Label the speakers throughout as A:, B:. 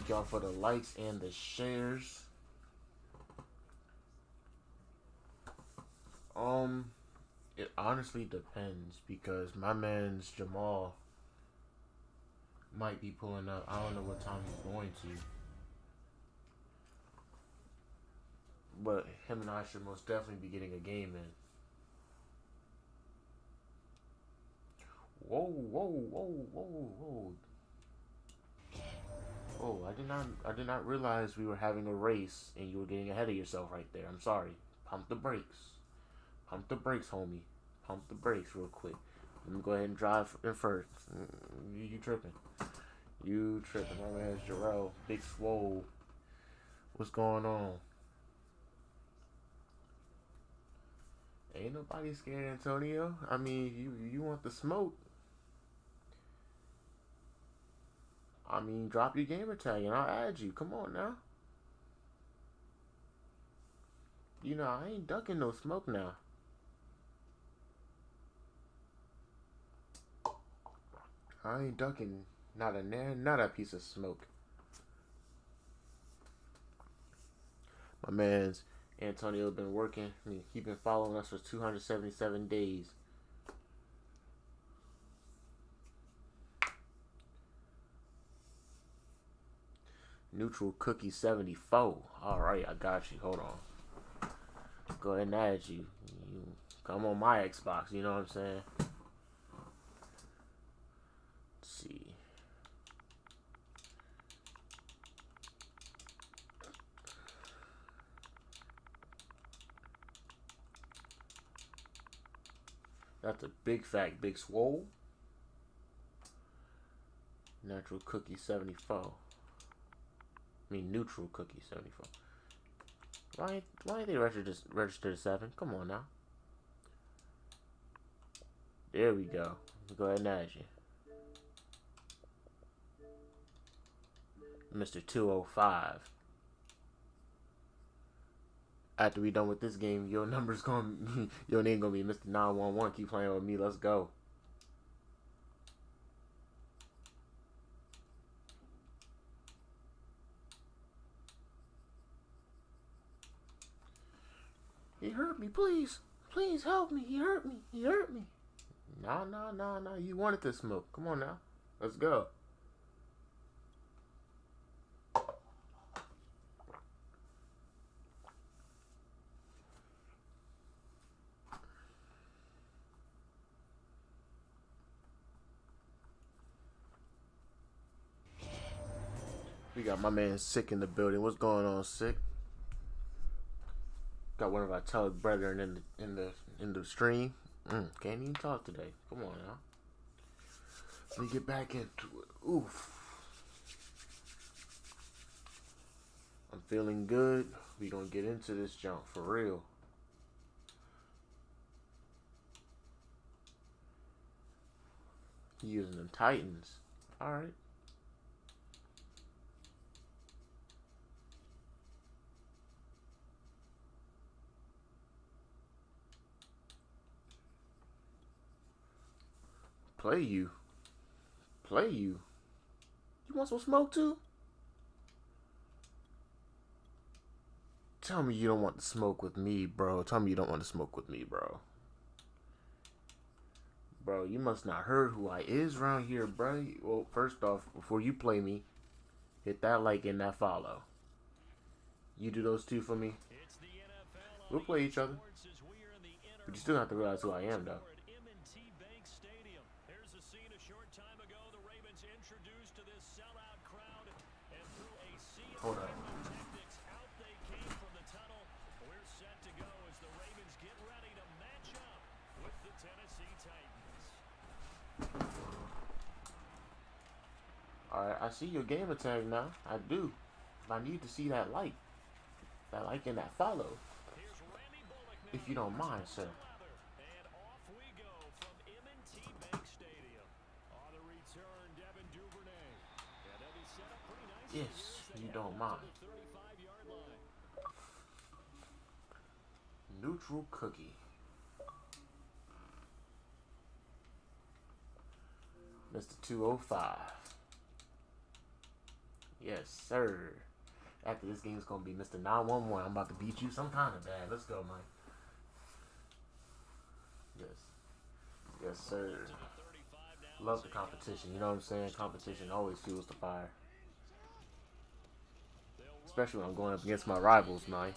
A: Thank y'all for the likes and the shares. Um, it honestly depends because my man's Jamal might be pulling up. I don't know what time he's going to, but him and I should most definitely be getting a game in. Whoa, whoa, whoa, whoa, whoa. Oh, I did not realize we were having a race and you were getting ahead of yourself right there. I'm sorry. Pump the brakes. Pump the brakes, homie. Pump the brakes real quick. Let me go ahead and drive in first. You tripping. You tripping. My man's Jarrell. Big Swole. What's going on? Ain't nobody scared, Antonio. I mean, you want the smoke. I mean, drop your gamer tag and I'll add you. Come on now. You know, I ain't ducking no smoke now. I ain't ducking not a nair, not a piece of smoke. My man's Antonio been working. I mean, he been following us for 277 days. Neutral Cookie 74. All right, I got you. Hold on. Go ahead and add you. You come on my Xbox. You know what I'm saying? Let's see. That's a big fact, Big Swole. Natural Cookie 74. I mean, Neutral Cookie 74. Why ain't they registered to 7? Come on now. There we go. Go ahead and add you. Mr. 205. After we done with this game, your number's going your name gonna be Mr. 911. Keep playing with me. Let's go. He hurt me, please. Please help me. He hurt me. He hurt me. Nah. You wanted to smoke. Come on now. Let's go. We got my man Sick in the building. What's going on, Sick? Got one of our tug brethren in the stream. Can't even talk today. Come on now. Let me get back into it. Oof. I'm feeling good. We gonna get into this junk for real. He using them Titans. Alright. Play you. Play you. You want some smoke too? Tell me you don't want to smoke with me, bro. Tell me you don't want to smoke with me, bro. Bro, you must not heard who I is around here, bro. Well, first off, before you play me, hit that like and that follow. You do those two for me. We'll play each other. But you still have to realize who I am, though. Hold up. Alright, I see your gamer tag now. I do. But I need to see that like. That like and that follow. If you don't mind, sir. Yes, you don't mind. Neutral Cookie. Mr. 205. Yes, sir. After this game, it's gonna be Mr. 911. I'm about to beat you some kind of bad. Let's go, Mike. Yes. Yes, sir. Love the competition. You know what I'm saying? Competition always fuels the fire. Especially when I'm going up against my rivals, man.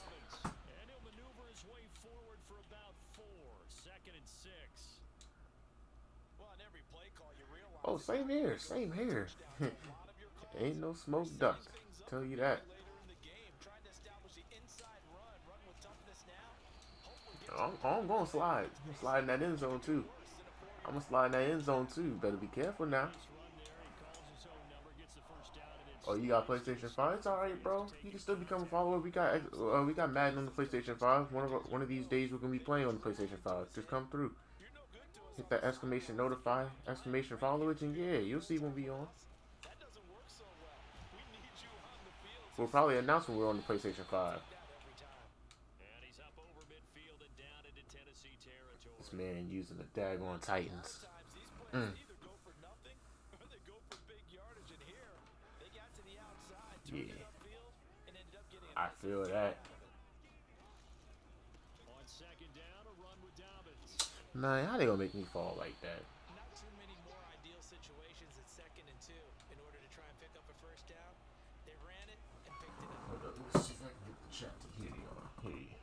A: Oh, same here. Same here. Ain't no smoke duck. Tell you that. I'm going to slide. I'm going to slide in that end zone, too. I'm going to slide in that end zone, too. Better be careful now. Oh, you got PlayStation 5? It's alright, bro. You can still become a follower. We got Madden on the PlayStation 5. One of these days we're going to be playing on the PlayStation 5. Just come through. Hit that exclamation notify, exclamation follow it, and yeah, you'll see when we on. We'll probably announce when we're on the PlayStation 5. This man using the daggone Titans. Yeah. I feel that. Man, how they gonna make me fall like that?
B: Not too many more ideal situations at 2nd and 2 in order to try and pick up a first down. They ran it and picked it up.
A: Hold up, let's see if I can get the chat to hear y'all. Hey.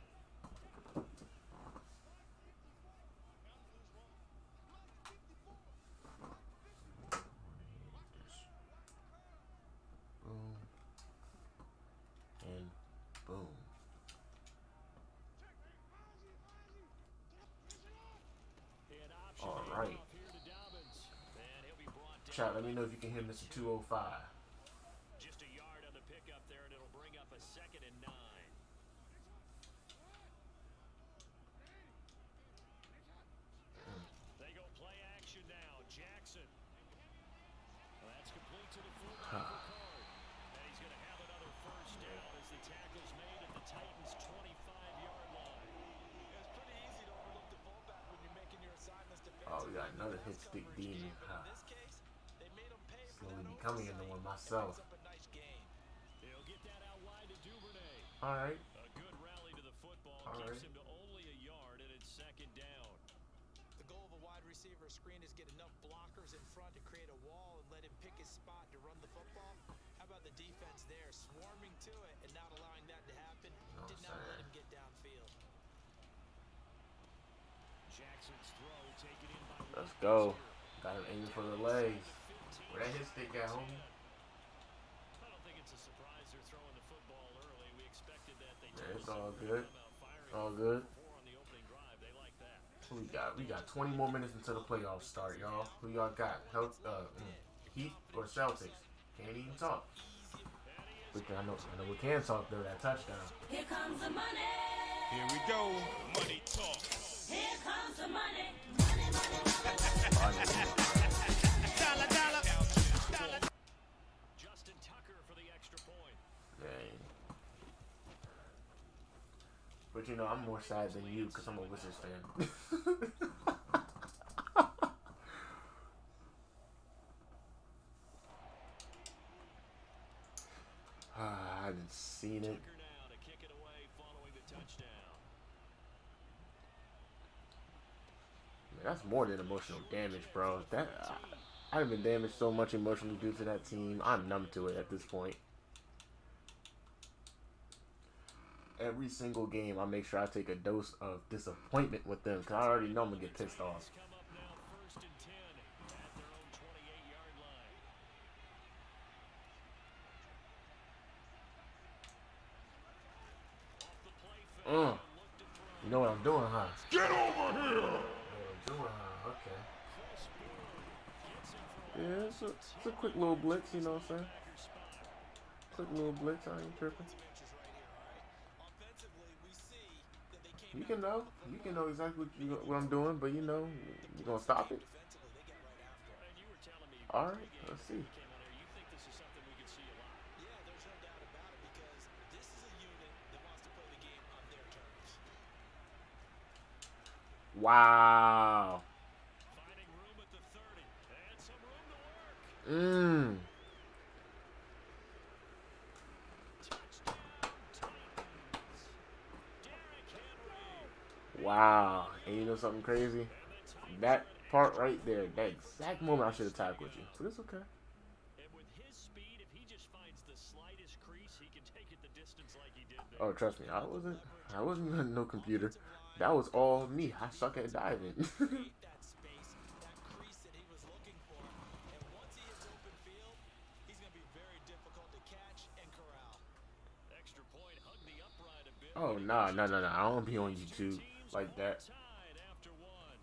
A: Boom. And boom. All right. Chat, let me know if you can hear Mr. 205.
C: Just a yard on the pickup there, and it'll bring up a 2nd and 9. They go play action now. Jackson. Well, that's complete to the fullback. And he's going to have another first down as the tackle's made at the Titans' 25-yard line.
B: It's pretty easy to overlook the fullback when you're making your assignments defensively.
A: Oh, we got another hit stick demon.
B: In this case, they made him pay for
A: Slowly
B: that
A: becoming into one myself.
C: He'll get that out wide to Duvernay.
A: All right.
C: A good rally to the football.
A: All
C: Keeps
A: right.
C: him to only a yard, and it's 2nd down.
B: The goal of a wide receiver screen is get enough blockers in front to create a wall and let him pick his spot to run the football. How about the defense there, swarming to it and not allowing that to happen? Did not let him get downfield.
C: Jackson's throw taken in by
A: Let's go. Got him aiming for the legs. Where that hit stick at, homie?
C: I don't think it's a surprise they're throwing the football early. We expected that.
A: Yeah, it's all good. All good.
C: On the opening drive, they like that.
A: Who we got? We got 20 more minutes until the playoffs start, y'all. Who y'all got? Heat or Celtics? Can't even talk. I know we can talk though. That touchdown.
D: Here comes the money.
E: Here we go. Money talk.
D: Here comes the money. Money, money, money.
E: Dollar, dollar. Dollar.
C: Justin Tucker for the extra point.
A: Dang. But you know, I'm more sad than you because I'm a Wizards fan. I haven't seen it.
C: Tucker now to kick it away following the touchdown.
A: Man, that's more than emotional damage, bro. I've been damaged so much emotionally due to that team. I'm numb to it at this point. Every single game, I make sure I take a dose of disappointment with them because I already know I'm gonna get pissed off.
C: Come up now 1st and 10 at their own 28-yard line. Off the play fake, look to throw.
A: You know what I'm doing, huh?
E: Get over here.
A: You know what I'm doing, huh? Okay. Yeah, it's a quick little blitz, you know what I'm saying? Quick little blitz, I ain't tripping. You can know exactly what I'm doing, but you know, you gonna stop it. All right, let's see.
C: You think this is something we could see a lot?
B: Yeah, there's no doubt about it because this is a unit that wants to play the game on their terms.
A: Wow.
C: Finding room at the 30 and some room to work.
A: Wow. And you know something crazy? That part right there, that exact moment I should have tackled you. But it's okay.
C: And with his speed, if he just finds the slightest crease, he can take it the distance like he did there.
A: Oh, trust me, I wasn't no computer. That was all me. I suck at diving.
B: Create that space, that crease that he was looking for. And once he hits open field, he's going to be very difficult to catch and corral.
C: Extra point, hug the upright a bit.
A: Oh, nah. I don't be on YouTube like that.
C: Tied after one.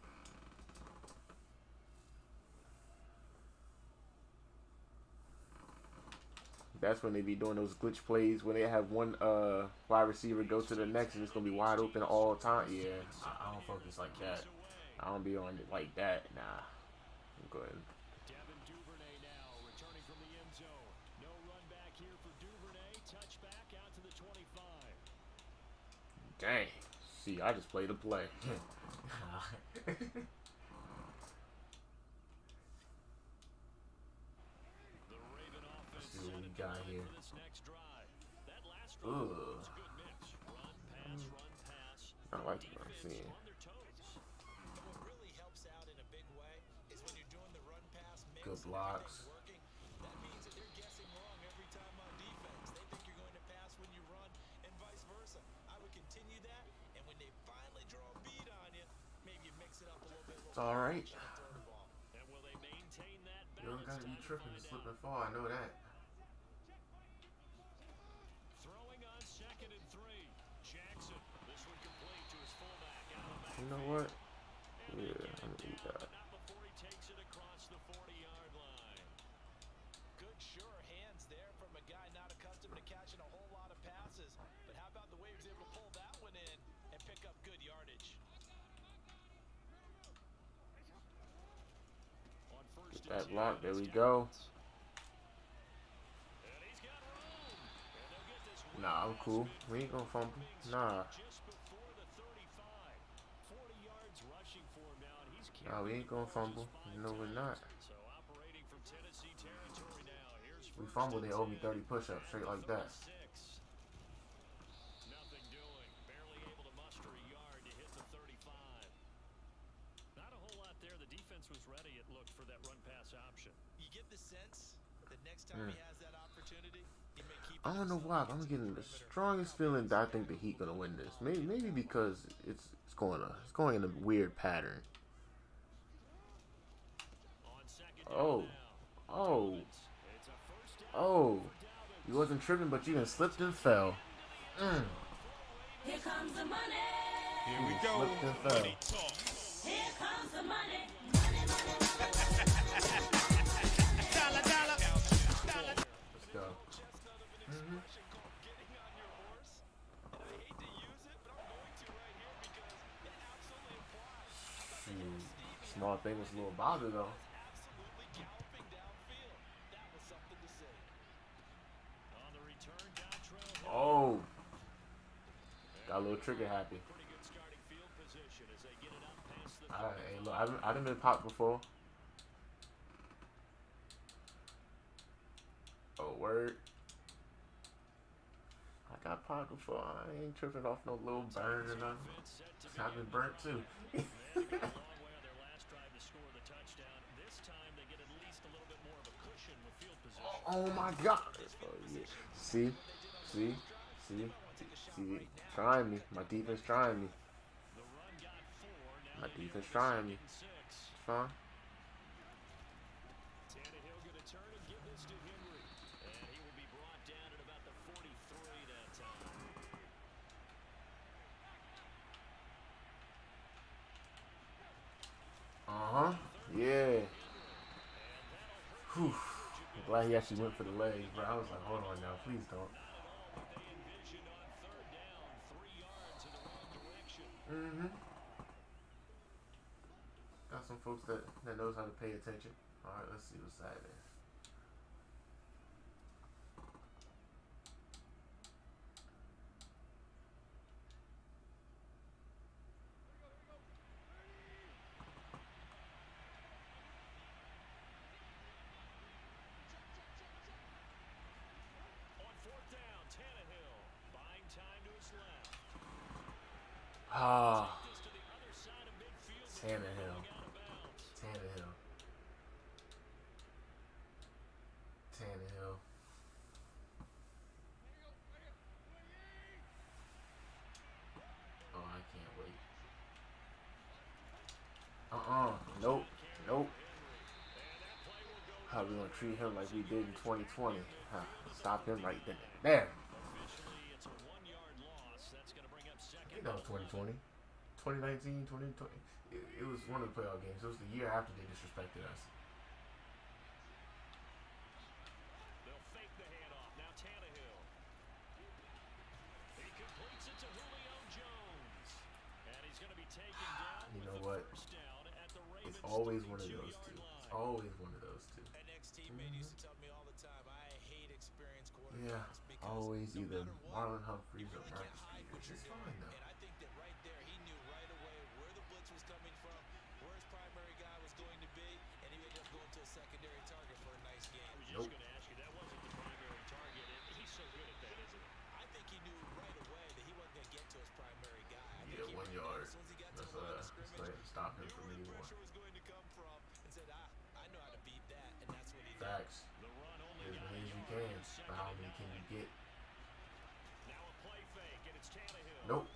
A: That's when they be doing those glitch plays when they have one wide receiver go to the next and it's gonna be wide open all the time. Yeah, I don't focus like that. I don't be on it like that. Nah. Go ahead.
C: Devin Duvernay now returning from the end zone. No run back here for Duvernay. Touchback out to the 25.
A: Dang. See, I just played a play.
C: The Raven offense
A: see what we
C: set
A: got
C: up
A: here.
C: for this next drive. That last drive
A: Ugh.
C: was a good mix. Run, pass.
A: I like what I'm seeing.
C: On their toes.
B: And what really helps out in a big way is when you're doing the run pass mix
A: Good
B: and
A: blocks.
B: everything's working, that means that they're guessing wrong every time on defense. They think you're going to pass when you run and vice versa. I would continue that, and when they finally draw a beat on you, maybe you mix it up a little bit.
A: It's alright.
C: And will they maintain that
A: You don't
C: balance?
A: gotta be
C: Time to
A: tripping to
C: find
A: slip
C: out.
A: and fall. I know that.
C: Throwing on 2nd and 3. Jackson. This one complete to his fullback out of the
A: You know what?
C: backfield.
A: Yeah,
C: And they
A: I'm
C: get
A: gonna
C: it
A: eat
C: down,
A: that.
C: but not before he takes it across the 40-yard line.
B: Good, sure hands there from a guy not accustomed to catching a whole lot of passes. But how about the way he was able to pull that one in and pick up good yardage?
C: On first and
A: That
C: 10,
A: block. There
C: it's
A: we go.
C: Downs. And he's got room. And they'll get this one
A: Nah, I'm
C: pass
A: cool.
C: midfield,
A: We ain't gonna fumble.
C: coming
A: Nah.
C: just before the 35. 40 yards rushing for him now, and he's
A: Nah, we ain't gonna fumble. No, we're not.
C: So operating from Tennessee territory now. Here's
A: We
C: first
A: fumble,
C: and
A: they owe me
C: 10
A: 30 push-ups straight like that.
C: 36. Nothing doing. Barely able to muster a yard to hit the 35. Not a whole lot there. The defense was ready, it looked, for that run pass option.
B: You get the sense that next time he has that opportunity, he may keep
A: I don't know why, but I'm getting the strongest feeling that I think the Heat gonna win this. Maybe because it's going in a weird pattern.
C: On second
A: Oh,
C: down now.
A: oh,
C: It's a first down
A: oh!
C: for Dalvin.
A: You wasn't tripping, but you done slipped and fell.
D: Here comes the money.
E: Here we go.
A: Slipped and fell.
E: Money talk.
D: Here comes the money. Money, money, money.
E: Dollar, dollar.
A: Let's go.
B: chestnut of an expression called getting on your horse. And I hate to use it, but I'm going to right here because it absolutely applies.
A: Small thing was a little bother though.
B: Absolutely galloping downfield. That was something to see.
C: On the return, Dontrell Hill.
A: Oh, got a little trigger happy.
C: Pretty good starting field position as they get it up past the
A: Hey, look, I done been popped before. Oh, word. I got popped before. I ain't tripping off no little burn or nothing.
C: defense set to
A: I've been burnt too.
C: They had to go a long way on their last drive to score the touchdown. This time they get at least a little bit more of a cushion with field position.
A: Oh my God. Oh, yeah. See? Trying me. My defense trying me.
C: The run got 4. Now
A: My
C: they need
A: defense
C: to
A: trying me.
C: get 6.
A: Fine.
C: Tannehill going to turn and give this to Henry. And he will be brought down at about the 43 that time.
A: Yeah. Whew. I'm glad he actually went for the leg, bro. I was like, hold on now, please don't.
C: They envision on 3rd down, 3 yards in the wrong direction.
A: Got some folks that knows how to pay attention. All right, let's see what's happening.
C: On 4th down, Tannehill buying time to his left.
A: Ah,
C: This to the
A: Tannehill. Tannehill. Tannehill. Oh, I can't wait. Nope. Nope. How we gonna treat him like we did in 2020? Huh. Stop him right then. There.
C: Officially, it's a 1-yard loss. That's going to bring up
A: I
C: second.
A: think that was 2020. 2019, 2020. It was one of the playoff games. It was the year after they disrespected us.
C: They'll fake the handoff. Now Tannehill. He completes it to Julio Jones. And he's going to be taken down
A: You
C: with
A: know
C: the
A: what?
C: first down at the Ravens'
A: It's always one of
C: 32-yard
A: those two.
C: line.
A: It's always one of those two.
B: An ex-teammate used to tell me all the time, I hate experienced quarterbacks
A: Yeah,
B: because
A: always
B: no
A: either
B: matter what,
A: Marlon Humphreys
B: you
A: or
B: really can't
A: Marcus
B: hide what
A: Peters.
B: you're
A: It's
B: doing.
A: fine though.
B: And I think that right there, he knew right away where the blitz was coming from, where his primary guy was going to be, and he ended up going to a secondary target for a nice game.
C: I was just
A: Nope.
C: going to ask you, that wasn't the primary target. And he's so good at that, isn't he?
B: I think he knew right away that he wasn't going to get to his primary guy. I think
A: Yeah,
B: he
A: 1 yard.
B: as soon as he got to
A: That's
B: the line of
A: let's
B: scrimmage,
A: let him stop him
B: knew
A: from
B: where the
A: anymore.
B: pressure was going to come from, and said, I know how to beat that, and that's what he did.
A: Facts.
C: The run only
A: As
C: got
A: many
C: a
A: as you
C: yard
A: can.
C: on second
A: But how
C: and
A: many can you
C: 9.
A: get?
C: Now a play fake, and it's Tannehill.
A: Nope.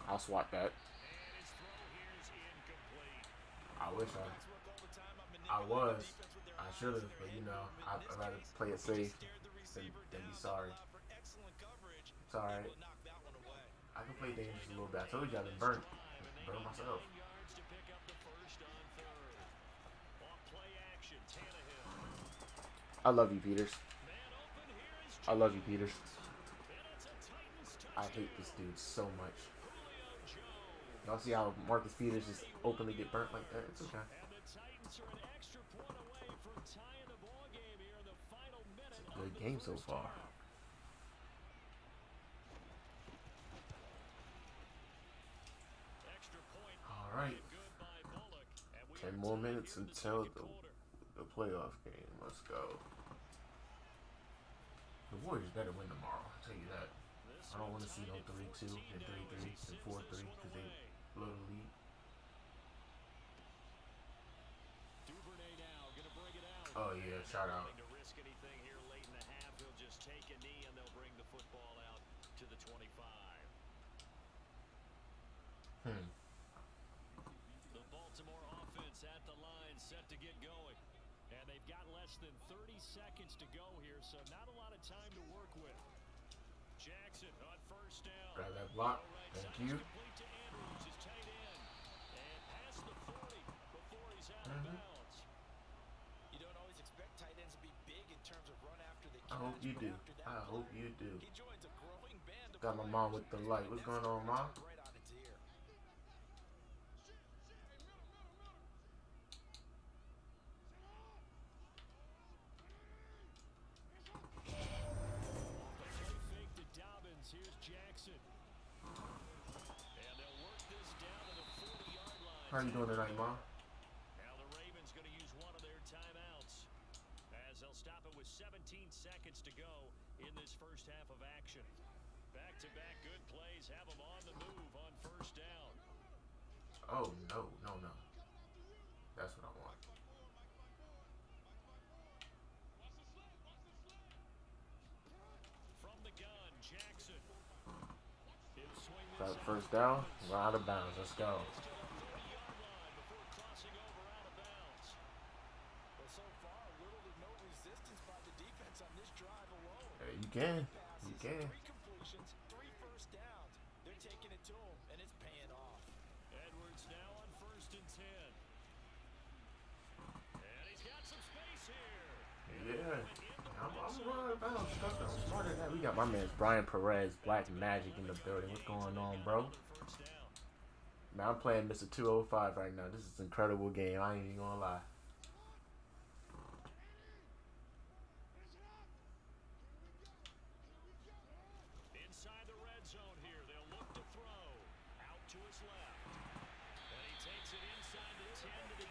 A: I'll swat that.
C: And his throw here is incomplete.
A: I wish
B: Backs work all the time on
A: I
B: manipulating
A: was.
B: the defense with their
A: I
B: eyes
A: should
B: and
A: have,
B: their
A: but you
B: head
A: know,
B: movement.
A: I'd
B: In this
A: rather
B: case,
A: play it
B: he just
A: safe
B: stared the
A: than
B: receiver
A: be
B: down,
A: sorry.
B: allowed for excellent coverage,
A: It's alright.
B: able to knock that one away.
A: I can play dangerous a little bit. I told you I've been burnt. Burnt myself.
C: 9 yards to pick up the first on third. On play action, Tannehill.
A: I love you, Peters.
C: Man open here is
A: I love you, Peters.
C: And it's a Titans
A: I
C: touchdown.
A: hate this dude so much.
C: Julio Jones.
A: Y'all see how Marcus Peters just openly get burnt like that? It's okay.
C: And the Titans are an extra point away from tying the ball game here in the final minute of
A: Good
C: the
A: game so
C: first
A: far.
C: half. Extra point
A: All right.
C: good by Bullock. And we
A: 10
C: are
A: more
C: tied
A: minutes
C: here in the
A: until
C: second quarter.
A: the playoff game. Let's go. The Warriors better win tomorrow. I'll tell you that.
C: This
A: I don't
C: one
A: want to see no
C: tied at
A: 3-2 and
C: 14 now
A: 3-3
C: as he
A: and
C: sends
A: 4-3
C: this one
A: because they
C: away.
A: blow the lead.
C: Duvernay now gonna bring it out.
A: Oh yeah, shout out.
C: Not having to risk anything here late in the half. He'll just take a knee and they'll bring the football out to the 25. The Baltimore offense at the line, set to get going. And they've got less than 30 seconds to go here, so not a lot of time to work with. Jackson on first down.
A: Grab that block.
C: All right,
A: Thank
C: side's
A: you.
C: complete to Andrews, his tight end. And past the 40 before he's out of bounds.
B: You don't always expect tight ends to be big in terms of run after the catch.
A: I hope you
B: but
A: do.
B: after that
A: I hope
B: play,
A: you do.
B: He joins a growing band of
A: Got my
B: players
A: mom with the
B: who's
A: light.
B: putting
A: What's going on,
B: Netflix
A: Mom?
B: right on its ear.
C: Fake to Dobbins. Here's Jackson. And they'll work this down to the 40-yard line.
A: How you doing tonight, Mom?
C: Now the Ravens going to use one of their timeouts as they'll stop it with 17 seconds to go in this first half of action. Back-to-back good plays have them on the move on first down.
A: Oh no, no, no. That's what I want.
C: From the gun, Jackson. He'll swing this
A: Got
C: out
A: first
C: to
A: down.
C: Dobbins.
A: We're out of bounds. Let's go.
C: To the 30-yard line before crossing over out of bounds.
B: Well, so far, little to no resistance by the defense on this drive alone.
A: Hey, you can. You
B: Passes,
A: can.
B: 3 completions, 3 first downs. They're taking it to him, and it's paying off.
C: Edwards now on first and 10. And he's got some space here.
A: Yeah. I'm running out of bounds. Touchdown. Smarter than that. We got my man Brian Perez, Black Magic in the building. What's going on, bro?
C: First down.
A: Man, I'm playing Mr. 205 right now. This is an incredible game. I ain't even gonna lie.
C: Inside the red zone here. They'll look to throw. Out to his left. And he takes it inside the 10 to the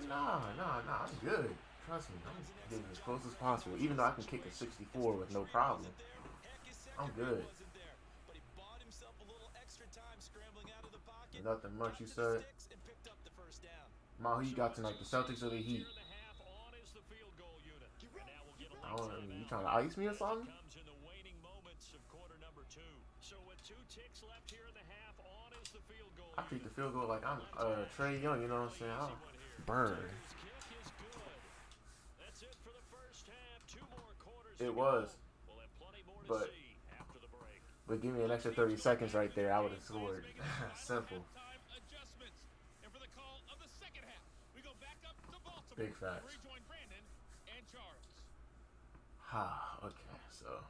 C: 8.
A: Nah. I'm good. Trust me. I'm getting as close as possible. Even though I can kick a 64 with no problem. I'm good.
B: Wasn't there, but he bought himself a little extra time scrambling out of the pocket.
A: Nothing much, you
B: Got to the
A: said?
B: sticks,
A: Ma, who you got tonight? The Celtics or the Heat? I don't know. You trying to ice me or something?
C: Comes in the waning moments of quarter number 2. So with 2 ticks left here in the half, on is the field goal.
A: I treat the field goal like I'm Trey Young. You know what I'm saying? I'll burn.
C: Kick is good. That's it for the first half. 2 more quarters.
A: It was.
C: We'll have plenty more to
A: But
C: see after the break.
A: but give me an extra 30 seconds right there. I would have scored. Simple.
E: Adjustments. And for the call of the second half, we go back up to Baltimore.
A: Big facts.
E: Rejoin Brandon and Charles.
A: Ha. Okay. So.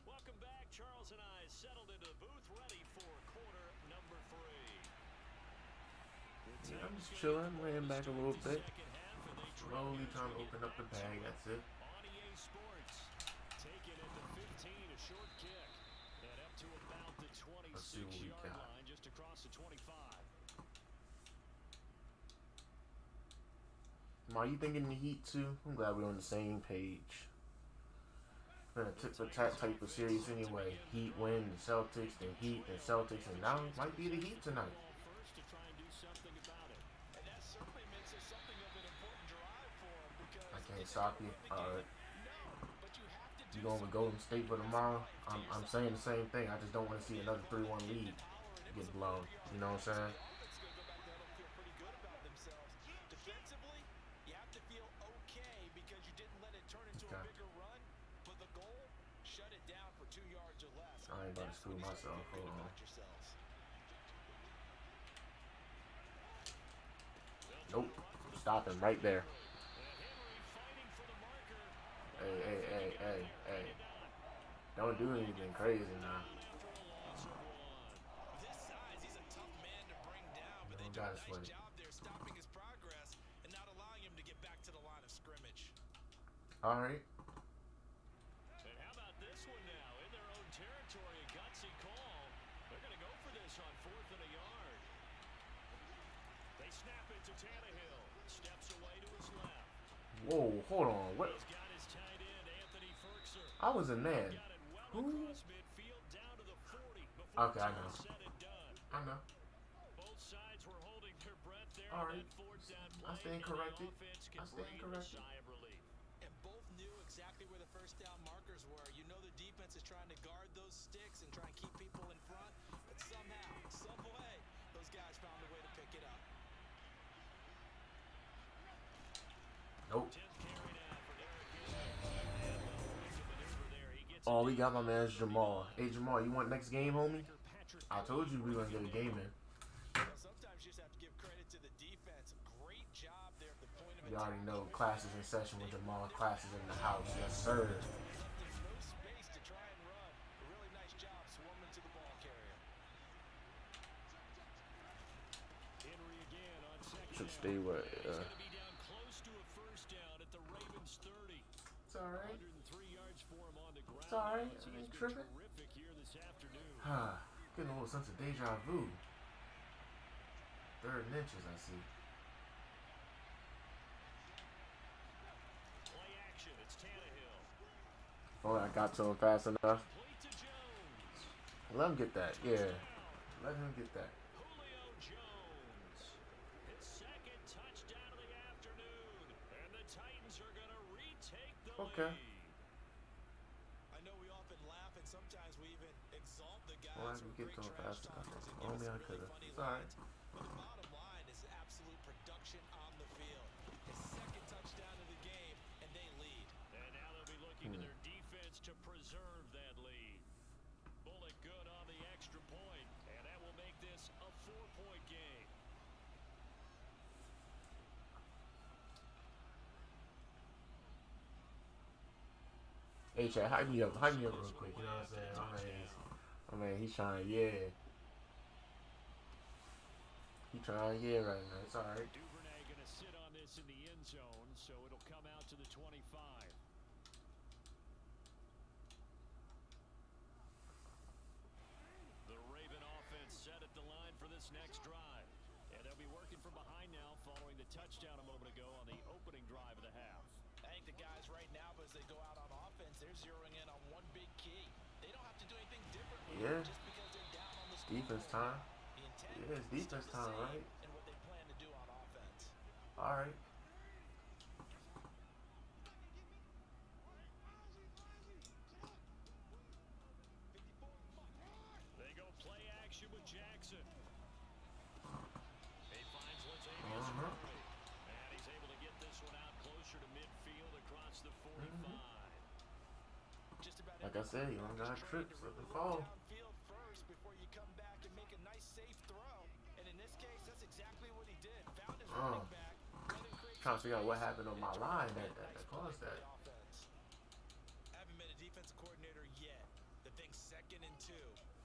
C: Welcome back. Charles and I settled into the booth, ready for quarter number 3.
A: Yeah, I'm just chilling, laying back a little bit. Slowly trying to open up the bag. That's it.
C: On EA Sports, taken at the 15, a short kick, and up to about the
A: Let's see what we
C: 26-yard
A: got.
C: line, just across the 25.
A: Ma, you thinking the Heat too? I'm glad we're on the same page. Been a tit for tat type of series anyway. Heat win, the Celtics, the Heat, the Celtics, and now it might be the Heat tonight.
C: First to try and do something about it.
B: And that certainly makes it something of an important drive for him because
A: I can't stop you. Alright.
B: no, but you have to
A: You going with Golden State for tomorrow? I'm saying the same thing. I just don't want to see another 3-1 lead get blown. You know what I'm saying?
B: offense is going to go back to home feel pretty good about themselves. Defensively, you have to feel okay because you didn't let it turn into a
A: Okay.
B: bigger run. But the goal, shut it down for 2 yards or less.
A: I ain't about to screw myself. Hold on.
B: Yourselves.
A: Nope. Stop him right there.
C: Henry fighting for the marker.
A: Hey. Don't do anything crazy now.
B: This size, he's a tough man to bring down, but they
A: Don't
B: do a
A: gotta
B: nice
A: sweat it.
B: job there stopping his progress and not allowing him to get back to the line of scrimmage.
A: Alright.
C: And how about this one now? In their own territory, a gutsy call. They're going to go for this on 4th and a yard. They snap it to Tannehill. Steps away to his left.
A: Whoa, hold on. What?
C: He's got his tight end, Anthony Ferkser.
A: I was a man.
C: Got it well
A: Who?
C: across midfield down to the 40 before
A: Okay, I know.
C: it's all said and done.
A: I know.
C: Both sides were holding their breath there
A: All
C: on
A: right.
C: that 4th down
A: I
C: play,
A: stand
C: and the
A: corrected.
C: offense
A: I
C: can
A: stand
C: breathe a
A: corrected.
C: sigh of relief.
B: And both knew exactly where the first down markers were. You know the defense is trying to guard those sticks and try and keep people in front, but somehow, some way, those guys found a way to pick it up.
A: Nope.
C: 10th carry now for Derrick Henry. And well, wicked maneuver there. He gets
A: Oh,
C: it
A: we
C: down
A: got my man Jamal. Hey Jamal, you want next game, homie?
C: Patrick
A: I told you we were gonna get a game in.
B: Well, sometimes you just have to give credit to the defense. Great job there at the point of
A: You already
B: attack.
A: know classes in session with Jamal. Classes in the house. Yes, sir.
B: There's no space to try and run. A really nice job swarming to the ball carrier.
C: Henry again on second
A: Should
C: down.
A: stay with.
C: He's going to be down close to a first down at the Ravens 30.
A: It's alright.
C: 103 yards for him on the ground.
A: It's alright.
C: He
A: I
C: has
A: ain't
C: been
A: tripping.
C: terrific here this afternoon.
A: Getting a little sense of deja vu. 3rd and inches, I see.
C: Play action. It's Tannehill.
A: Oh, I got to him fast enough.
C: Complete to Jones.
A: Let him get that. Yeah. Let him get that.
C: Julio Jones. His second touchdown of the afternoon. And the Titans are going to retake the
A: Okay.
C: lead.
B: I know we often laugh and sometimes we even exalt the guys
A: Well, I
B: who
A: can
B: are
A: get
B: great
A: to him
B: trash
A: fast enough.
B: talkers and give
A: Only
B: us
A: I
B: some
A: could
B: really
A: have.
B: funny
A: It's alright.
B: lines. But the bottom line is absolute production on the field. His second touchdown of the game, and they lead.
C: And now they'll be looking to their defense to preserve that lead. Bullet good on the extra point, and that will make this a 4-point game.
A: Hey, Chad, hype me up real quick. You know what I'm saying? My man, he's trying, yeah. He trying, yeah, right now. It's alright.
C: Duvernay going to sit on this in the end zone, so it'll come out to the 25. The Raven offense set at the line for this next drive. And they'll be working from behind now following the touchdown a moment ago on the opening drive of the half.
B: I think the guys right now, as they go out on offense, they're zeroing in on one big key. They don't have to do anything differently
A: Yeah.
B: just because they're down on the
A: Defense time.
B: The intent
A: Yeah, it's
B: is still
A: defense
B: the
A: time,
B: same
A: right?
B: in what they plan to
A: Alright.
C: They go play action with Jackson. He finds Latavius Murray. And he's able to get this one out closer to midfield across the 45.
B: Just about
A: Like I said, you don't got trips at the fall.
B: downfield first before you come back and make a nice safe throw. And in this case, that's exactly what he did. Found his running back.
A: Trying to figure out what happened on my line that caused that.
B: I haven't been a defensive coordinator yet. The thing's 2nd and 2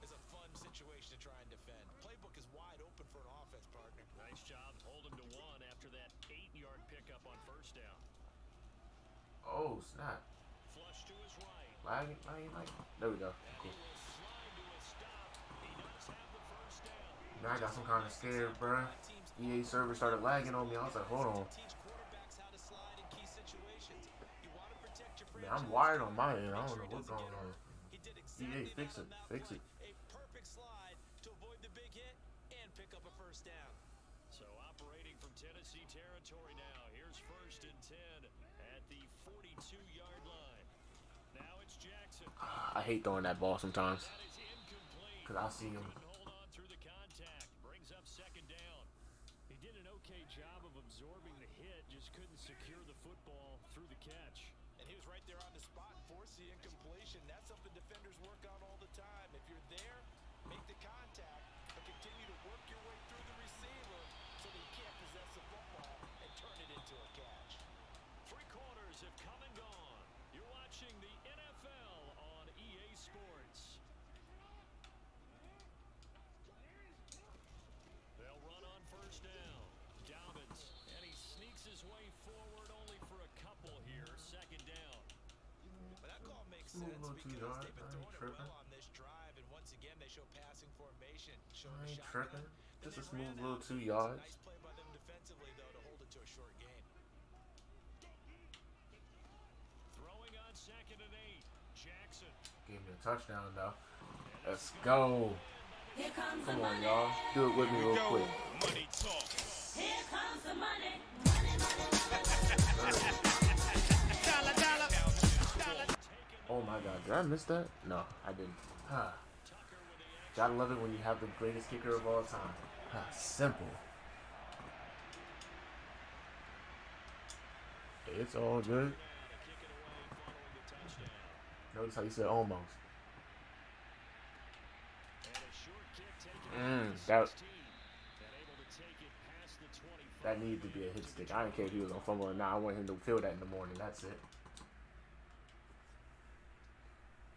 B: is a fun situation to try and defend. Playbook is wide open for an offense, partner.
C: Nice job holding to 1 after that 8-yard pickup on first down.
A: Oh, snap.
C: Flush to his right.
A: Lagging. There we go.
C: He
A: Cool.
C: will slide to a stop. He does have the first down.
A: Now I got some kind of scared, bruh. EA server started lagging on me. I was like, hold on.
B: Teach quarterbacks how to slide in key situations. You want to protect your
A: Man, I'm wired on my end. I don't know what's going on.
B: He did
A: EA,
B: exactly
A: fix
B: that
A: it.
B: on that
A: Fix
B: play.
A: it.
B: A perfect slide to avoid the big hit and pick up a first down.
C: So operating from Tennessee territory now. Here's 1st and 10 at the 42-yard line. Now it's Jackson.
A: I hate throwing that ball sometimes.
C: That is incomplete.
A: Because I see him.
C: Couldn't hold on through the contact. Brings up 2nd down. He did an okay job of absorbing the hit, just couldn't secure the football through the catch.
B: And he was right there on the spot and forced the incompletion. That's something defenders work on all the time. If you're there, make the contact, but continue to work your way through the receiver so that you can't possess the football and turn it into a catch.
C: 3 quarters have come and gone. You're watching the NFL on EA Sports. They'll run on first down. Dobbins, and he sneaks his way forward only for a couple here. 2nd down.
B: But that call makes
A: Move a
B: sense
A: little too
B: because
A: hard.
B: they've been
A: I ain't
B: throwing it
A: tripping.
B: well on this drive, and once again they show passing formation, showing
A: I
B: the
A: ain't
B: shotgun.
A: tripping.
B: Then
A: Just a
B: they ran
A: smooth little
B: out.
A: 2
B: It's a
A: yards.
B: nice play by them defensively, though, to hold it to a short gain.
C: Throwing on 2nd and 8. Jackson.
A: Gave me a touchdown, though. Let's go.
D: Here comes the
A: Come on,
D: money.
A: y'all. Do it with me real quick.
E: Money talk.
D: Here comes the money. Money, money, money.
E: Dollar, dollar.
A: Oh my god, did I miss that? No, I didn't. Gotta love it when you have the greatest kicker of all time. Simple. It's all good. Notice how you said almost. That needed to be a hit stick. I didn't care if he was on fumble or not. I want him to feel that in the morning. That's it.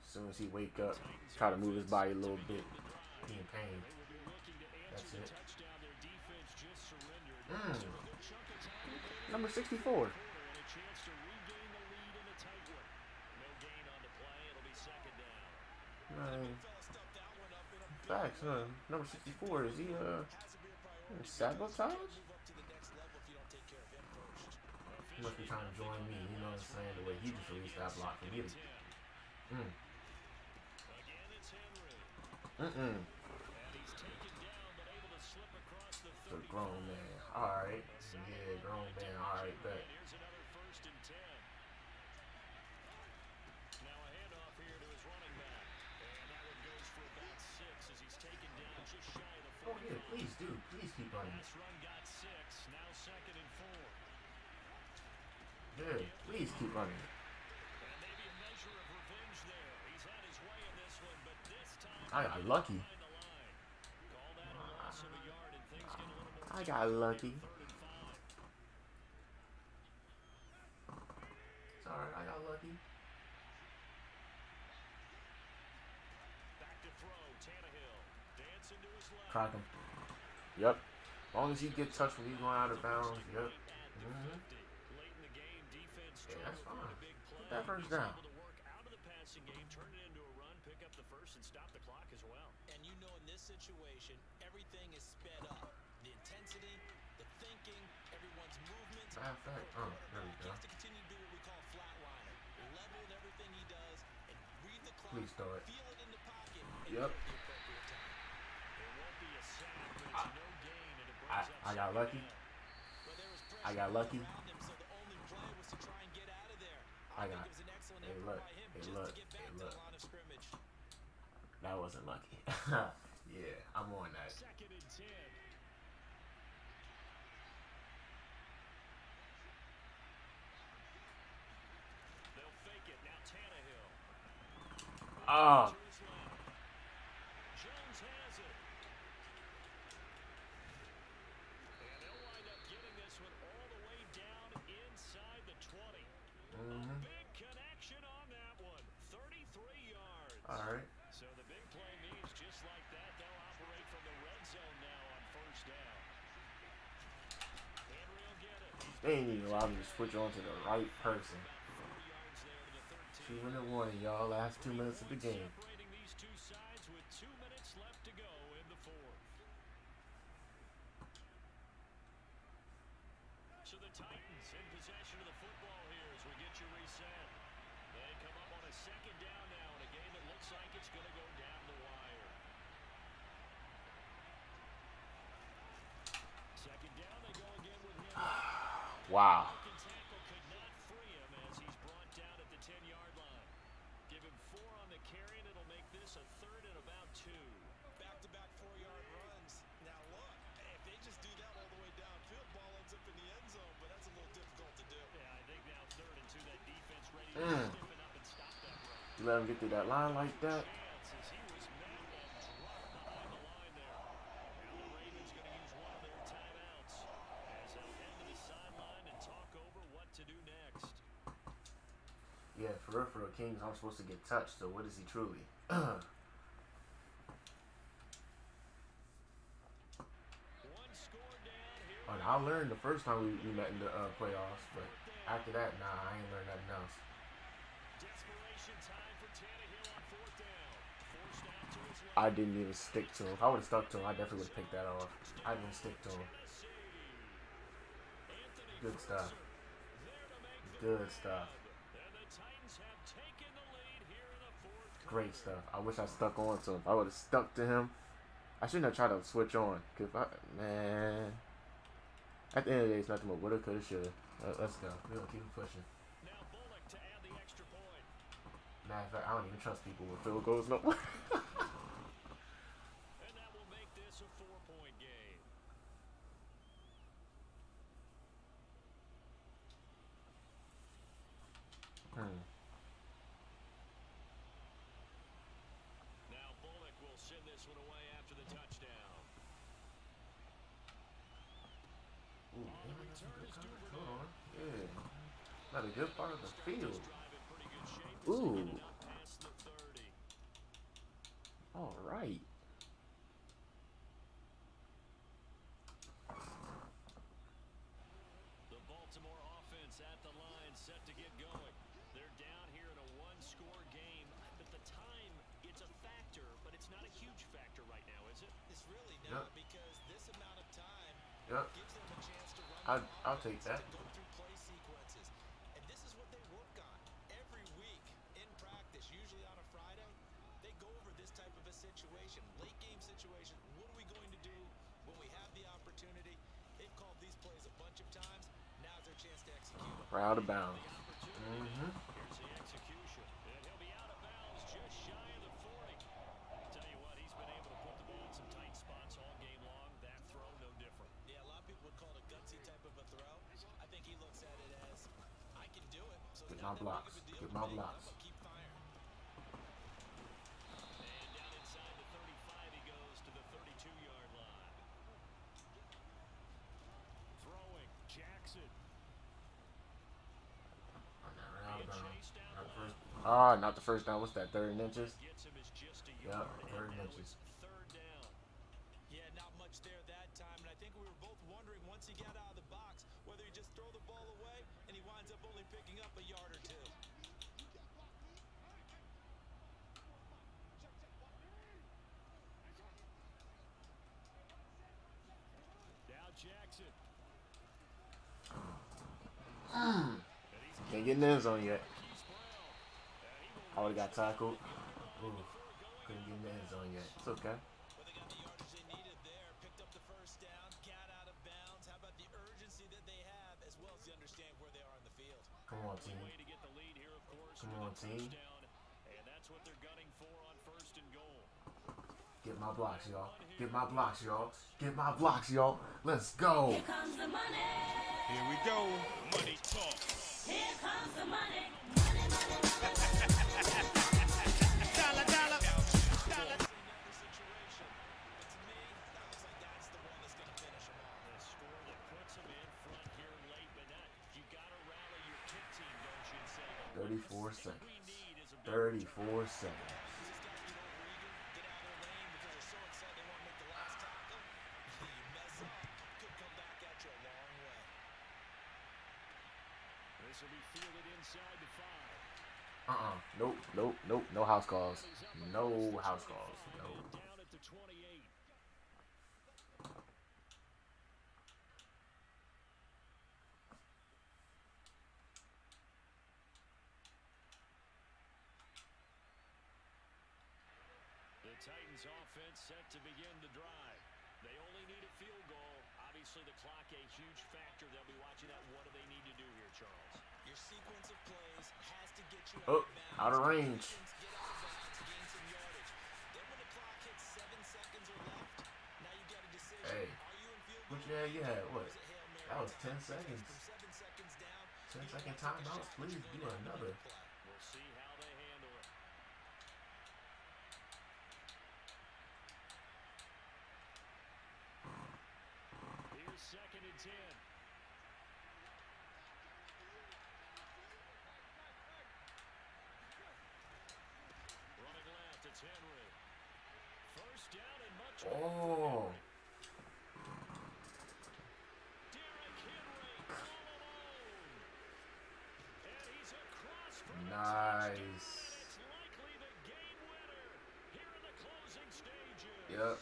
A: As soon as he wake up, try to move his body a little bit. He in pain. That's it. Number 64. Man. Facts, huh? Number 64, is he, sabotage? He must be trying to join me, you know what I'm saying? The way he just released that block for me. It's a grown man. Alright. Yeah, grown man. Alright, bet. Oh yeah, please do. Please keep running. Yeah, please keep running. I got lucky. I got lucky. It's alright, I got lucky. Crack him. Yep. As long as he gets touched when he's going out of bounds, yep. Yeah, that's fine. Get that first down.
B: And you know, in this situation, everything is sped up. The intensity, the thinking, everyone's movements.
A: Bad fact. Oh, there we go.
B: He has to continue to do what we call flatliner. Level in everything he does and read the clock.
A: Please throw it.
B: Feel it in the pocket. And
A: Yep.
B: get the appropriate time.
C: It won't be a sack, but it's no gain, and it brings up
A: I got lucky.
B: Well, there was
A: I got lucky.
B: around him, so the only play was to try and get out of there.
A: I
B: think
A: got.
B: it was an excellent
A: Hey,
B: effort
A: look.
B: by him
A: Hey,
B: just
A: look.
B: to get back
A: Hey,
B: to
A: look.
B: the line of scrimmage.
A: That wasn't lucky. Yeah, I'm on that.
C: 2nd and 10. They'll fake it. Now Tannehill.
A: Oh,
C: To his left. Jones has it. And they'll wind up getting this one all the way down inside the 20. A big connection on that one. 33 yards.
A: all right.
C: So the big play means just like that, they'll operate from the red zone now on 1st down. Henry will get it.
A: They ain't even allow me to switch on to the right person.
C: About 4 yards there to the 13.
A: 2 minute warning, y'all. Last 2 minutes of the game.
C: Separating these two sides with 2 minutes left to go in the 4th. So the Titans in possession of the football here as we get you reset. They come up on a 2nd down now in a game that looks like it's going to go down the wire. 2nd down, they go again with him.
A: Wow.
C: Broken tackle could not free him as he's brought down at the 10-yard line. Give him 4 on the carry, and it'll make this a 3rd and about 2.
B: Back-to-back 4-yard runs. Now look, if they just do that all the way downfield, ball ends up in the end zone, but that's a little difficult to do.
C: Yeah, I think now 3rd and 2, that defense ready to stiffen up and stop that run.
A: You let him get through that line like that?
C: Chance as he was met and dropped behind the line there. Now the Ravens going to use one of their timeouts as they'll head to the sideline and talk over what to do next.
A: Yeah, for real, Kings aren't supposed to get touched, so what is he truly?
C: One score down here.
A: And I learned the first time we met in the playoffs, but after that, nah, I ain't learned nothing else.
C: Desperation time for Tannehill on 4th down. Forced out to his left.
A: I didn't even stick to him. If I would have stuck to him, I definitely would have picked that off. I didn't stick to him.
C: Tennessee. Anthony
A: Good stuff.
C: there to make the
A: Good stuff.
C: and the Titans have taken the lead here in the 4th quarter.
A: Great stuff. I wish I stuck on to him. If I would have stuck to him, I shouldn't have tried to switch on. Cause man, at the end of the day, it's nothing but woulda, coulda, shoulda. Let's go. We're gonna keep it pushing.
C: Now Bullock to add the extra point.
A: Matter of fact, I don't even trust people with field goals no more.
C: And that will make this a 4-point game. Now Bullock will send this one away after the touchdown.
A: Ooh,
C: On the return is Duvernay.
A: yeah, not a good part of the field.
C: Drive in pretty good shape.
A: Ooh.
C: Taking it up past the 30.
A: All right.
C: The Baltimore offense at the line set to get going. They're down here in a 1-score game. But the time, it's a factor, but it's not a huge factor right now, is it?
B: It's really not
A: Yep.
B: because this amount of time
A: Yep.
B: gives them a chance to run
A: I'll take that.
B: to go through play sequences. And this is what they work on every week in practice, usually on a Friday. They go over this type of a situation, late game situation. What are we going to do when we have the opportunity? They've called these plays a bunch of times. Now's their chance to execute them.
A: We're out of bounds.
C: Here's the execution. And he'll be out of bounds just shy of the 40. Tell you what, he's been able to put the ball in some tight spots all game long. That throw, no different.
B: Yeah, a lot of people would call it a gutsy type of a throw. I think he looks at it as, I can do it. So
A: Get
B: it's
A: my
B: not that
A: blocks.
B: big of a deal
A: Get
B: to
A: my
B: me. I'm
A: blocks.
B: gonna keep firing.
C: And down inside the 35, he goes to the 32-yard line. Throwing, Jackson. Being chased down
A: Not
C: the
A: the
C: line.
A: first. Not the first down. What's that? 3rd and inches.
C: Gets him is just a
A: Yeah,
C: yard.
A: 3rd
C: and
A: and
C: now
A: inches.
C: it's 3rd down.
B: Yeah, not much there that time. And I think we were both wondering once he got out of the box whether he just throw the ball away and he winds up only picking up a yard or two.
C: Now Jackson.
A: Can't get in the end zone yet. I would have got tackled. Ooh, couldn't get in the end zone yet. It's okay.
B: But they got the yardage they needed there, picked up the first down, got out of bounds. How about the urgency that they have understand where they are on the field.
A: Come on, team.
C: Way to get the lead here, of course,
A: Come
C: with
A: on,
C: a
A: team.
C: touchdown, and that's what they're gunning for on first and goal.
A: Get my blocks, y'all. Get my blocks, y'all. Get my blocks, y'all. Let's go.
D: Here comes the money.
E: Here we go. Money talk.
D: Here comes the money. Money, money, money.
E: Dollar, dollar. Dollar.
B: Another situation. But to me, that looks like that's the one that's going to finish them off.
C: The score that puts them in front here late, but not. You got to rally your kick team, don't you? And say,
A: 34
C: what we
A: seconds.
C: need is a big
A: 34 seconds.
B: These guys get overeager, get out of their lane because they're so excited they want to make the last tackle. You mess up, could come back at you a long way.
C: This will be fielded inside the 5.
A: Nope, nope, nope. No house calls. No house calls. No.
C: Down at the 28. The Titans offense set to begin the drive. They only need a field goal. Obviously, the clock a huge factor. They'll be watching that. What do they need to do here, Charles?
B: Your sequence of plays has to get you
A: Oh,
B: out of bounds.
A: out of range.
B: Get out of bounds, gain some yardage. Then when the clock hits 7 seconds or left, now you got a decision.
A: Hey.
B: Are you in field
A: What
B: goal?
A: you had? What?
B: Or is it Hail Mary?
A: That was 10 seconds.
B: From 7 seconds down,
A: 10-second timeouts. Please do another.
C: We'll see how they handle it. Here's 2nd and 10. Running left, it's Henry. First down and much more.
A: Oh.
C: Derrick Henry all alone. And he's across for a
A: Nice.
C: touchdown, and it's likely the game winner here in the closing stages.
A: Yep.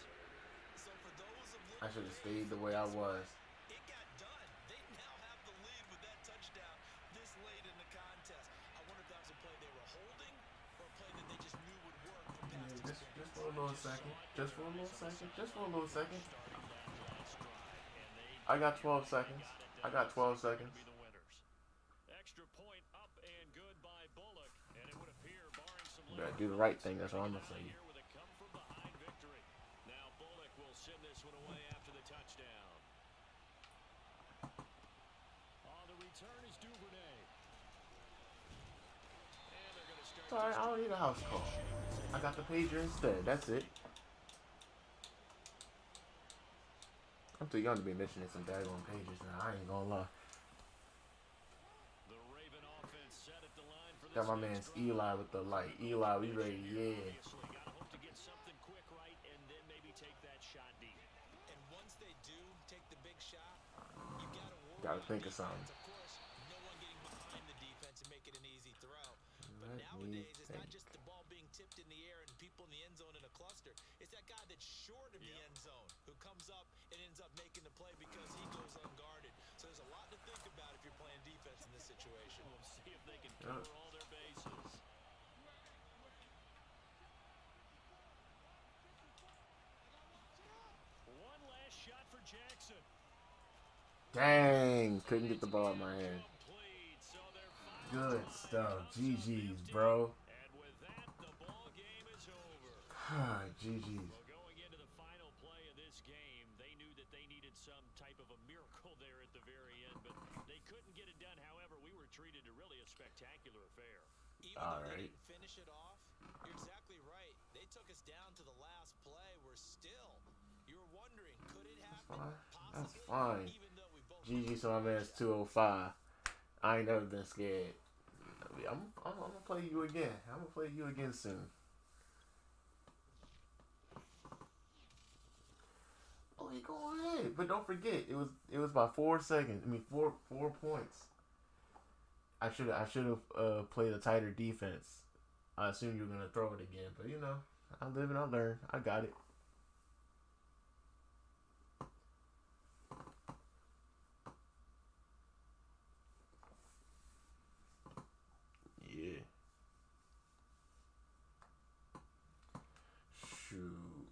B: So for those of
A: I should have stayed the way I was.
B: it got done. They now have the lead with that touchdown this late in the contest. I wonder if that was a play they were holding or a play that they just knew would work from past
A: Yeah, just
B: experience.
A: for a little second. Just for a little second. Just for a little second.
C: Starting that last drive, and they
A: I got 12 seconds. I got 12 seconds.
C: be the winners. Extra point up and good by Bullock, and it would appear, barring some
A: You gotta do the right thing. That's all I'm gonna say.
C: here with a come-from-behind victory. Now Bullock will send this one away after the touchdown. On the return is Duvernay. And they're going to start.
A: Sorry, I don't need a house call. I got the pager instead. That's it. I'm too young to be mentioning some daggone pages now. I ain't gonna lie.
C: The Raven offense set at the line for this
A: Got my
C: next
A: man's
C: drive.
A: Eli with the light. Eli, we ready? Yeah.
C: Obviously, gotta hope to get something quick right, and then maybe take that shot deep.
B: And once they do take the big shot, you gotta worry.
A: Gotta
B: about
A: think of
B: defense.
A: something.
B: Of course, no one getting behind the defense and make it an easy throw. But
A: Let me
B: nowadays, it's not
A: think.
B: just the ball being tipped in the air and people in the end zone in a cluster. It's that guy that's short of the end zone who comes up and ends up making the play because he goes unguarded. So there's a lot to think about if you're playing defense in this situation.
C: We'll see if they can cover all their bases. One last shot for Jackson.
A: Dang, couldn't get the ball out of my hand.
C: Complete, so they're
A: Good stuff. GG's, bro.
C: And with that, the ball game is over.
A: GG's.
C: Well, going into the final play of this game, they knew that they needed some type of a miracle there at the very end, but they couldn't get it done. However, we were treated to really a spectacular affair.
B: Even though they
A: Alright.
B: didn't finish it off, you're exactly right. They took us down to the last play. We're still, you were wondering, could it happen?
A: That's
B: Possibly.
A: fine.
B: Even though we both
A: GG, so my man's 205. I ain't never been scared. I'm gonna play you again. I'm gonna play you again soon. Oh, he go ahead, but don't forget it was by 4 seconds. I mean 4 points. I should have played a tighter defense. I assumed you were gonna throw it again, but you know, I live and I learn. I got it. Yeah. Shoot.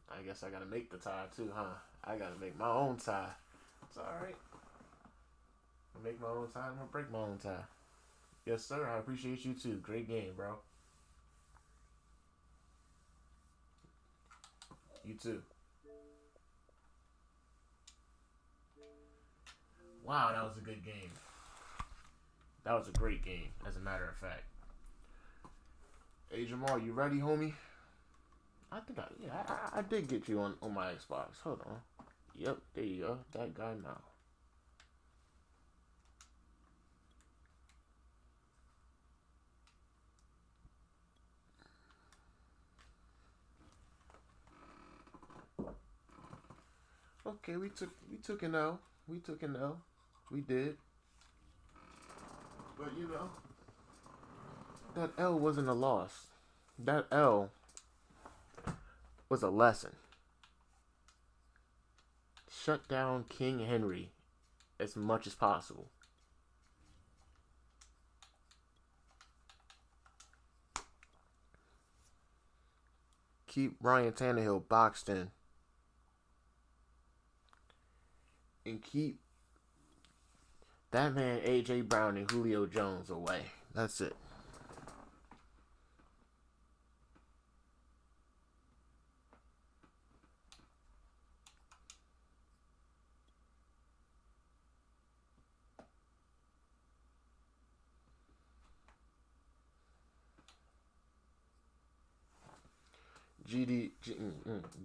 A: I guess I gotta make the tie too, huh? I gotta make my own tie. It's alright. I make my own tie, I'm gonna break my own tie. Yes, sir. I appreciate you too. Great game, bro. You too. Wow, that was a good game. That was a great game, as a matter of fact. Hey, Jamal, you ready, homie? I think I did get you on my Xbox. Hold on. Yep, there you go. That guy now. Okay, we took an L. We took an L. We did. But you know, that L wasn't a loss. That L was a lesson. Shut down King Henry as much as possible. Keep Ryan Tannehill boxed in. And keep that man A.J. Brown and Julio Jones away. That's it.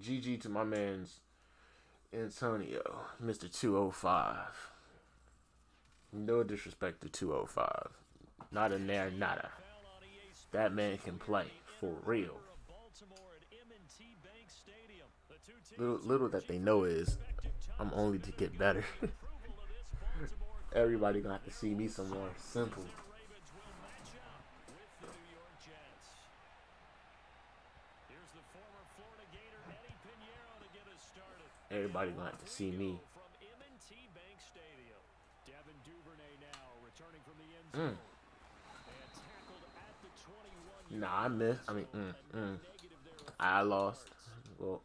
A: GG to my man's Antonio, Mr. 205. No disrespect to 205. Not in there, nada. That man can play, for real. Little that they know is, I'm only to get better. Everybody gonna have to see me some more. Simple. Everybody gonna have to see me. Nah, I missed. I lost. Well,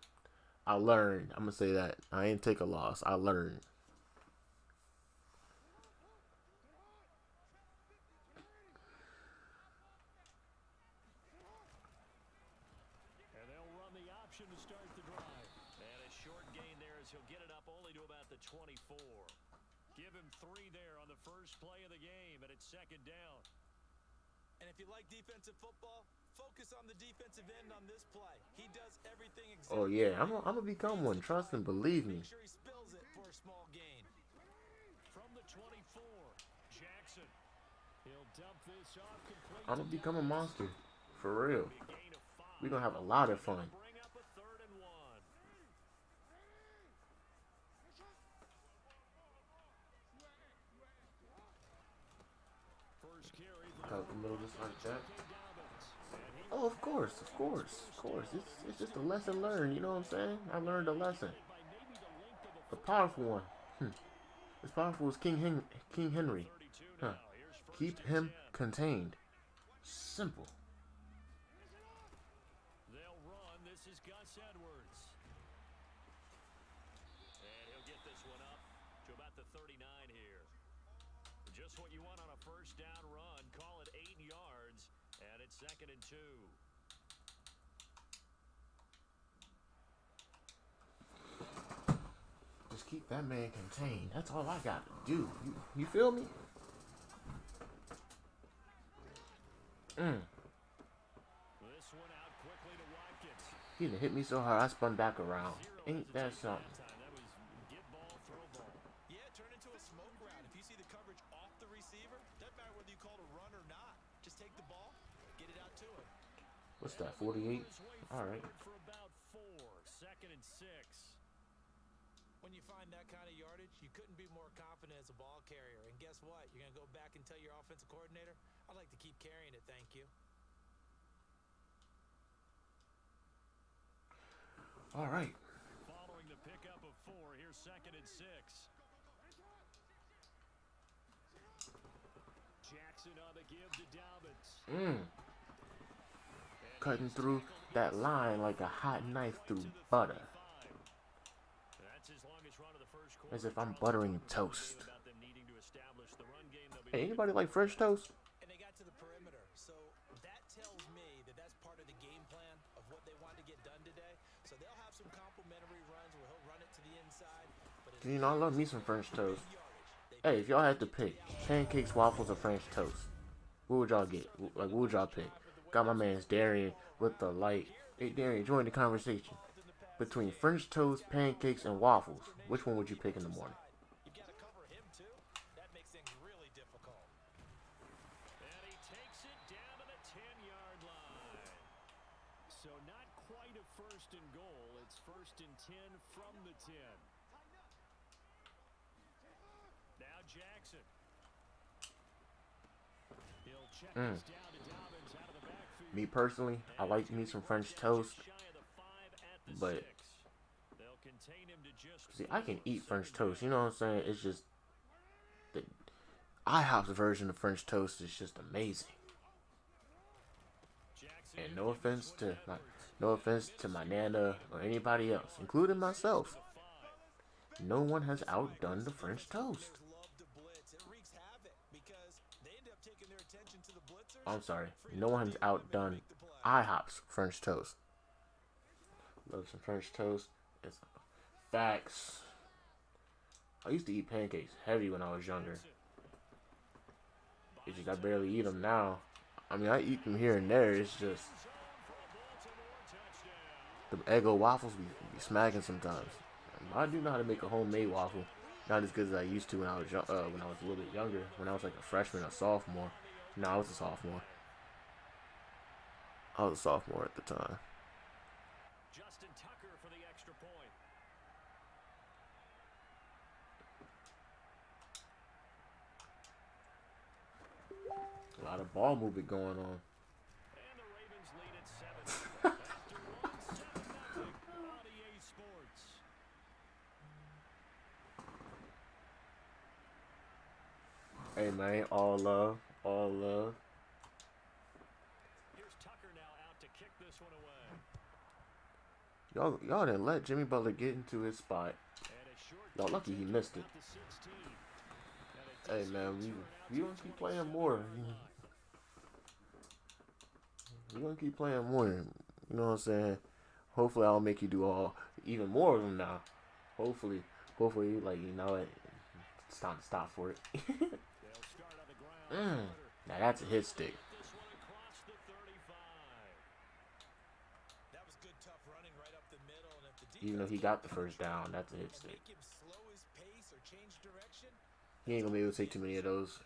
A: I learned. I'm gonna say that. I ain't take a loss. I learned.
C: And they'll run the option to start the drive. And a short gain there as he'll get it up only to about the 24. Give him 3 there on the first play of the game, and it's second down.
B: And if you like defensive football, focus on the defensive end on this play. He does everything exactly.
A: Oh yeah, I'm gonna become one. Trust and believe me.
B: Make sure he spills it for a small gain.
C: From the 24, Jackson. He'll dump this off complete.
A: I'm gonna become a monster. For real. We're gonna have a lot of fun.
C: Bring up a 3rd and 1. First carry
A: Out the middle just like that. Oh, of course. It's just a lesson learned. You know what I'm saying? I learned a lesson. A powerful one. As powerful as King Henry. Huh. Keep him contained. Simple.
C: They'll run. This is Gus Edwards. And he'll get this one up to about the 39 here. Just what you want on a first down run. Call it 8 yards. And it's 2nd and 2.
A: Just keep that man contained. That's all I got to do. You feel me?
C: This one out quickly to Watkins.
A: He done hit me so hard I spun back around. Ain't that something?
C: That was get ball, throw ball.
B: Yeah, turn into a smoke route. If you see the coverage off the receiver, doesn't matter whether you call it a run or not. Just take the ball, get it out to him.
A: What's that, 48? All right.
C: For about 4, 2nd and 6.
B: When you find that kind of yardage, you couldn't be more confident as a ball carrier. And guess what? You're going to go back and tell your offensive coordinator, I'd like to keep carrying it, thank you.
A: All right.
C: Following the pickup of 4, here's 2nd and 6. Jackson on the give to Dobbins.
A: Cutting through that line like a hot knife through butter.
C: That's his longest run of the first quarter.
A: As if I'm
C: Charles
A: buttering
C: talked
A: toast.
C: about them needing to establish the run game. They'll be
A: Hey,
C: looking
A: anybody
C: for
A: like French toast?
B: And they got to the perimeter. So that tells me that that's part of the game plan of what they want to get done today. So they'll have some complimentary runs where he'll run it to the inside. But
A: You know, I love me some French toast. Hey, if y'all had to pick pancakes, waffles, or French toast, what would y'all get? Like, what would y'all pick? Got my man's Darian with the light. Hey, Darian, join the conversation. Between French toast, pancakes, and waffles, which one would you pick in the morning?
B: You've got to cover him too. That makes things really difficult.
C: And he takes it down to the 10-yard line. So not quite a first and goal. It's first and 10 from the 10. Now Jackson. He'll check this down to Dobbins out of the backfield.
A: Me personally, I like me some French toast, but see, I can eat French toast. You know what I'm saying? It's just the IHOP's version of French toast is just amazing. And no offense to my nana or anybody else, including myself. No one has outdone the French toast. I'm sorry. No one has outdone IHOP's French toast. Love some French toast. It's facts. I used to eat pancakes heavy when I was younger. It's just I barely eat them now. I mean, I eat them here and there. It's just the Eggo waffles be smacking sometimes. I do know how to make a homemade waffle. Not as good as I used to when I was a little bit younger. When I was like a freshman or sophomore. No, I was a sophomore. I was a sophomore at the time.
C: Justin Tucker for the extra point.
A: A lot of ball movement going on.
C: And the Ravens lead at 7. After 1, 7-0 on EA Sports.
A: Hey man, all love, all love.
C: Here's Tucker now out to kick this one away.
A: Y'all didn't let Jimmy Butler get into his spot.
C: And a short
A: Y'all lucky he missed it.
C: at the 16.
A: Hey man, we gonna keep playing more. We gonna keep playing more. You know what I'm saying? Hopefully I'll make you do even more of them now. Hopefully, like, you know it. It's time to stop for it. Now that's a hit stick.
B: That was good, tough running right up the middle, and if the
A: Even though he got the first down, that's a hit
B: defense
A: stick.
B: make him slow his pace or change direction,
A: He ain't gonna be able to take too many of those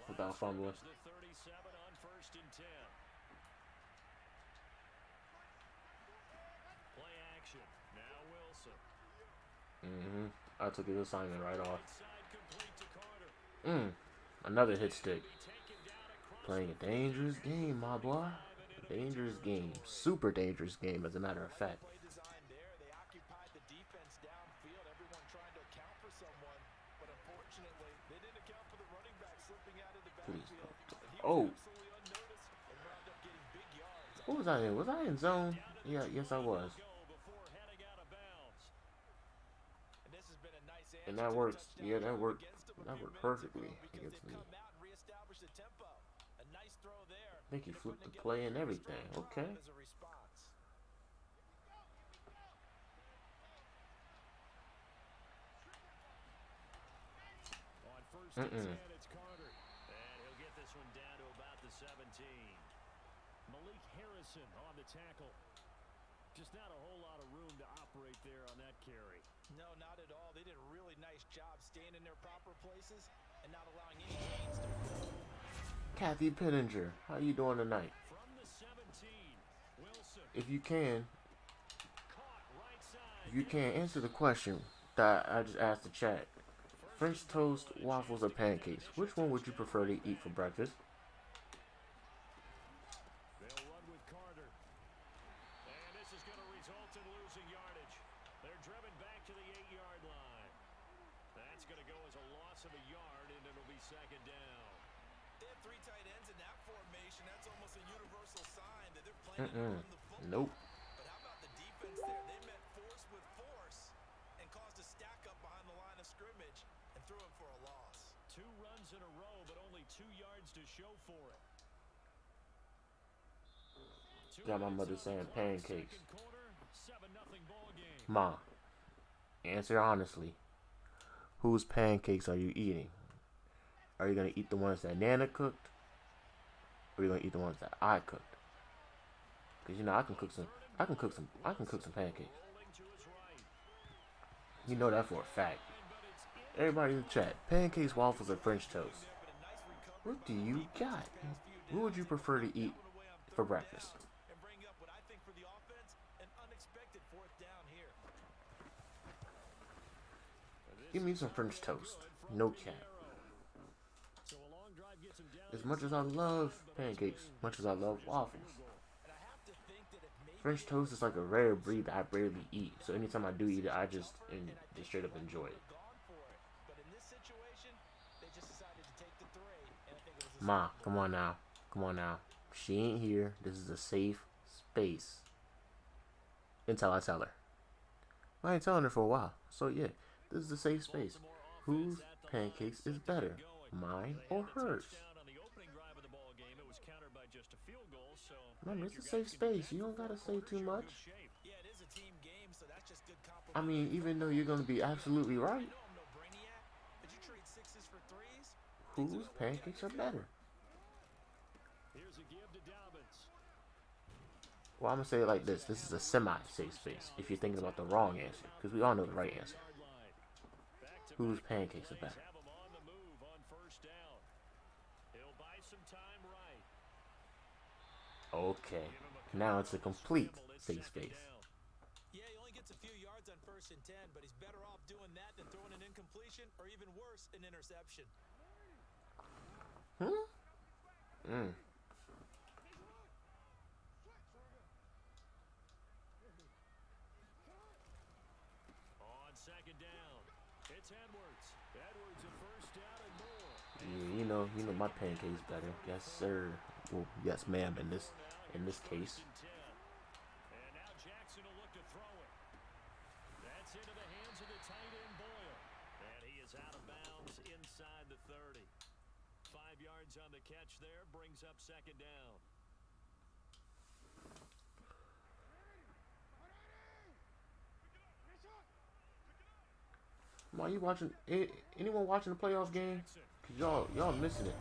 A: without fumbling.
C: The 37 on first and 10. Play action. Now Wilson.
A: I took his assignment right off.
C: Side complete to Carter.
A: Another hit stick.
C: Taken down across
A: Playing a dangerous game, my boy. Dangerous game. Super dangerous game, as a matter of fact.
B: play design there. They occupied the defense downfield, everyone trying to account for someone, but unfortunately, they didn't account for the running back slipping out of the
A: Please.
B: backfield. And he
A: Oh.
B: was absolutely unnoticed and wound up getting big yards.
A: What was I in? Was I in zone? Yeah, yes I was.
C: go before heading out of bounds.
B: And this has been a nice
A: And
B: answer
A: that
B: to the
A: works.
B: touchdown
A: Yeah, that
B: drive
A: worked.
B: against them a
A: That
B: few
A: worked
B: minutes
A: perfectly
B: ago because
A: against
B: they've
A: me.
B: come out and reestablished the tempo. A nice throw there.
A: I think he
B: They're
A: flipped
B: putting
A: the
B: together
A: play and
B: a
A: everything.
B: strong
A: Okay.
B: drive as a response.
C: On first and 10, it's Carter. And he'll get this one down to about the 17. Malik Harrison on the tackle. Just not a whole lot of room to operate there on that carry.
B: No, not at all. They did a really nice job staying in their proper places and not allowing any gains to occur.
A: Kathy Pittenger, how you doing tonight?
C: From the 17, Wilson
A: If you can,
C: caught right side.
A: answer the question that I just asked the chat. French toast, waffles, or pancakes? Which one would you prefer to eat for breakfast?
C: They'll run with Carter. And this is going to result in losing yardage. They're driven back to the 8-yard line. That's going to go as a loss of a yard, and it'll be second down.
B: They have three tight ends in that formation. That's almost a universal sign that they're planning to run the football.
A: Nope.
B: But how about the defense there? They met force with force,
C: 2 runs in a row, but only 2 yards to show for it.
A: Got my mother saying pancakes.
C: Second quarter, 7-0 ball game.
A: Ma, answer honestly. Whose pancakes are you eating? Are you gonna eat the ones that Nana cooked? Or are you gonna eat the ones that I cooked? Cause you know I can cook some pancakes.
C: Rolling to his right.
A: You know that for a fact. Everybody in the chat, pancakes, waffles, or French toast. What do you got? What would you prefer to eat for breakfast?
B: And bring up what I think for the offense, an unexpected fourth down here.
A: Give me some French toast. No cap.
C: So a long drive gets him down.
A: As much as I love pancakes, much as I love waffles,
B: And I have to think that if maybe
A: French toast is like a rare breed that I rarely eat. So anytime I do eat it, I just straight up enjoy it.
B: gone for it. But in this situation, they just decided to take the 3, and I think it was a
A: Ma, come on now. Come on now. She ain't here. This is a safe space. Until I tell her. I ain't telling her for a while. So yeah, this is a safe space. Whose pancakes is better? Mine or hers?
C: On the opening drive of the ball game, it was countered by just a field goal, so
A: Remember, it's a safe space. You don't gotta say too much.
B: Yeah, it is a team game, so that's just good compliment.
A: I mean, even though you're gonna be absolutely right,
B: I know I'm no brainiac, but you trade 6s for 3s?
A: whose pancakes are better?
C: Here's a give to Dobbins.
A: Well, I'm gonna say it like this. This is a semi-safe space. If you're thinking about the wrong answer, because we all know the right answer.
C: Yard line. Back to
A: Whose
C: back
A: pancakes are
C: plays
A: better?
C: have him on the move on first down. He'll buy some time right.
A: Okay. Now it's a complete safe space.
B: Yeah, he only gets a few yards on 1st and 10, but he's better off doing that than throwing an incompletion, or even worse, an interception.
C: On second down, it's Edwards. Edwards a first down and more.
A: Yeah, you know my pancakes better. Yes, sir. Well, yes, ma'am. In this case.
C: First and 10. And now Jackson will look to throw it. That's into the hands of the tight end Boyle. And he is out of bounds inside the 30. 5 yards on the catch there, brings up second down.
A: Ma, you watching? Anyone watching the playoff game? Cause y'all missing it.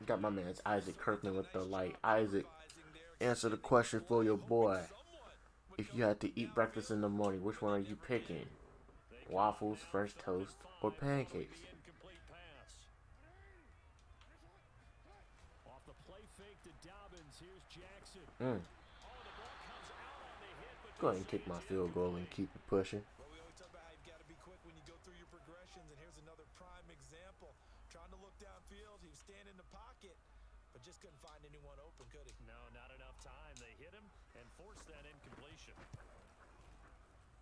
A: Got my man's Isaac Kirkman with the light. Isaac, answer the question for your boy. If you had to eat breakfast in the morning, which one are you picking? Waffles, French toast, or pancakes?
C: Incomplete pass. Off the play fake to Dobbins, here's Jackson. Oh, the ball comes out on the hit, but
A: Go ahead and kick my field goal and keep it pushing.
B: Well, we always talk about how you've got to be quick when you go through your progressions, and here's another prime example. Trying to look downfield, he was standing in the pocket, but just couldn't find anyone open, could he?
C: no, not enough time. They hit him and forced that incompletion.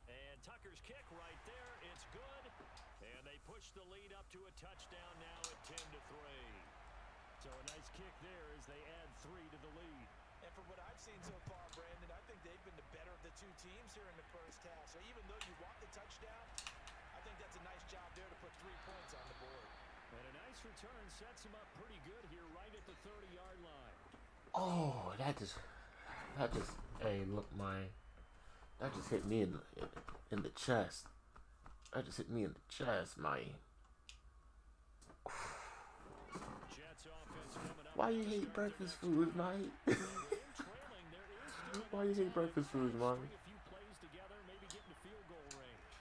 C: And Tucker's kick right there, it's good. And they push the lead up to a touchdown now at 10-3. So a nice kick there as they add 3 to the lead.
B: And from what I've seen so far, Brandon, I think they've been the better of the two teams here in the first half. So even though you want the touchdown, I think that's a nice job there to put 3 points on the board.
C: And a nice return sets him up pretty good here right at the 30-yard line.
A: Oh, that just, hey, look, that just hit me in the chest. That just hit me in the chest, man.
C: Jets offense coming up.
A: Why you hate breakfast foods, man?
C: Trailing, there is still
A: Why you hate breakfast foods, man?
C: string a few plays together, maybe get in the field goal range.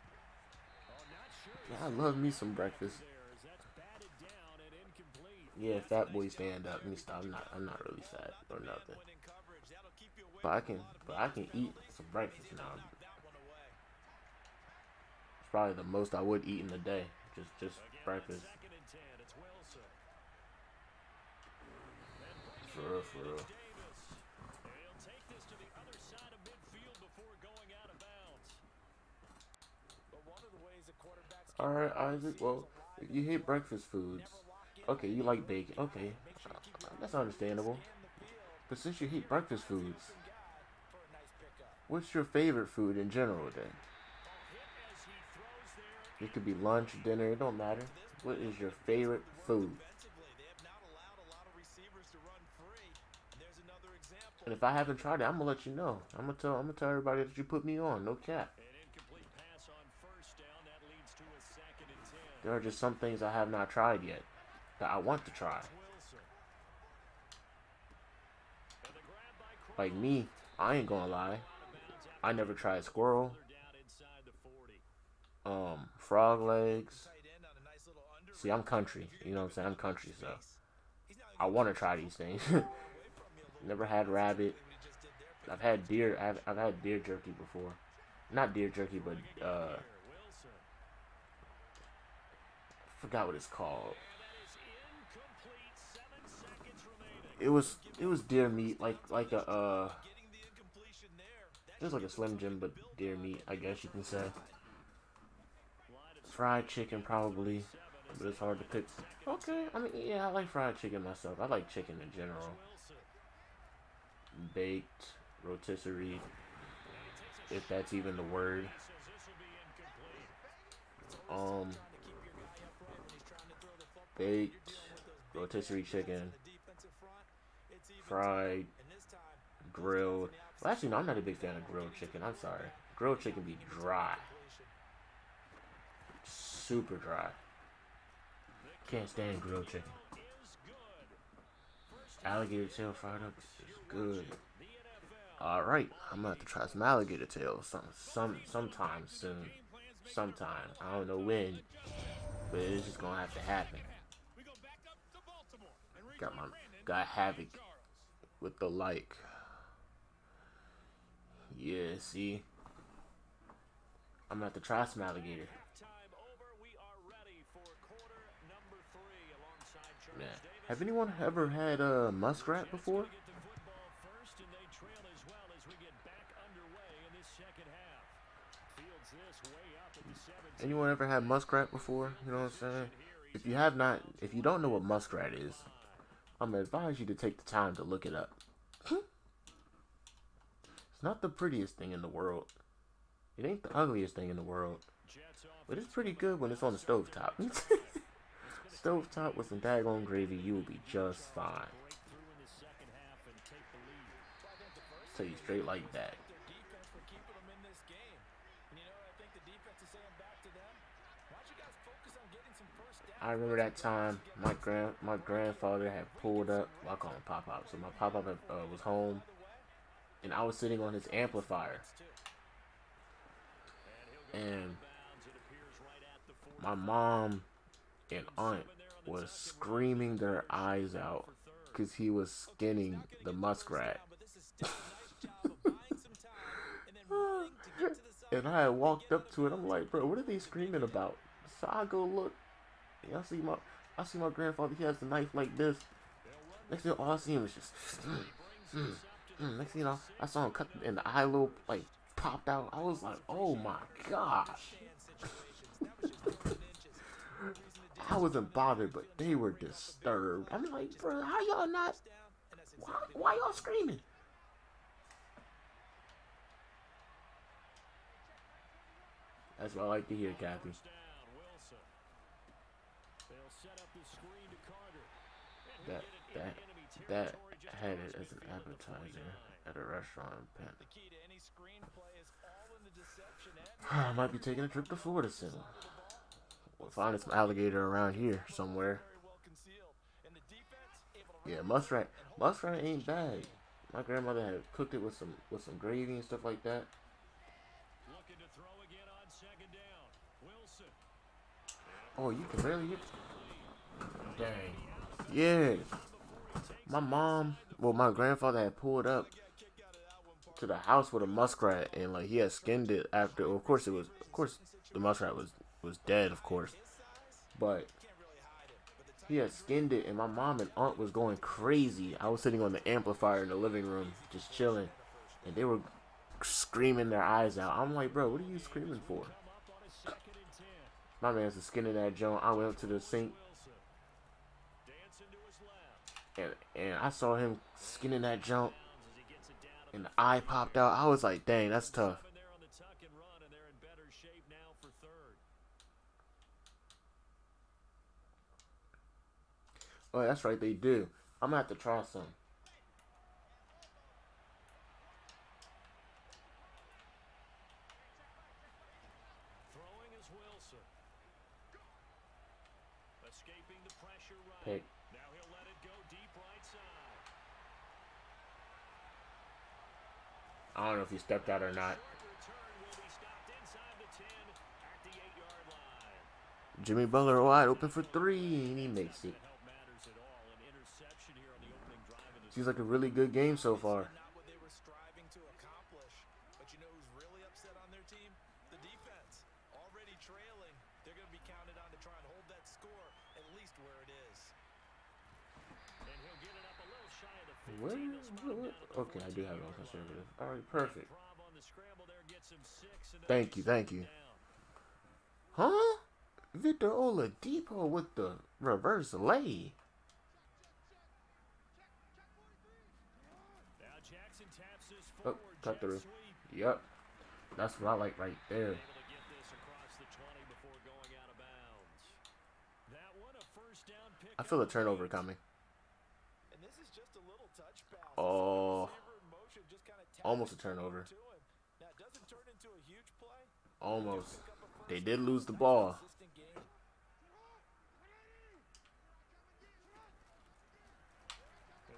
C: Oh, not sure.
A: Yeah, I love me some breakfast.
C: There as that's batted down and incomplete.
A: Yeah, fat boy stand up. Let me stop. I'm not really fat or nothing.
B: Winning coverage, that'll keep you away
A: But I
B: from
A: can,
B: a lot of
A: but I can eat some breakfast now. It's probably the most I would eat in a day. Just
C: Again,
A: breakfast.
C: Second and 10. It's Wilson.
A: For real, for real.
C: Davis. And he'll take this to the other side of midfield before going out of bounds.
B: But one of the ways that quarterbacks
A: All right, Isaac. Well, if you hate breakfast foods, okay, you like bacon. Okay, that's understandable. But since you hate breakfast foods,
B: for a nice pickup.
A: what's your favorite food in general then?
C: Hit as he
A: It could be lunch, dinner. It don't matter. What is your favorite food?
B: Defensively, they have not allowed a lot of receivers to run free. And there's another example.
A: And if I haven't tried it, I'm gonna let you know. I'm gonna tell everybody that you put me on. No cap.
C: An incomplete pass on first down. That leads to a 2nd and 10.
A: There are just some things I have not tried yet that I want to try.
C: Wilson. And the grab by
A: Like me, I ain't gonna lie. I never tried squirrel,
C: down inside the 40.
A: frog legs.
B: Tight end on a nice little under.
A: See, I'm country. You know what I'm saying? I'm country, so
B: He's now
A: I want to try these things. Never had rabbit. I've had deer. I've had deer jerky before. Not deer jerky, but
C: Wilson.
A: forgot what it's called.
C: That is incomplete. 7 seconds remaining.
A: It was deer meat, like a
B: Getting the incompletion there.
A: it was like a Slim Jim, but deer meat, I guess you can say.
C: Line of
A: Fried chicken probably, but it's hard to pick. Okay, I mean yeah, I like fried chicken myself. I like chicken in general.
C: Wilson.
A: Baked, rotisserie, if that's even the word.
C: He says this will be incomplete.
A: Baked, rotisserie chicken, fried, grilled. Well, actually, no, I'm not a big fan of grilled chicken. I'm sorry. Grilled chicken be dry. Super dry. Can't stand grilled chicken. Alligator tail fried up is good. Alright, I'm gonna have to try some alligator tail sometime soon. Sometime. I don't know when, but it's just gonna have to happen.
E: We go back up to Baltimore. And
A: Got Havoc with the like. Yeah, see? I'm gonna have to try some alligator.
C: Time over. We are ready for quarter number 3 alongside Charles
A: Man.
C: Davis.
A: Have anyone ever had muskrat before?
C: Get the football first, and they trail as well as we get back underway in this second half. Fields this way up at the 17.
A: Anyone ever had muskrat before? You know what I'm saying? If you don't know what muskrat is, I'm gonna advise you to take the time to look it up. It's not the prettiest thing in the world. It ain't the ugliest thing in the world.
C: Jets off.
A: But it's pretty good when it's on the stovetop. Stovetop with some daggone gravy, you will be just fine.
C: Break through in the second half and take the lead.
A: Tell you straight like that.
B: Their defense for keeping them in this game. And you know what I think the defense is saying back to them? Why don't you guys focus on getting some first down?
A: I remember that time my grandfather had pulled up. Well, I call him Pop Pop. So my Pop Pop was home, and I was sitting on his amplifier, and my mom and aunt was screaming their eyes out because he was skinning the muskrat. And I had walked up to it. I'm like, bro, what are they screaming about? So I go look. And I see my grandfather. He has the knife like this. Next thing, all I see him is just. Next thing you know, I saw him cut and the eye little like popped out. I was like, oh my gosh. I wasn't bothered, but they were disturbed. I'm like, bro, how y'all not? Why y'all screaming? That's what I like to hear, Kathy. That had it as an appetizer at a restaurant in Penn. I might be taking a trip to Florida soon. We'll find some alligator around here somewhere. Yeah, muskrat ain't bad. My grandmother had cooked it with some gravy and stuff like that.
C: Looking to throw again on second down. Wilson.
A: Oh, you can really hit. Dang. Yeah. My grandfather had pulled up to the house with a muskrat, and like he had skinned it after. Well, of course the muskrat was dead, of course, but he had skinned it, and my mom and aunt was going crazy. I was sitting on the amplifier in the living room, just chilling, and they were screaming their eyes out. I'm like, bro, what are you screaming for? My man's skinning that joint. I went up to the sink, and I saw him skinning that joint, and the eye popped out. I was like, dang, that's tough. Oh, that's right, they do. I'm gonna have to try some.
C: Throwing is Wilson. Escaping the pressure right.
A: Pick.
C: Now he'll let it go deep right side.
A: I don't know if he stepped out or not.
C: Short return will be stopped inside the 10 at the 8-yard line.
A: Jimmy Butler wide open for 3, and he makes it.
C: Help matters at all. An interception here on the opening drive of this.
A: Seems like a really good game so far.
B: Not what they were striving to accomplish. But you know who's really upset on their team? The defense. Already trailing. They're going to be counted on to try and hold that score at least where it is.
C: And he'll get it up a little shy of the 15.
A: What?
C: They'll spot him down at the
A: Okay, I do have it on
C: 14-yard line.
A: conservative. All right, perfect.
C: Prob on the scramble there gets him 6, and
A: Thank you, thank you.
C: down.
A: Huh? Victor Oladipo with the reverse lay.
C: Now Jackson taps this
A: Oh,
C: forward.
A: cut
C: jet
A: through.
C: sweep.
A: Yep. That's what I like right there.
C: Able to get this across the 20 before going out of bounds. That one a first down pick.
A: I feel a turnover coming.
B: And this is just a little touch pass.
A: Oh.
B: Receiver in motion just kind of
A: Almost a
B: taps it
A: turnover.
B: to him. Now, it doesn't turn into a huge play.
A: Almost.
B: Pick up a first
A: They did
B: down.
A: lose the
B: Nice
A: ball.
B: consistent game.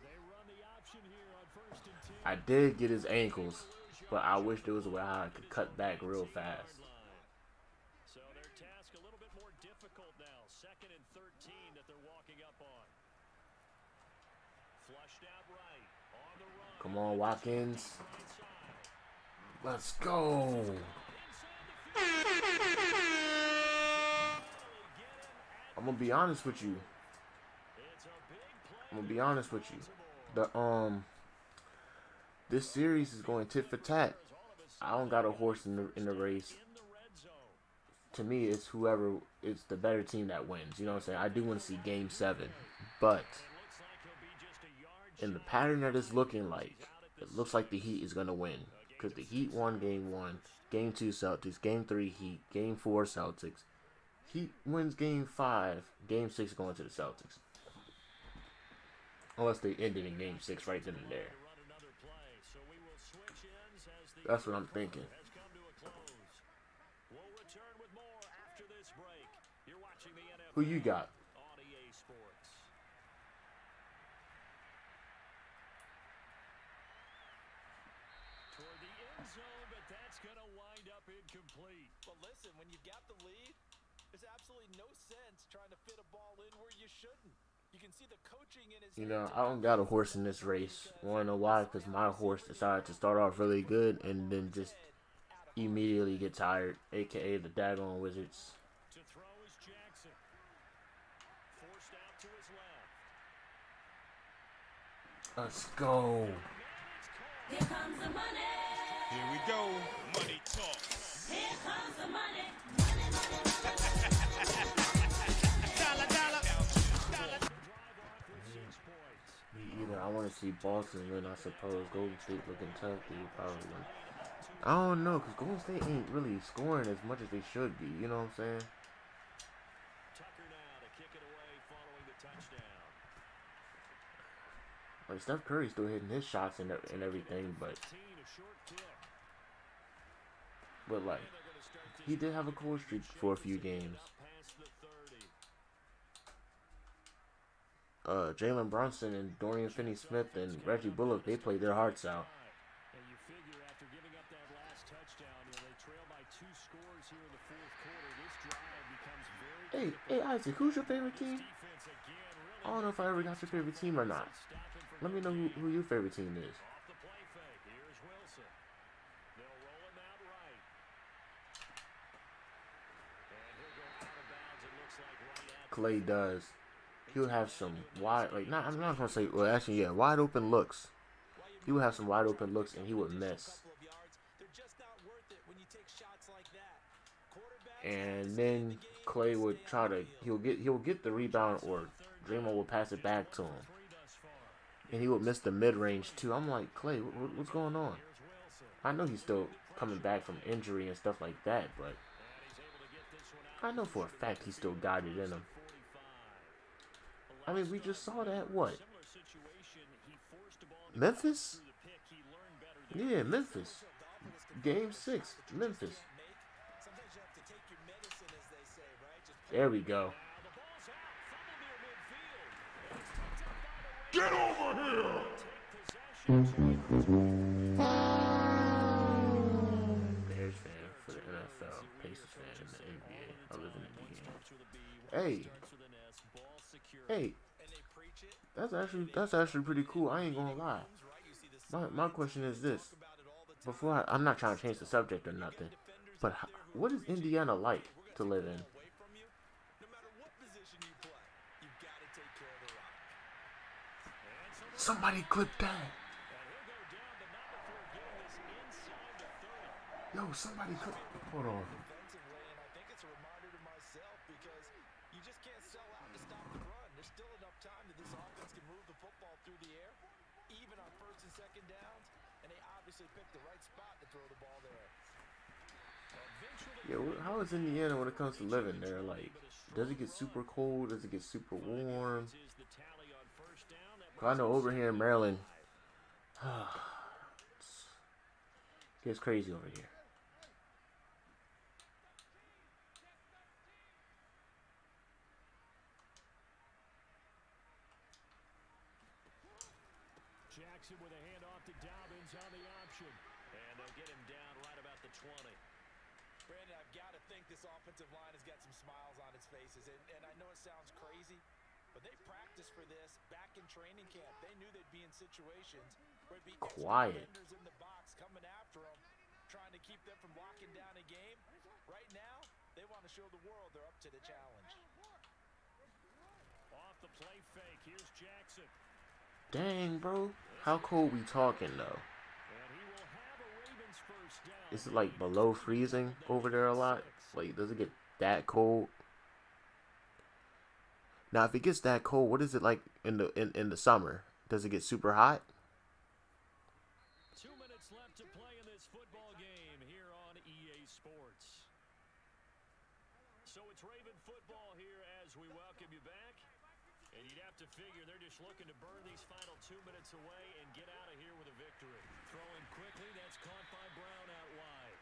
C: They run the option here on 1st and 10.
A: I did get his ankles, but I wish there was a way how I could cut back real fast.
C: So their task a little bit more difficult now. 2nd and 13 that they're walking up on. Flushed out right. On the run.
A: Come on, Watkins.
C: Right side.
A: Let's go. I'm gonna be honest with you.
C: It's a big play.
A: I'm gonna be honest with you. This series is going tit for tat. I don't got a horse in the race.
C: In the red zone.
A: To me, it's whoever is the better team that wins. You know what I'm saying? I do want to see Game 7, but
C: Looks like he'll be just a yard
A: in the pattern that it's looking like, it looks like the Heat is gonna win because the Heat won Game 1, Game 2 Celtics, Game 3 Heat, Game 4 Celtics. Heat wins Game 5, Game 6 going to the Celtics. Unless they ended in Game 6 right then and there.
C: to run another play. So we will switch ends as the
A: That's what I'm thinking.
C: has come to a close. We'll return with more after this break. You're watching the NFL
A: Who you got?
C: on EA Sports. Toward the end zone, but that's going to wind up incomplete.
B: But listen, when you've got the lead, there's absolutely no sense trying to fit a ball in where you shouldn't. You can see the coaching in his
A: You
B: head
A: know,
B: to
A: I don't got a horse in this race. Wanna know why? Because my horse decided to start off really good and then just immediately get tired, aka the daggone Wizards.
C: To throw is Jackson. Forced out to his left.
A: Let's go.
D: Here comes the money.
E: Here we go. Money talk.
D: Here comes the money. Money, money,
E: Dollar, dollar.
C: Drive off with 6 points.
A: Either I want to see Boston win, I suppose. Golden State looking tough, they probably win. I don't know, because Golden State ain't really scoring as much as they should be. You know what I'm saying?
C: Tucker now to kick it away following the touchdown.
A: Like, Steph Curry's still hitting his shots and everything, but
C: 15, a short kick.
A: like,
C: And they're gonna start this
A: he did have a cold streak for a few games.
C: up past the 30.
A: Jalen Brunson and Dorian Finney-Smith and Reggie Bullock, they played their hearts out.
C: And you figure after giving up that last touchdown, they trail by 2 scores here in the 4th quarter. This drive becomes very
A: Hey, Isaac, who's your favorite team?
C: defense again. Really
A: I don't know if I ever got your favorite team or not. Let me know who your favorite team is.
C: Off the play fake. Here's Wilson. They'll roll him out right. And he'll go out of bounds. It looks like right at
A: Clay does. He'll have some wide, like, I'm not gonna say, well, actually, yeah, wide open looks. He would have some wide open looks and he would miss.
B: They're just not worth it when you take shots like that. Quarterbacks
A: And then Clay would try to, he'll get the rebound, or Draymond will pass it back to him.
C: 3 thus far.
A: And he would miss the mid-range too. I'm like, Clay, what's going on?
C: Here's Wilson.
A: I know he's still coming back from injury and stuff like that, but
C: And he's able to get this one out.
A: I know for a fact he still got it in him.
C: 45.
A: I mean, we just saw that. What?
C: Similar situation, he forced the ball to
A: Memphis?
C: through the pick. He learned better than
A: Yeah, Memphis. Game 6, Memphis.
B: Sometimes you have to take your medicine, as they say, right? Just
A: There we go.
C: now the ball's out. Fumble near midfield. And it's picked up by the Get over here! Take possession.
A: Bears fan for the NFL, Pacers fan in the NBA. I live in Indiana. Hey, hey, that's actually pretty cool. I ain't gonna lie. My question is this: before I'm not trying to change the subject or nothing, but what is Indiana like to live in? Somebody clip that. Yo, somebody clip. Hold on.
B: Defensively, and I think it's a reminder to myself because you just can't sell out to stop the run. There's still enough time that this offense can move the football through the air, even on first and second downs, and they obviously picked the right spot to throw the ball there.
A: Yeah, how is Indiana when it comes to living there? Like, does it get super cold? Does it get super warm? I know over here in Maryland, it gets crazy over here.
C: Jackson with a handoff to Dobbins on the option. And they'll get him down right about the 20.
B: Brandon, I've got to think this offensive line has got some smiles on its faces. And I know it sounds crazy, but they practiced for this back in training camp. They knew they'd be in situations where it'd be
A: Quiet.
B: defenders in the box coming after them, trying to keep them from locking down a game. Right now, they want to show the world they're up to the challenge.
C: Off the play fake, here's Jackson.
A: Dang, bro. How cold we talking, though?
C: And he will have a Ravens first down.
A: Is it like below freezing over there a lot? Like, does it get that cold? Now, if it gets that cold, what is it like in the summer? Does it get super hot?
C: 2 minutes left to play in this football game here on EA Sports. So it's Raven football here as we welcome you back. And you'd have to figure they're just looking to burn these final 2 minutes away and get out of here with a victory. Throwing quickly, that's caught by Brown out wide.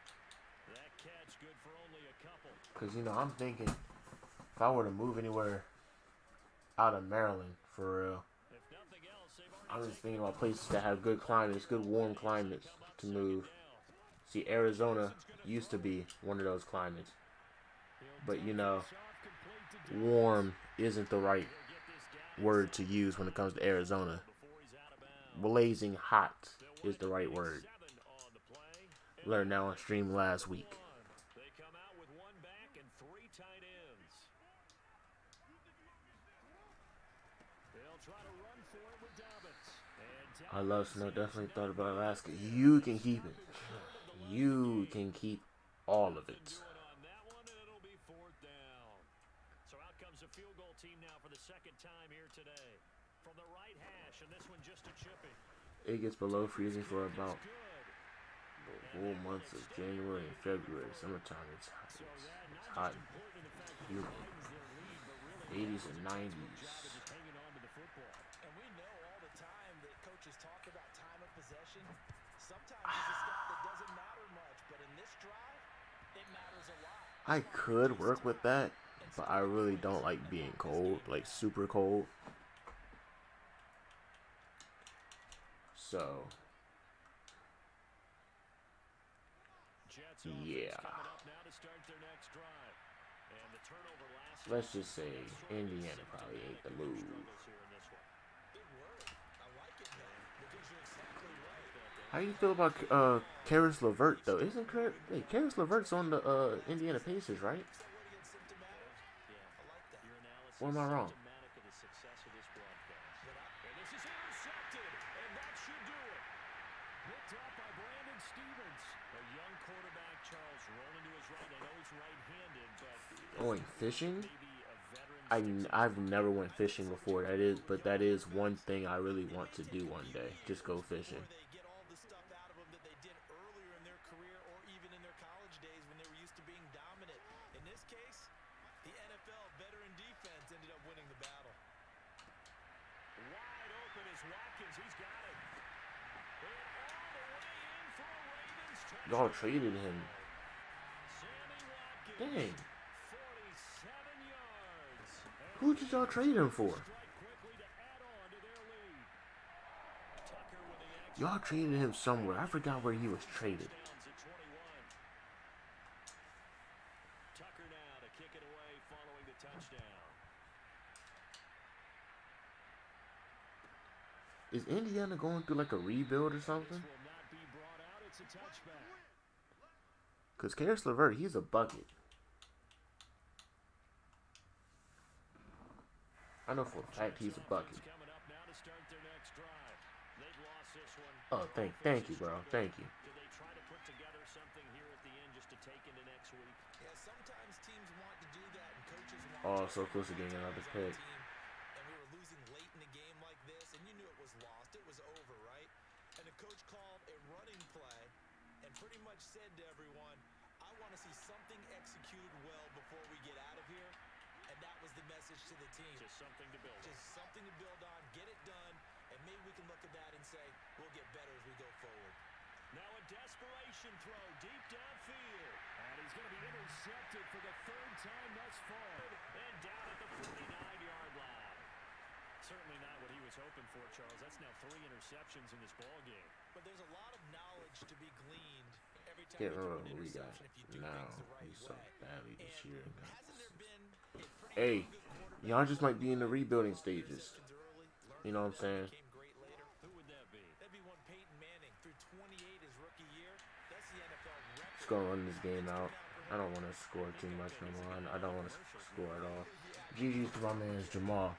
C: That catch good for only a couple.
A: Because, you know, I'm thinking if I were to move anywhere out of Maryland, for real,
C: If nothing else, they've
A: I'm
C: already
A: just thinking about places that have good climates, good warm climates to move. See, Arizona used to be one of those climates. But, you know, warm isn't the right word to use when it comes to Arizona. Blazing hot is the right word. Learned that on stream last week.
C: They come out with one back and 3 tight ends. They'll try to run for it with Dobbins.
A: I love snow. Definitely thought about Alaska. You can keep it. You can keep all of it.
C: On that one, and it'll be 4th down. So out comes a field goal team now for the second time here today. From the right hash, and this one just a chipping.
A: It gets below freezing for about the whole months of January and February. Summertime, it's hot. It's hot and humid. 80s and 90s.
B: And we know all the time that coaches talk about time of possession. Sometimes it's a stat that doesn't matter much, but in this drive, it matters a lot.
A: I could work with that, but I really don't like being cold, like super cold. So, yeah. Let's just say Indiana probably ain't the move. How you feel about Karis LeVert though? Isn't Karis LeVert's on the Indiana Pacers, right? Or am I wrong? Going fishing? I've never went fishing before. That is one thing I really want to do one day. Just go fishing.
B: They get all the stuff out of them that they did earlier in their career or even in their college days when they were used to being dominant. In this case, the NFL veteran defense ended up winning the battle.
A: Y'all traded him. Dang. Who did y'all trade him for? Y'all traded him somewhere. I forgot where he was traded.
C: Tucker now to kick it away following the touchdown.
A: Is Indiana going through like a rebuild or something?
C: Will not be brought out. It's a touchback.
A: Because Karis LeVert, he's a bucket. I know for a fact he's a bucket.
C: Coming up now to start their next drive. They've lost this one.
A: Oh, thank you, bro. Thank you.
C: Do they try to put together something here at the end just to take into next week?
B: Yeah, sometimes teams want to do that, and coaches want
A: Oh,
B: to
A: so close to getting another pick.
B: And we were losing late in a game like this, and you knew it was lost. It was over, right? And the coach called a running play and pretty much said to everyone, I want to see something executed well before we get out of here. And that was the message to the team.
C: Just something to build on.
B: Just something to build on, get it done, and maybe we can look at that and say, we'll get better as we go forward.
C: Now a desperation throw deep downfield. And he's going to be intercepted for the third time thus far. And down at the 49-yard line. Certainly not what he was hoping for, Charles. That's now 3 interceptions in this ball game.
B: But there's a lot of knowledge to be gleaned every time
A: Can't
B: you throw
A: remember
B: an
A: what we got
B: interception if you do
A: now.
B: things the right
A: We suck
B: way.
A: badly this
B: And
A: year.
B: hasn't there been a pretty
A: Hey,
B: good quarterback
A: y'all just might be in the rebuilding
B: interceptions
A: stages.
B: early, learned
A: You know what I'm
B: from them,
A: saying?
B: became great later?
C: Who would that be?
B: That'd be one Peyton Manning through 28 his rookie year. That's the NFL record.
A: Just gonna run this game out. I don't want to score too much no more. I don't want to score at all. GG's to my man Jamal.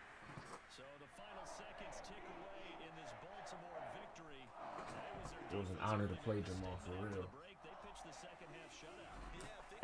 C: So the final seconds tick away in this Baltimore victory.
A: It was an honor to play Jamal for real.
C: They pitched the second half shutout.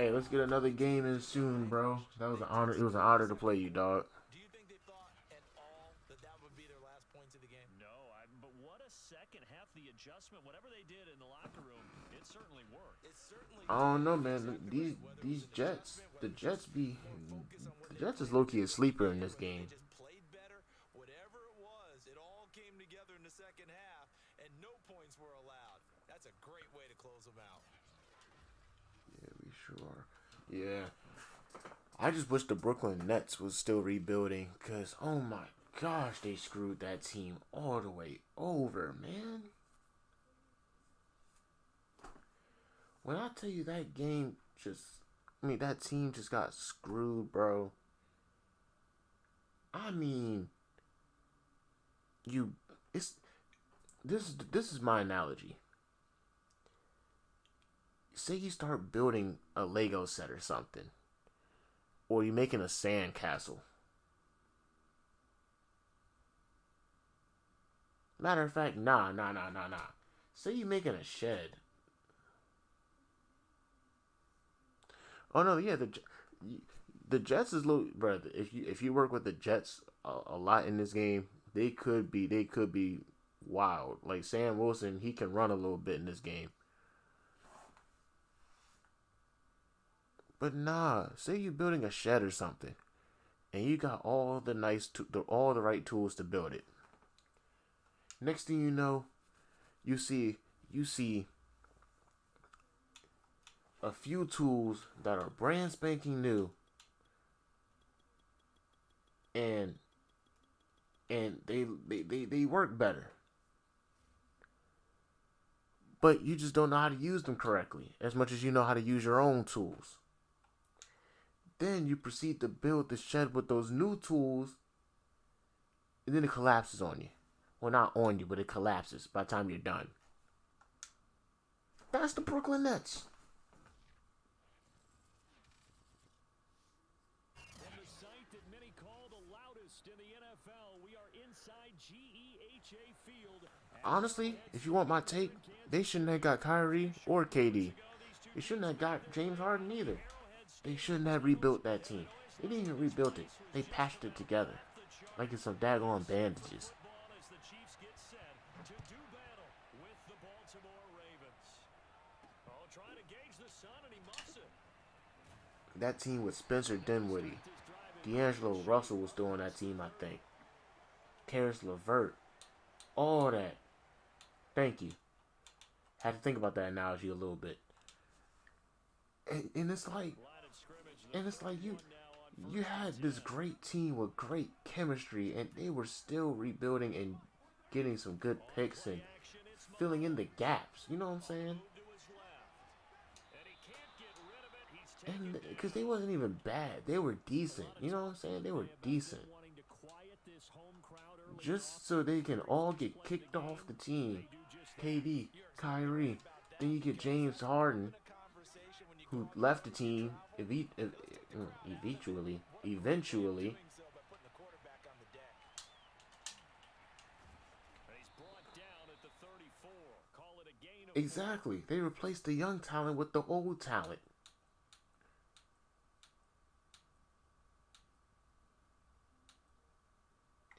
A: Hey, let's get another game in soon, bro. That was an honor. It was an honor to play you, dog.
B: Do you think they thought at all that that would be their last points of the game?
C: No, but what a second half. The adjustment, whatever they did in the locker room, it certainly worked.
B: It certainly
A: I don't know, man. These Jets, the Jets is low-key a sleeper in this game.
B: just played better. Whatever it was, it all came together in the second half, and no points were allowed. That's a great way to close them out.
A: Yeah, we sure are. Yeah. I just wish the Brooklyn Nets was still rebuilding, because, oh my gosh, they screwed that team all the way over, man. When I tell you that that team just got screwed, bro. I mean, this is my analogy. Say you start building a Lego set or something, or you're making a sand castle. Matter of fact, nah. Say you're making a shed. Oh no, yeah, the Jets is low, brother. If you work with the Jets a lot in this game, they could be wild. Like Sam Wilson, he can run a little bit in this game. But nah, say you're building a shed or something, and you got all the right tools to build it. Next thing you know, you see a few tools that are brand spanking new, and they work better, but you just don't know how to use them correctly as much as you know how to use your own tools. Then you proceed to build the shed with those new tools, and then it collapses on you. Well, not on you, but it collapses by the time you're done. That's the Brooklyn Nets.
C: From the site that many call the loudest in the NFL, we are inside GEHA Field.
A: Honestly, if you want my take, they shouldn't have got Kyrie or KD. They shouldn't have got James Harden either. They shouldn't have rebuilt that team. They didn't even rebuild it. They patched it together. Like it's some daggone bandages.
C: As the Chiefs get set to do battle with the Baltimore Ravens. Oh, trying to gauge the sun, and he muffs it.
A: That team with Spencer Dinwiddie. D'Angelo Russell was still on that team, I think. Karis LeVert. all that. Thank you. Had to think about that analogy a little bit. And it's like, you had this great team with great chemistry, and they were still rebuilding and getting some good picks and filling in the gaps. You know what I'm saying? And because they wasn't even bad, they were decent. You know what I'm saying? They were decent. Just so they can all get kicked off the team. KD, Kyrie, then you get James Harden, who left the team eventually. Exactly. They replaced the young talent with the old talent.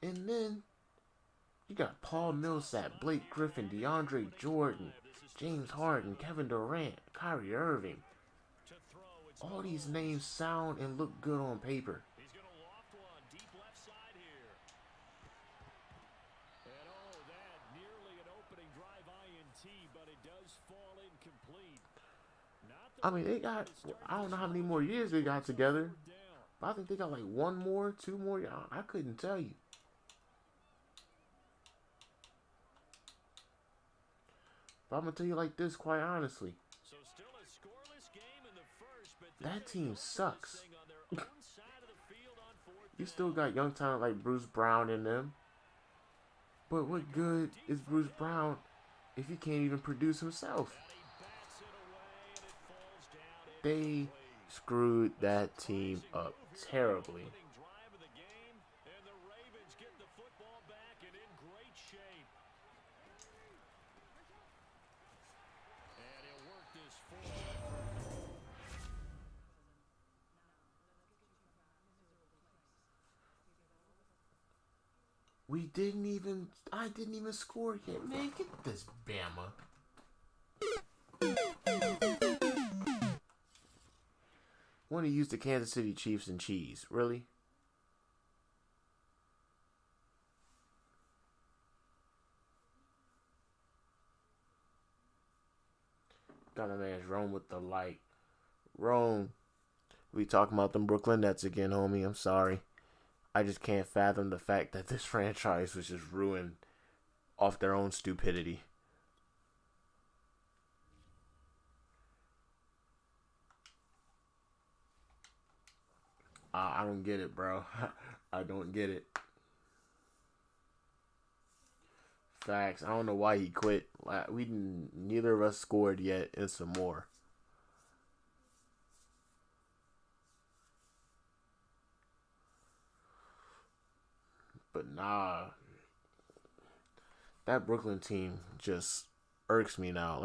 A: And then you got Paul Millsap, Blake Griffin, DeAndre Jordan, James Harden, Kevin Durant, Kyrie Irving. All these names sound and look good on paper.
C: He's going to loft one deep left side here. And that nearly an opening drive INT, but it does fall incomplete.
A: I mean, they got, I don't know how many more years they got together, but I think they got like 1 more, 2 more. I couldn't tell you. But I'm going to tell you like this, quite honestly.
C: So still a scoreless game in the first, but
A: that team sucks. You still got young talent like Bruce Brown in them. But what good is Bruce Brown if he can't even produce himself? They screwed that team up terribly. I didn't even score yet, man. Get this Bama. Want to use the Kansas City Chiefs and cheese, really? Got a man's Rome with the light. Rome. We talking about them Brooklyn Nets again, homie. I'm sorry. I just can't fathom the fact that this franchise was just ruined off their own stupidity. I don't get it, bro. I don't get it. Facts. I don't know why he quit. Neither of us scored yet, and some more. But nah, that Brooklyn team just irks me now.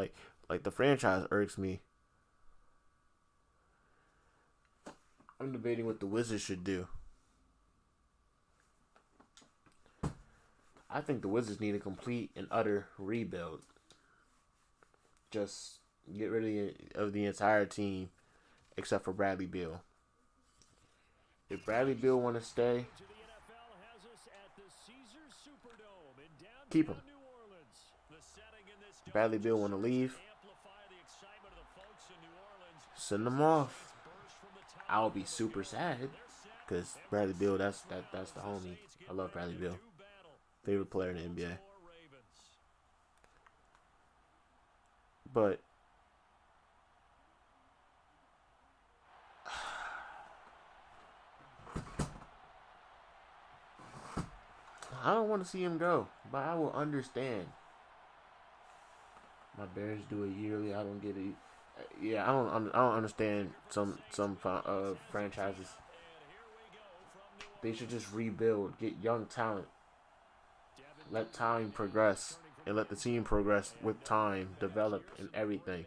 A: Like the franchise irks me. I'm debating what the Wizards should do. I think the Wizards need a complete and utter rebuild. Just get rid of the entire team except for Bradley Beal. If Bradley Beal want to stay, keep him. Bradley Beal want to leave, send him off. I'll be super sad because Bradley Beal, that's the homie. I love Bradley Beal. Favorite player in the NBA. But I don't want to see him go, but I will understand. My Bears do it yearly. I don't get it. Yeah, I don't understand some franchises. They should just rebuild, get young talent, let time progress, and let the team progress with time, develop, and everything.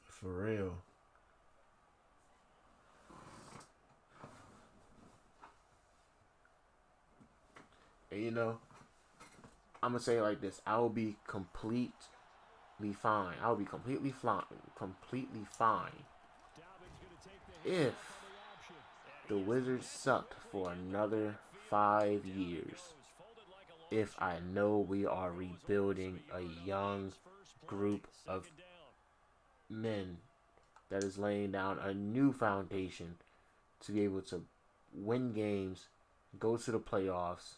A: For real. And you know, I'm gonna say it like this: I will be completely fine. I will be completely fine if the Wizards sucked for another 5 years, if I know we are rebuilding a young group of men that is laying down a new foundation to be able to win games, go to the playoffs,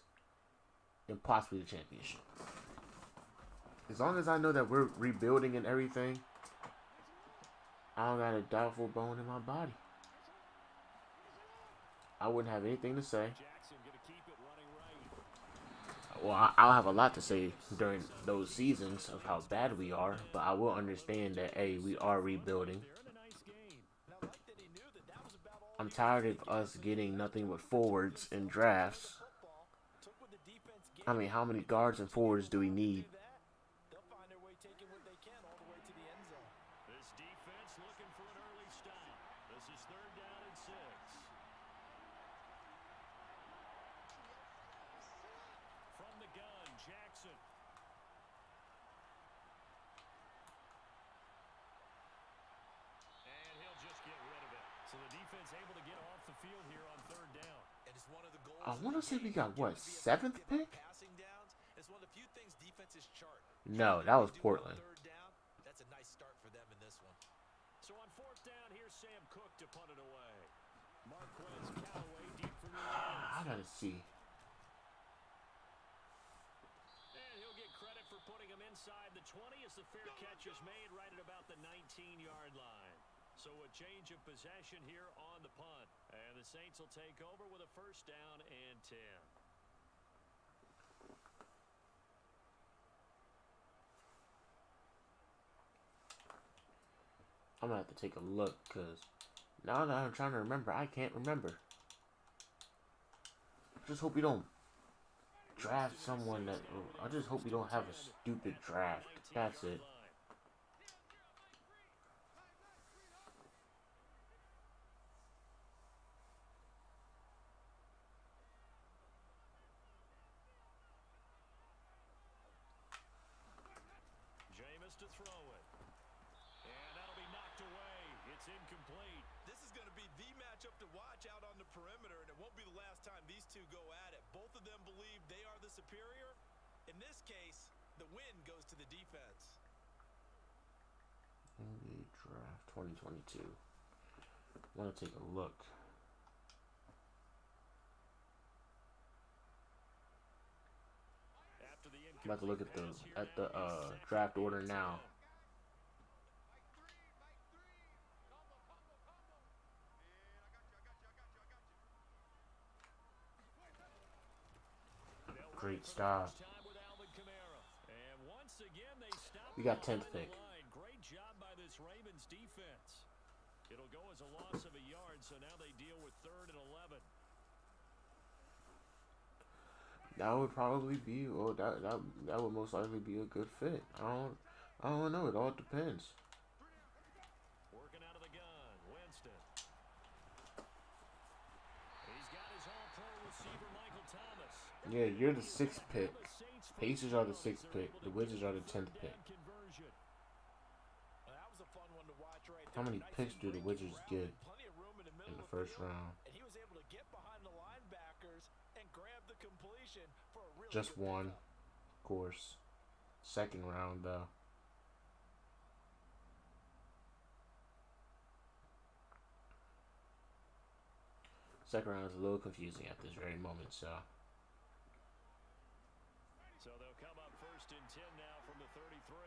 A: and possibly the championship. As long as I know that we're rebuilding and everything, I don't got a doubtful bone in my body. I wouldn't have anything to say. Well, I'll have a lot to say during those seasons of how bad we are, but I will understand that, hey, we are rebuilding. I'm tired of us getting nothing but forwards in drafts. I mean, how many guards and forwards do we need?
C: This defense looking for an early stop. This is 3rd down and 6. From the gun, Jackson. And he'll just get rid of it. So the defense able to get off the field here on 3rd down.
B: And it's one of the goals
A: I want to say we got, what, 7th pick?
B: passing downs. It's one of the few things defenses chart.
A: No, that was Portland.
B: 3rd down, that's a nice start for them in this one.
C: So on 4th down, here's Sam Cook to punt it away. Marquez Callaway deep for New Orleans.
A: I gotta see.
C: And he'll get credit for putting him inside the 20 as the fair catch is made right at about the 19-yard line. So a change of possession here on the punt. And the Saints will take over with a 1st down and 10.
A: I'm gonna have to take a look, because now that I'm trying to remember, I can't remember. Just hope we don't draft someone that... I just hope we don't have a stupid draft. That's it.
C: Jameis to throw it. And that'll be knocked away. It's incomplete.
B: This is going to be the matchup to watch out on the perimeter, and it won't be the last time these two go at it. Both of them believe they are the superior. In this case, the win goes to the defense.
A: NBA Draft 2022. I want to take a look.
C: After the
A: I'm about to look at the
C: incomplete pass here,
A: draft
C: and
A: order
C: it's
A: now. Great stop. We got 10th pick.
C: Great job by this Ravens defense. It'll go as a loss of a yard, so now they deal with 3rd and 11.
A: That would probably be, well, that would most likely be a good fit. I don't know. It all depends.
C: Working out of the gun, Winston. He's got his all-pro receiver, Michael Thomas.
A: Yeah, you're the 6th pick. Pacers are the 6th pick. The Wizards are the 10th pick.
B: That was a fun one to watch right there.
A: How many
B: Nice
A: picks
B: and
A: do the
B: breaking
A: Wizards
B: route,
A: get
B: plenty of room in the
A: in
B: middle
A: the
B: of
A: first round?
B: and he was able to get behind the linebackers and grab the completion for a really
A: Just
B: good
A: one,
B: pickup.
A: of course. 2nd round, though. Second round is a little confusing at this very moment, so.
C: So they'll come up 1st and 10 now from the 33.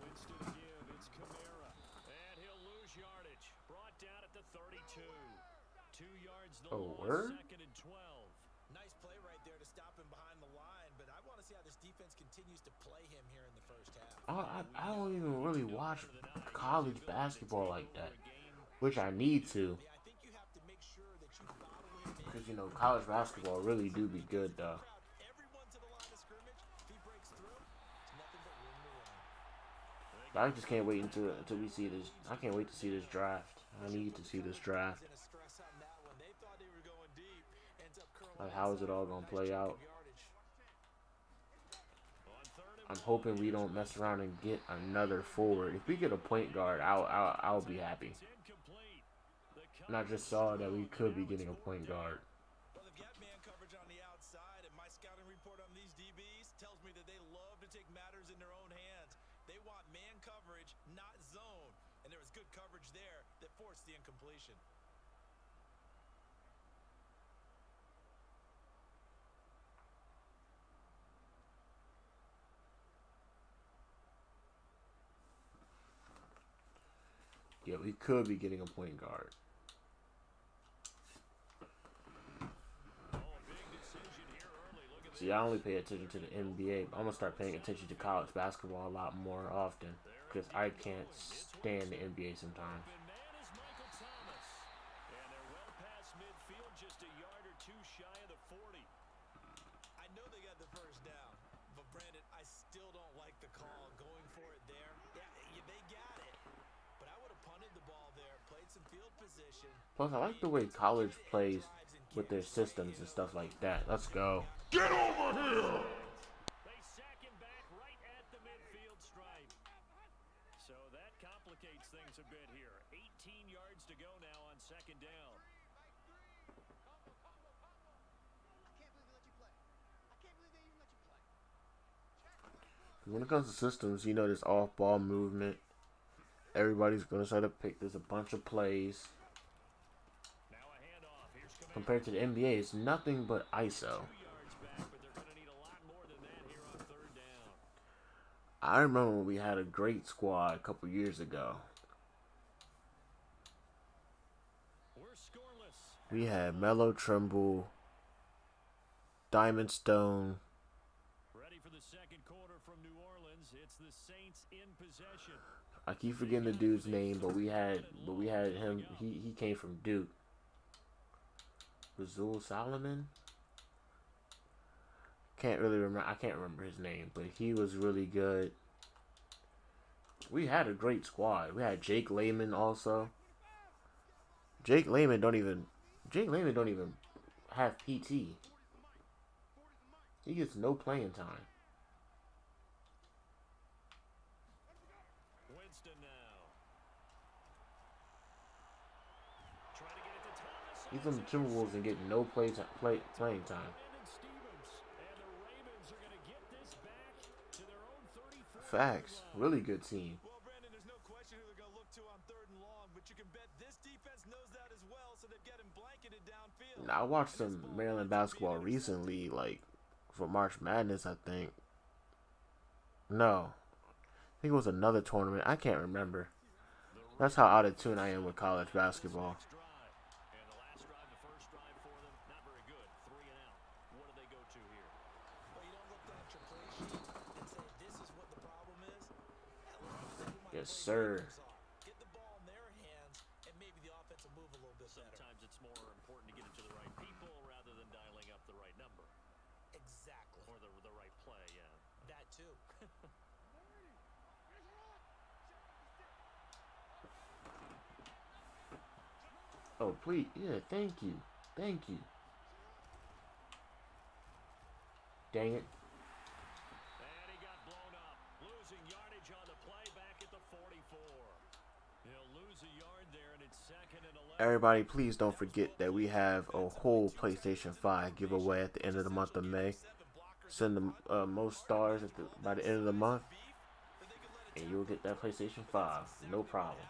C: Winston to give. It's Kamara. And he'll lose yardage. Brought down at the 32. 2 yards the
A: Oh,
C: loss,
A: word?
C: 2nd and 12.
B: Nice play right there to stop him behind the line, but I want to see how this defense continues to play him here in the first half.
A: I don't even really watch college basketball like that, which I need to.
B: Yeah, I think you have to make sure that you bottle him in.
A: Because, you know, college basketball really do be good, though.
B: Everyone to the line of scrimmage. If he breaks through, it's nothing but room to run.
A: But I just can't wait until we see this. I can't wait to see this draft. I need to see this draft.
B: In a stress on that one. They thought they were going deep. Ends up curling
A: Like, how is it all gonna play out?
C: On 3rd and
A: I'm hoping we don't mess around and get another forward. If we get a point guard, I'll be happy. And I just saw that we could be getting a point guard.
B: Well, they've got man coverage on the outside, and my scouting report on these DBs tells me that they love to take matters in their own hands. They want man coverage, not zone. And there was good coverage there that forced the incompletion.
A: Yeah, we could be getting a point guard. See, I only pay attention to the NBA, but I'm going to start paying attention to college basketball a lot more often because I can't stand the NBA sometimes.
B: I know they got the first down, but Brandon, I still don't like the call going for it there. Yeah, they got it, but I would have punted the ball there, played some field position.
A: Plus, I like the way college plays with their systems and stuff like that. Let's go.
C: Get over here! They sack him back right at the midfield stripe. So that complicates things a bit here. 18 yards to go now on second down.
A: When it comes to systems, you know, this off-ball movement. Everybody's going to try to pick. There's a bunch of plays. Compared to the NBA, it's nothing but ISO. I remember when we had a great squad a couple years ago. We had Melo Trimble, Diamond Stone.
C: Ready for the second quarter from New Orleans. It's the Saints in possession.
A: I keep forgetting the dude's name, but we had him. He came from Duke. Razul Solomon. Can't really remember. I can't remember his name, but he was really good. We had a great squad. We had Jake Layman also. Jake Layman don't even have PT. He gets no playing time.
C: Winston now. Trying to get it to Thomas.
A: He's on the Timberwolves and getting no playing time.
C: And the Ravens are going to get this back to their own 34.
A: Facts. Really good team.
B: Well, Brandon, there's no question who they're going to look to on third and long, but you can bet this defense knows that as well, so they've got him blanketed downfield.
A: Now, I watched some Maryland basketball recently, like for March Madness, I think. No. I think it was another tournament. I can't remember. That's how out of tune I am with college basketball.
C: And the last drive, the first drive for them, not very good. 3 and out. What do they go to here?
B: Well, you don't look down at your play sheet and say, this is what the problem is.
A: Yes, sir.
B: Get the ball in their hands, and maybe the offense will move a little bit better.
C: Sometimes it's more important to get it to the right people rather than dialing up the right number.
B: Exactly.
C: Or the right play, yeah.
B: That too.
A: Oh, please. Yeah, thank you. Thank you. Dang it.
C: And he got blown up. Losing yardage on the play back at the 44. He'll lose a yard there, and it's second and 11.
A: Everybody, please don't forget that we have a whole PlayStation 5 giveaway at the end of the month of May. Send the most stars by the end of the month, and you'll get that PlayStation 5. No problem.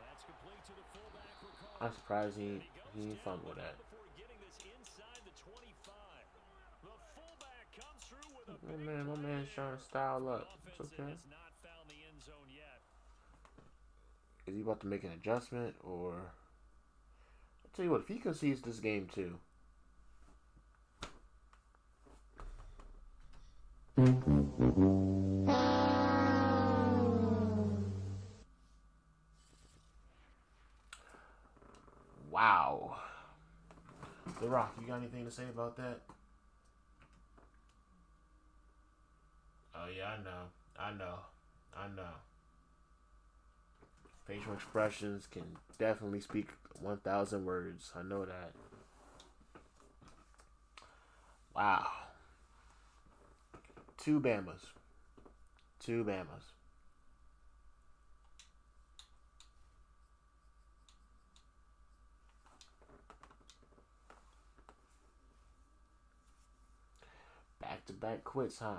C: That's complete to the fullback, Ricard.
A: I'm surprised he didn't fumble that.
C: Before getting this inside the 25. The fullback comes through with a
A: My man's trying to style up. It's
C: offense that
A: okay.
C: has not found the end zone yet.
A: Is he about to make an adjustment, or... I'll tell you what, if he concedes this game too... Wow. The Rock, you got anything to say about that? Oh yeah, I know. Facial expressions can definitely speak 1,000 words. I know that. Wow. Two Bamas. Two Bamas. Back to back quits, huh?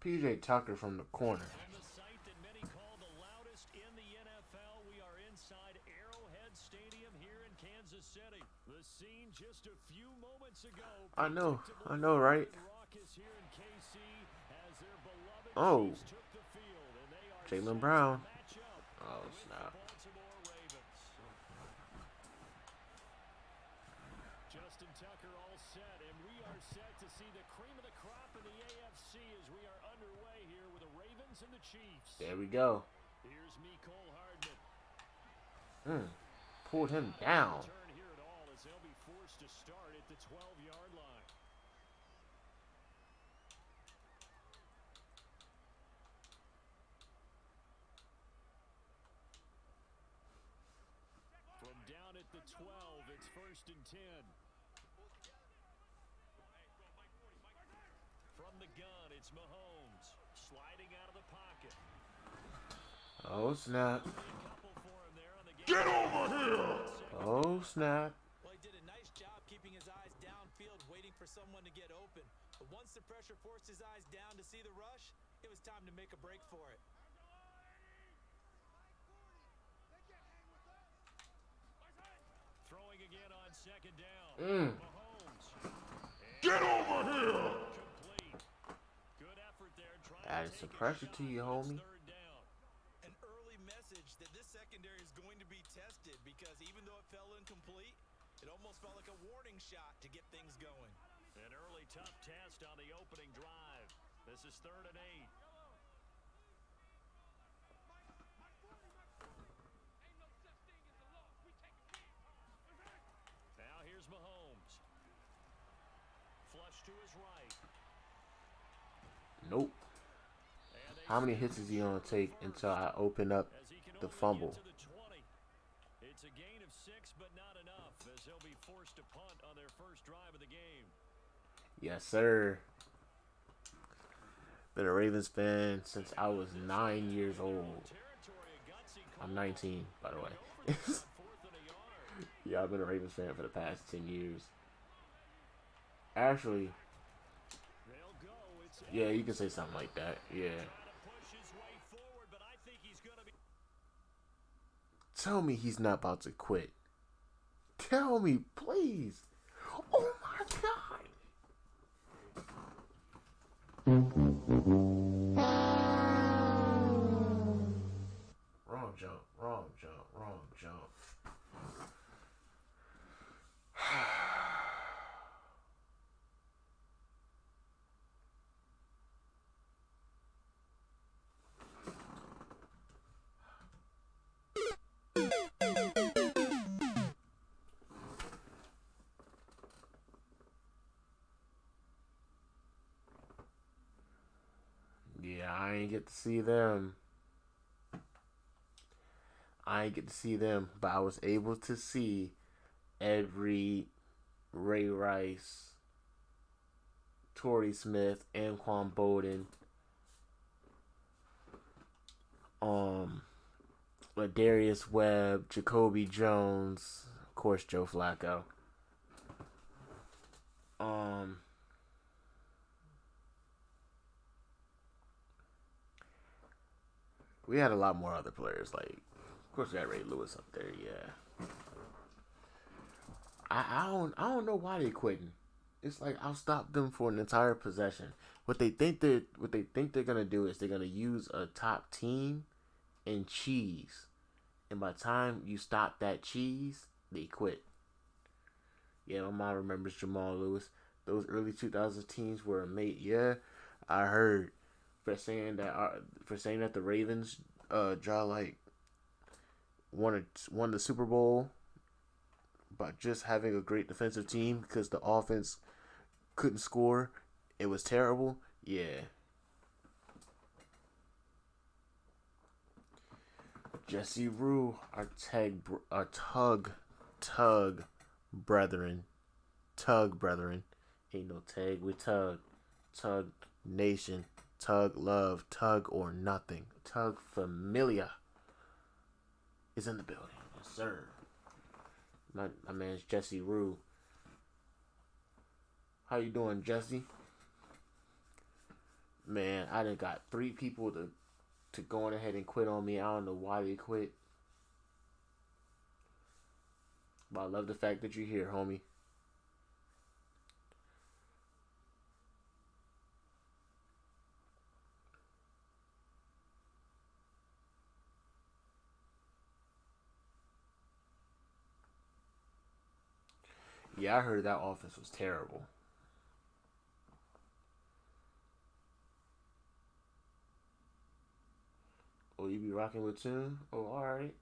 A: PJ Tucker from the corner.
C: From the site that many call the loudest in the NFL, we are inside Arrowhead Stadium here in Kansas City. The scene just a few moments ago.
A: I know, right?
C: Raucous here in KC as their beloved
A: Oh,
C: Chiefs took the field, and they are
A: Jalen
C: set to
A: Brown.
C: match up
A: Oh,
C: with
A: snap.
C: the Baltimore Ravens. Justin Tucker all set, and we are set to see the cream of the crop in the AFC as we are underway here with the Ravens and the Chiefs.
A: There we go.
C: Here's Mecole Hardman.
A: Pulled him down.
C: Turn here at all as they'll be forced to start at the 12-yard line. From down at the 12, it's 1st and 10. From the gun, it's Mahomes sliding out of the pocket.
A: Oh, snap.
C: A couple for him there on the game. Get over here!
A: Oh, snap.
B: Well, he did a nice job keeping his eyes downfield, waiting for someone to get open. But once the pressure forced his eyes down to see the rush, it was time to make a break for it.
C: Throwing again on 2nd down. Mahomes.
E: Get over here!
C: Complete. Good effort there.
A: Adding some pressure to you, homie.
C: 3rd down.
B: An early message that this secondary is going to be tested because even though it fell incomplete, it almost felt like a warning shot to get things going.
C: An early tough test on the opening drive. This is 3rd and 8. Now here's Mahomes. Flush to his right.
A: Nope.
C: And they
A: How many hits is he gonna take until I open up
C: as he can
A: the
C: only
A: fumble?
C: get to the 20. It's a gain of 6, but not enough as they'll be forced to punt on their first drive of the game.
A: Yes, sir. Been a Ravens fan since I was 9 years old.
C: Territory, a gutsy
A: I'm
C: call.
A: 19, by the way.
C: On 4th and a yard.
A: Yeah, I've been a Ravens fan for the past 10 years. Actually,
C: They'll go. It's
A: yeah, you can say something like that. Yeah.
C: trying to push his way forward, but I think he's going to be.
A: Tell me he's not about to quit. Tell me, please. Oh my God. Wrong jump, wrong jump, wrong jump. Yeah, I ain't get to see them. I ain't get to see them, but I was able to see every Ray Rice, Torrey Smith, Anquan Bolden, Ladarius Webb, Jacoby Jones, of course Joe Flacco. We had a lot more other players, like of course we got Ray Lewis up there, yeah. I don't know why they quitting. It's like I'll stop them for an entire possession. What they think they're gonna do is they're gonna use a top team and cheese. And by the time you stop that cheese, they quit. Yeah, my mom remembers Jamal Lewis. Those early 2000s teams were a mate. Yeah, I heard for saying that the Ravens draw like won the Super Bowl by just having a great defensive team because the offense couldn't score. It was terrible. Yeah, Jesse Rue, our tug brethren, Ain't no tag, we tug, tug nation, tug love, tug or nothing, tug familia is in the building, yes sir. My man's Jesse Rue. How you doing, Jesse? Man, I done got 3 people to go on ahead and quit on me. I don't know why they quit. But I love the fact that you're here, homie. Yeah, I heard that offense was terrible. Oh, you be rocking with Tune? Oh, alright.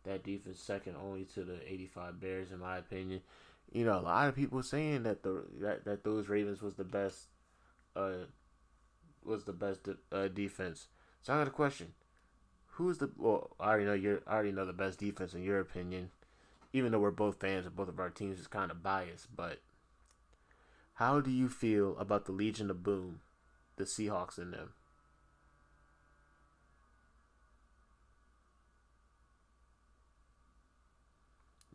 A: That defense second only to the 85 Bears, in my opinion. You know, a lot of people saying that that those Ravens was the best defense. So I got a question. Who's the well? I already know the best defense in your opinion. Even though we're both fans of both of our teams, is kind of biased. But how do you feel about the Legion of Boom, the Seahawks in them?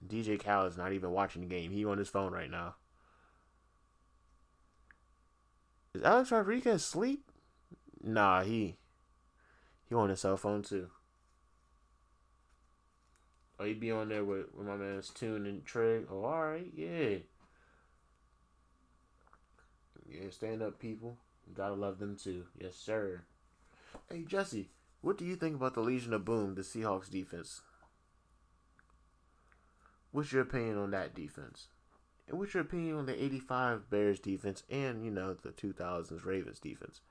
A: DJ Cal is not even watching the game. He on his phone right now. Is Alex Rodriguez asleep? Nah, he on his cell phone too. Oh, he be on there with my man's Tune and Trig. Oh, alright, yeah. Yeah, stand up, people. You gotta love them too. Yes, sir. Hey, Jesse, what do you think about the Legion of Boom, the Seahawks defense? What's your opinion on that defense? And what's your opinion on the 85 Bears defense and, the 2000s Ravens defense?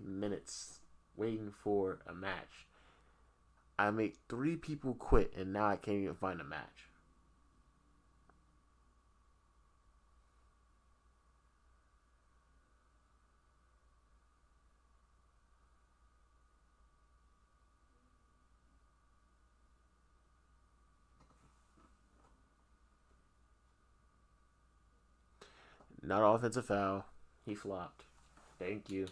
A: Minutes waiting for a match. I make 3 people quit and now I can't even find a match. Not an offensive foul. He flopped. Thank you.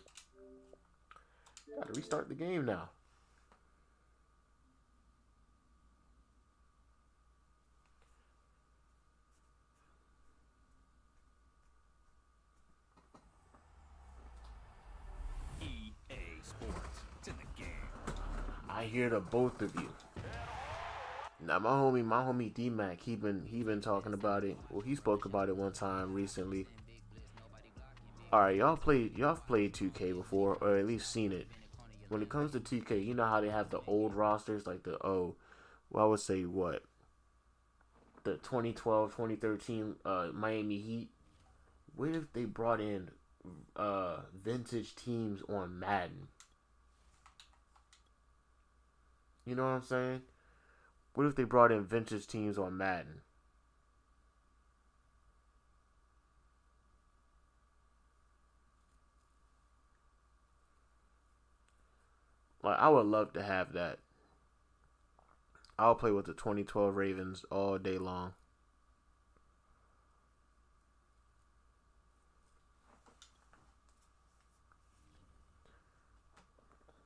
A: Gotta restart the game now.
C: EA Sports. It's in the game.
A: I hear the both of you. Now my homie D-Mac, he been talking about it. Well, he spoke about it one time recently. Alright, y'all played 2K before, or at least seen it. When it comes to 2K, you know how they have the old rosters, like I would say what? The 2012, 2013 Miami Heat. What if they brought in vintage teams on Madden? You know what I'm saying? What if they brought in vintage teams on Madden? Like, I would love to have that. I'll play with the 2012 Ravens all day long.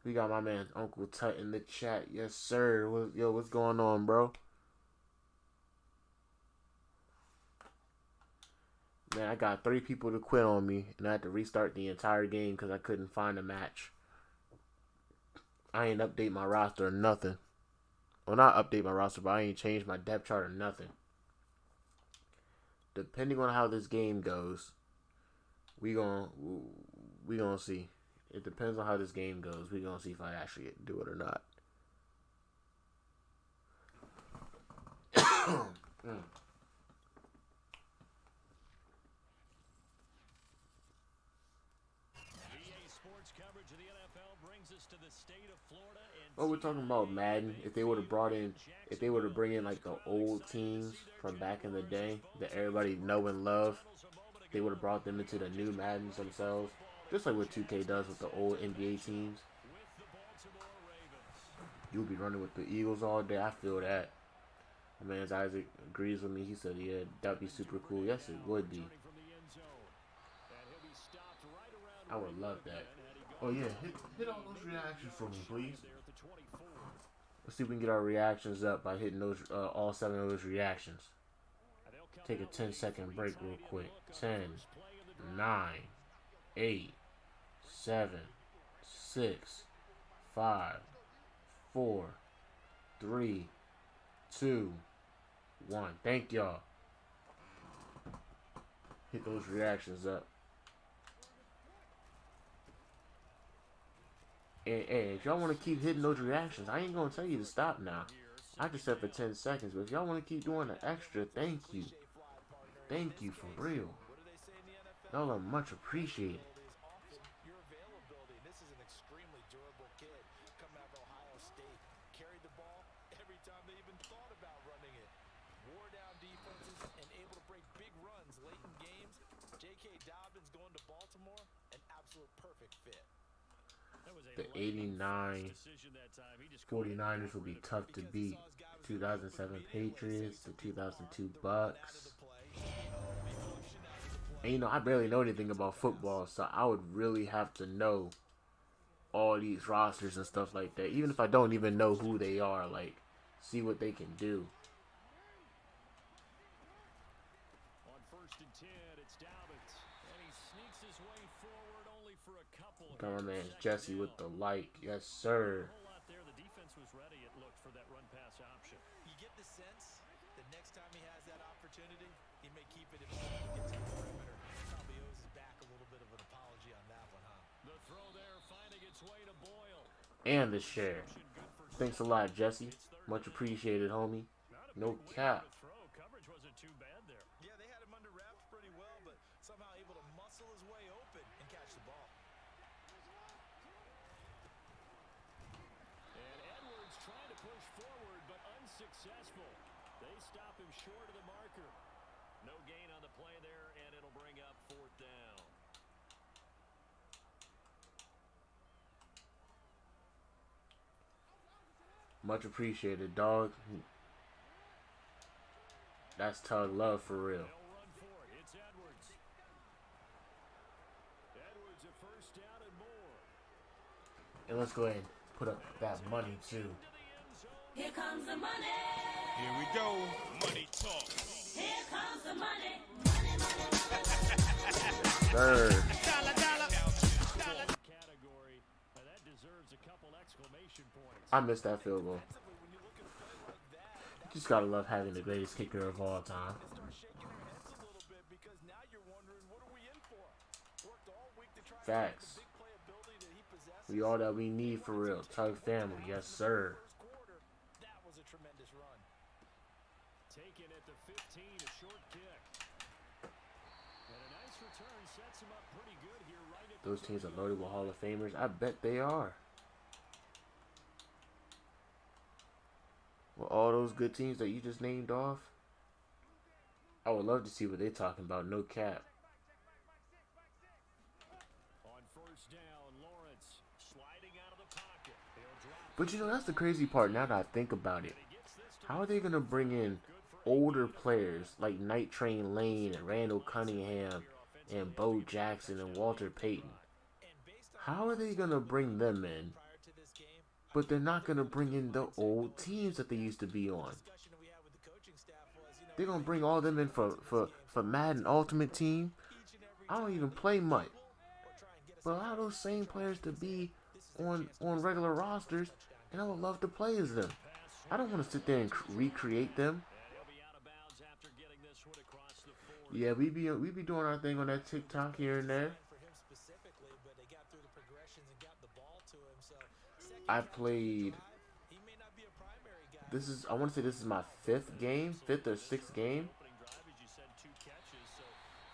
A: We got my man Uncle Tut in the chat. Yes, sir. What's going on, bro? Man, I got 3 people to quit on me, and I had to restart the entire game because I couldn't find a match. I ain't update my roster or nothing. Well, not update my roster, but I ain't changed my depth chart or nothing. Depending on how this game goes, we gonna see. It depends on how this game goes. We gonna see if I actually do it or not. Oh, we're talking about Madden. If they would have bring in like the old teams from back in the day that everybody know and love, they would have brought them into the new Maddens themselves, just like what 2K does with the old NBA teams. You'll be running with the Eagles all day. I feel that. My man Isaac agrees with me. He said, yeah, that'd be super cool. Yes, it would be. I would love that. Oh, yeah. Hit all those reactions for me, please. Let's see if we can get our reactions up by hitting those all 7 of those reactions. Take a 10-second break real quick. 10, 9, 8, 7, 6, 5, 4, 3, 2, 1. Thank y'all. Hit those reactions up. And hey, if y'all want to keep hitting those reactions, I ain't gonna tell you to stop now. I just said for 10 seconds, but if y'all want to keep doing the extra, thank you. Thank you for real. Y'all are much appreciated.
B: Your availability. This is an extremely durable kid coming out of Ohio State. Carried the ball every time they even thought about running it. Wore down defenses and able to break big runs late in games. J.K. Dobbins going to Baltimore, an absolute perfect fit.
A: The 89 49ers will be tough to beat. 2007 Patriots, the 2002 Bucks. And you know, I barely know anything about football, so I would really have to know all these rosters and stuff like that. Even if I don't even know who they are, like, see what they can do.
C: On 1st and 10, it's Dobbins, and he sneaks his way forward only for a couple.
A: Got my man Jesse with the like. Yes, sir.
C: A whole lot there. The defense was ready, it looked, for that run-pass option.
B: You get the sense the next time he has that opportunity, he may keep it himself and get to the perimeter. Probably owes his back a little bit of an apology on that one, huh?
C: The throw there finding its way to Boyle.
A: And the share. Thanks a lot, Jesse. Much appreciated, homie. No cap.
C: Coverage wasn't too bad there.
B: Yeah, they had him under wraps pretty well, but somehow able to muscle his way open and catch the ball.
C: And Edwards trying to push forward, but unsuccessful. They stop him short of the marker. No gain on the play there, and it'll bring up 4th down.
A: Much appreciated, dog. That's Tug Love for real.
C: They'll run for it. It's Edwards. Edwards a 1st down and more.
A: And let's go ahead and put up that money, too.
D: Here comes the money.
E: Here we go. Money talk.
D: Here comes the money. Money, money, money.
A: Sir.
C: Category. That deserves a couple exclamation points.
A: I missed that field goal. Just gotta love having the greatest kicker of all time.
B: Start shaking their heads a little bit because now you're wondering, what are we in for? Worked all week to try to find
A: Facts.
B: the big playability that he possesses.
A: We all that we need for real. Tug family, yes sir.
B: First quarter, that was a tremendous run.
C: Taken at the 15, a short kick. And a nice return sets him up pretty good here right at
A: Those teams are loaded with Hall of Famers. I bet they are. Well, all those good teams that you just named off, I would love to see what they're talking about. No cap.
C: on 1st down. Lawrence sliding out of the pocket. He'll drop.
A: But you know, that's the crazy part now that I think about it. How are they going to bring in older players like Night Train Lane and Randall Cunningham and Bo Jackson and Walter Payton? How are they going to bring them in,
B: Prior to this game,
A: but they're not going to bring in the old teams that they used to be on?
B: discussion we had with the coaching staff was,
A: They're going to bring all them in for Madden Ultimate Team.
B: each and every
A: I don't even play much.
B: or try and get us
A: But allow those same players to be on regular rosters, and I would love to play as them. I don't want to sit there and recreate them.
C: And he'll be out of bounds after getting this one across the 40.
A: Yeah, we be doing our thing on that TikTok here and there.
B: for him specifically, but they got through the progressions and got the ball to him. So second
A: I
B: drive,
A: played.
B: he may not be a primary guy.
A: This is, I want to say this is my fifth or sixth game.
C: Opening drive, as you said, 2 catches. So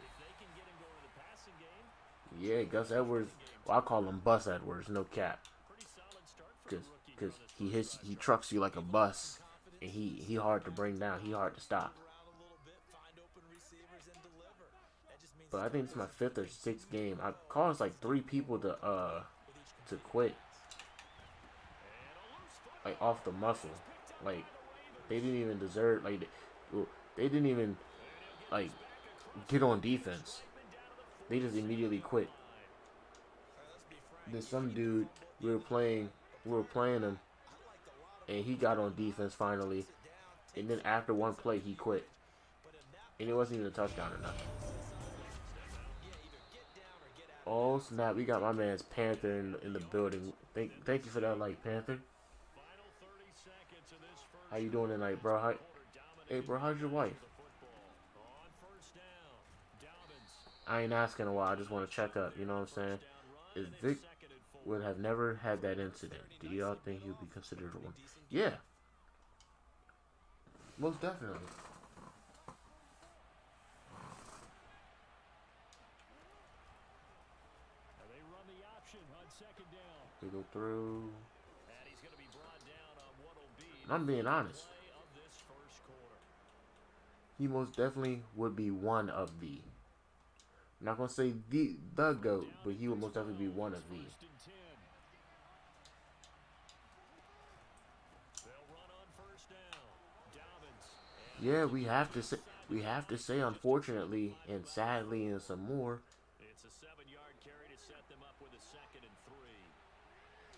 C: if they can get him going in the passing game,
A: Yeah, Gus Edwards. Well, I call him Bus Edwards, no cap.
C: pretty solid start for a rookie.
A: Cause he trucks you like a bus, and he hard to bring down. He hard to stop.
B: Around a little bit, find open receivers and deliver. That just means
A: but I think it's my 5th or 6th game. I caused like 3 people to quit, like off the muscle. Like they didn't even deserve. Like they didn't even like get on defense. They just immediately quit. There's some dude we were playing him, and he got on defense finally. And then after one play, he quit, and it wasn't even a touchdown or nothing. Oh snap! We got my man's Panther in the building. Thank you for that, like Panther. How you doing tonight, bro? Hey, bro, how's your wife? I ain't asking a while. I just want to check up. You know what I'm saying? If Vic would have never had that incident, do y'all think he would be considered one? Yeah, most definitely. We go through. And I'm being honest. He most definitely would be one of the. I'm not gonna say the GOAT, but he would most definitely be one of the. Yeah, we have to say unfortunately and sadly and some more.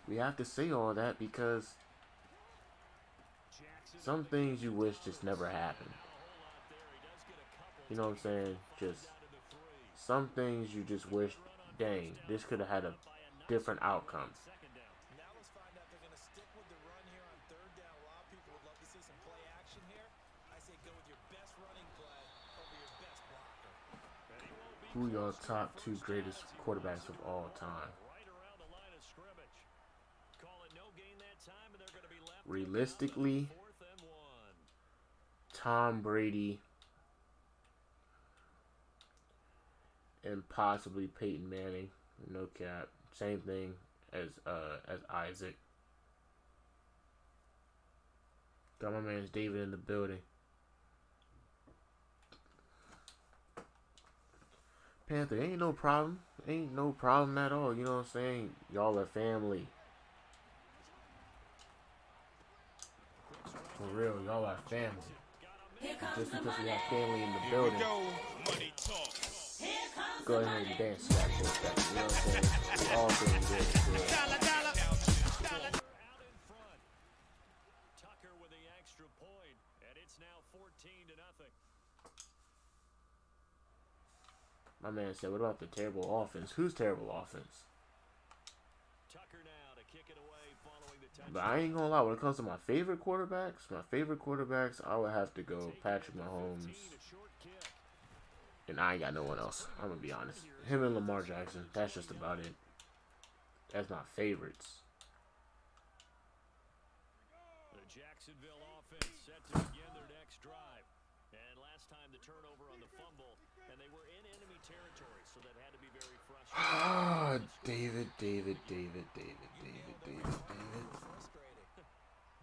A: We have to say all that because some things you wish just never happened. You know what I'm saying? Just some things you just wish, dang, this could have had a different outcome.
B: Now let's find out if they're going to stick with the run here on 3rd down. A lot of people would love to see some play action here. I say go with your best running play over your best blocker.
A: Who your top 2 greatest quarterbacks of all time? Realistically, Tom Brady and possibly Peyton Manning. No cap. Same thing as Isaac. Got my man's David in the building. Panther, ain't no problem. Ain't no problem at all. You know what I'm saying? Y'all are family. For real, y'all are family. Just because we have family in the building. Go ahead and dance to that for a second. You know what I'm saying? We all doing good.
C: Tucker with the extra point, and it's now 14-0.
A: My man said, what about the terrible offense? Who's terrible offense?
C: Tucker now to kick it away following the touchdown.
A: But I ain't gonna lie, when it comes to my favorite quarterbacks, I would have to go Patrick Mahomes. And I ain't got no one else. I'm gonna be honest. Him and Lamar Jackson, that's just about it. That's my favorites.
C: The Jacksonville offense set to begin their next drive. And last time the turnover on the fumble, and they were in enemy territory, so that had to be very frustrating.
A: David.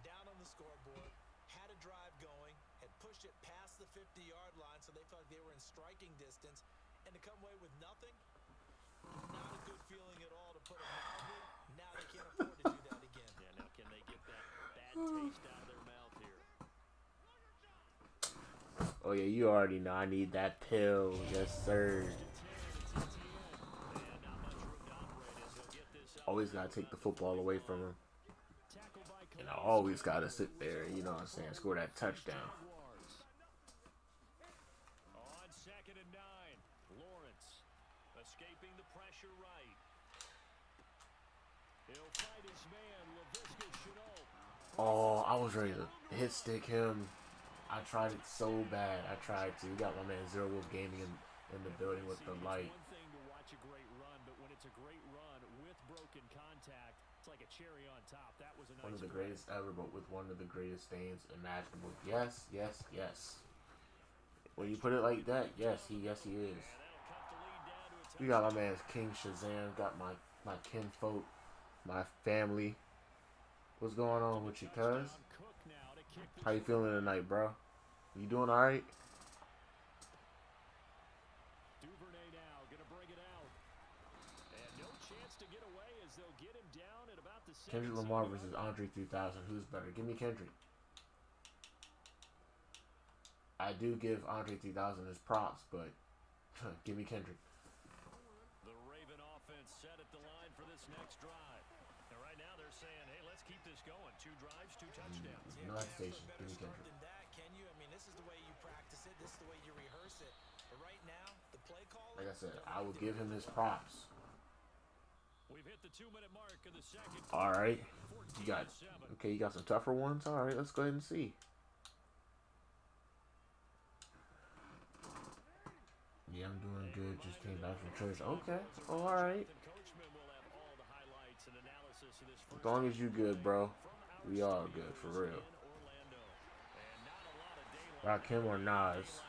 B: Down on the scoreboard, had a drive going, had pushed it past the 50-yard line, so they felt like they were in striking distance, and to come away with nothing, not a good feeling at all to put them mildly. Now they can't afford to do that again.
C: Yeah, now can they get that bad taste out of their mouth here?
A: Oh yeah, you already know I need that pill. Yes, sir. Always gotta take the football away from him. And I always gotta sit there, you know what I'm saying, score that touchdown.
C: On 2nd and 9, Lawrence escaping the pressure right. He'll fight his man, Laviska Shenault.
A: Oh, I was ready to hit stick him. I tried it so bad. I tried to. We got my man Zero Wolf Gaming in the building with the light.
C: It's one thing to watch a great run, but when it's a great run with broken contact, it's like a cherry on top. That was a nice
A: One of the
C: play.
A: greatest ever, but with one of the greatest stains imaginable. Yes. When you put it like that, yes, he is. We got my man's King Shazam. Got my kinfolk, my family. What's going on with you, cuz? How you feeling tonight, bro? You doing all right?
C: Duvernay now
A: Kendrick Lamar versus Andre 3000. Who's better? Give me Kendrick. I do give Andre 3000 his props, but give me Kendrick.
C: The Raven offense set at the line for this next drive. And right now they're saying, hey, let's keep this going. 2 drives, 2 touchdowns.
A: No hesitation. Give me Kendrick.
B: Than that, can you? I mean, this is the way you practice it. This is the way you rehearse it. But right now, the play call.
A: Like I said, I will give him his props.
C: We've hit the 2-minute mark in the second.
A: All right, you got you got some tougher ones. All right, let's go ahead and see. Yeah, I'm doing good. Just came back from church. Okay, all right. As long as you good, bro, we all good for real. Rakim or Nas?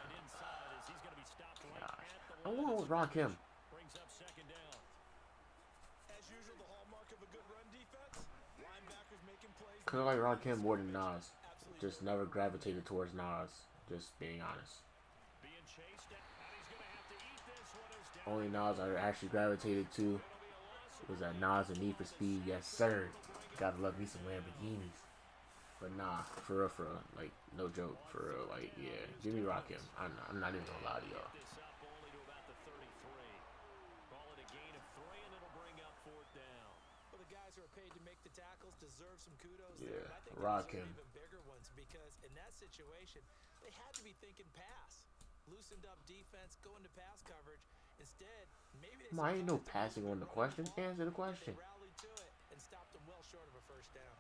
A: Gosh, I'm going with Rakim. Cause I like Rakim more than Nas. Just never gravitated towards Nas. Just being honest. Only Nas I actually gravitated to was that Nas and Need for Speed. Yes, sir. Gotta love me some Lamborghinis. But nah, for real, like, no joke, for real, like, yeah. Give me Rakim. I'm not even gonna lie to y'all.
B: Well, the guys who are paid to make the tackles deserve some kudos.
A: Yeah,
B: I think
A: Rakim.
B: even bigger ones because in that situation, they had to be thinking pass. Loosened up defense, going to pass coverage. Instead, maybe they
A: Ain't no passing on the question. Answer the question.
B: They rallied to it and stopped them well short of a first down.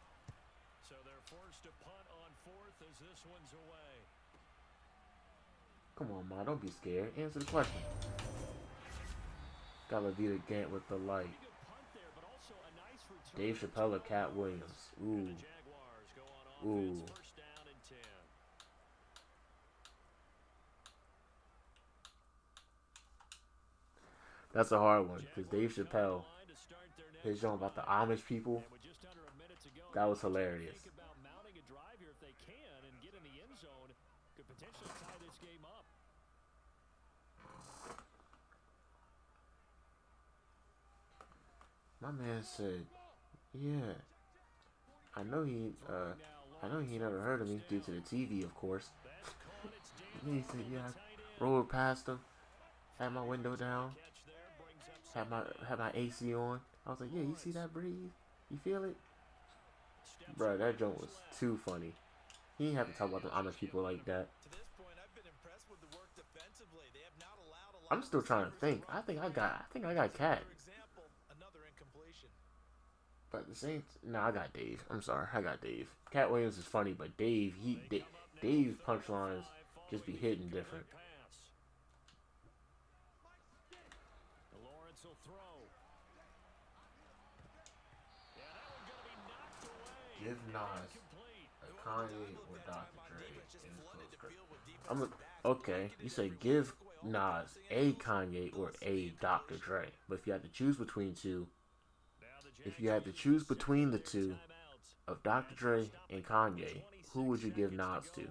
C: So they're forced to punt on 4th as this one's away.
A: Come on, Ma, don't be scared. Answer the question. Gotta beat a Gant with the light. Dave Chappelle or Cat Williams? Ooh. Ooh. That's a hard one because Dave Chappelle, his show about the Amish people, that was hilarious. My man said, "Yeah, I know he never heard of me due to the TV, of course." He said, "Yeah, I rolled past him, had my window down, had my AC on." I was like, "Yeah, you see that breeze? You feel it?" Bro, that joke was too funny. He didn't have to talk about the Amish people like that.
B: To this point, I've been impressed with the work defensively. They have not allowed a lot
A: I'm still trying to think. I think I got Cat.
B: For example, another incompletion.
A: But at the same, I got Dave. I'm sorry, I got Dave. Cat Williams is funny, but Dave's punchlines just be hitting different.
C: Lawrence will throw.
A: Give Nas a Kanye or Dr. Dre in his close. Okay. You say give Nas a Kanye or a Dr. Dre, but if you had to choose between the two of Dr. Dre and Kanye, who would you give Nas to?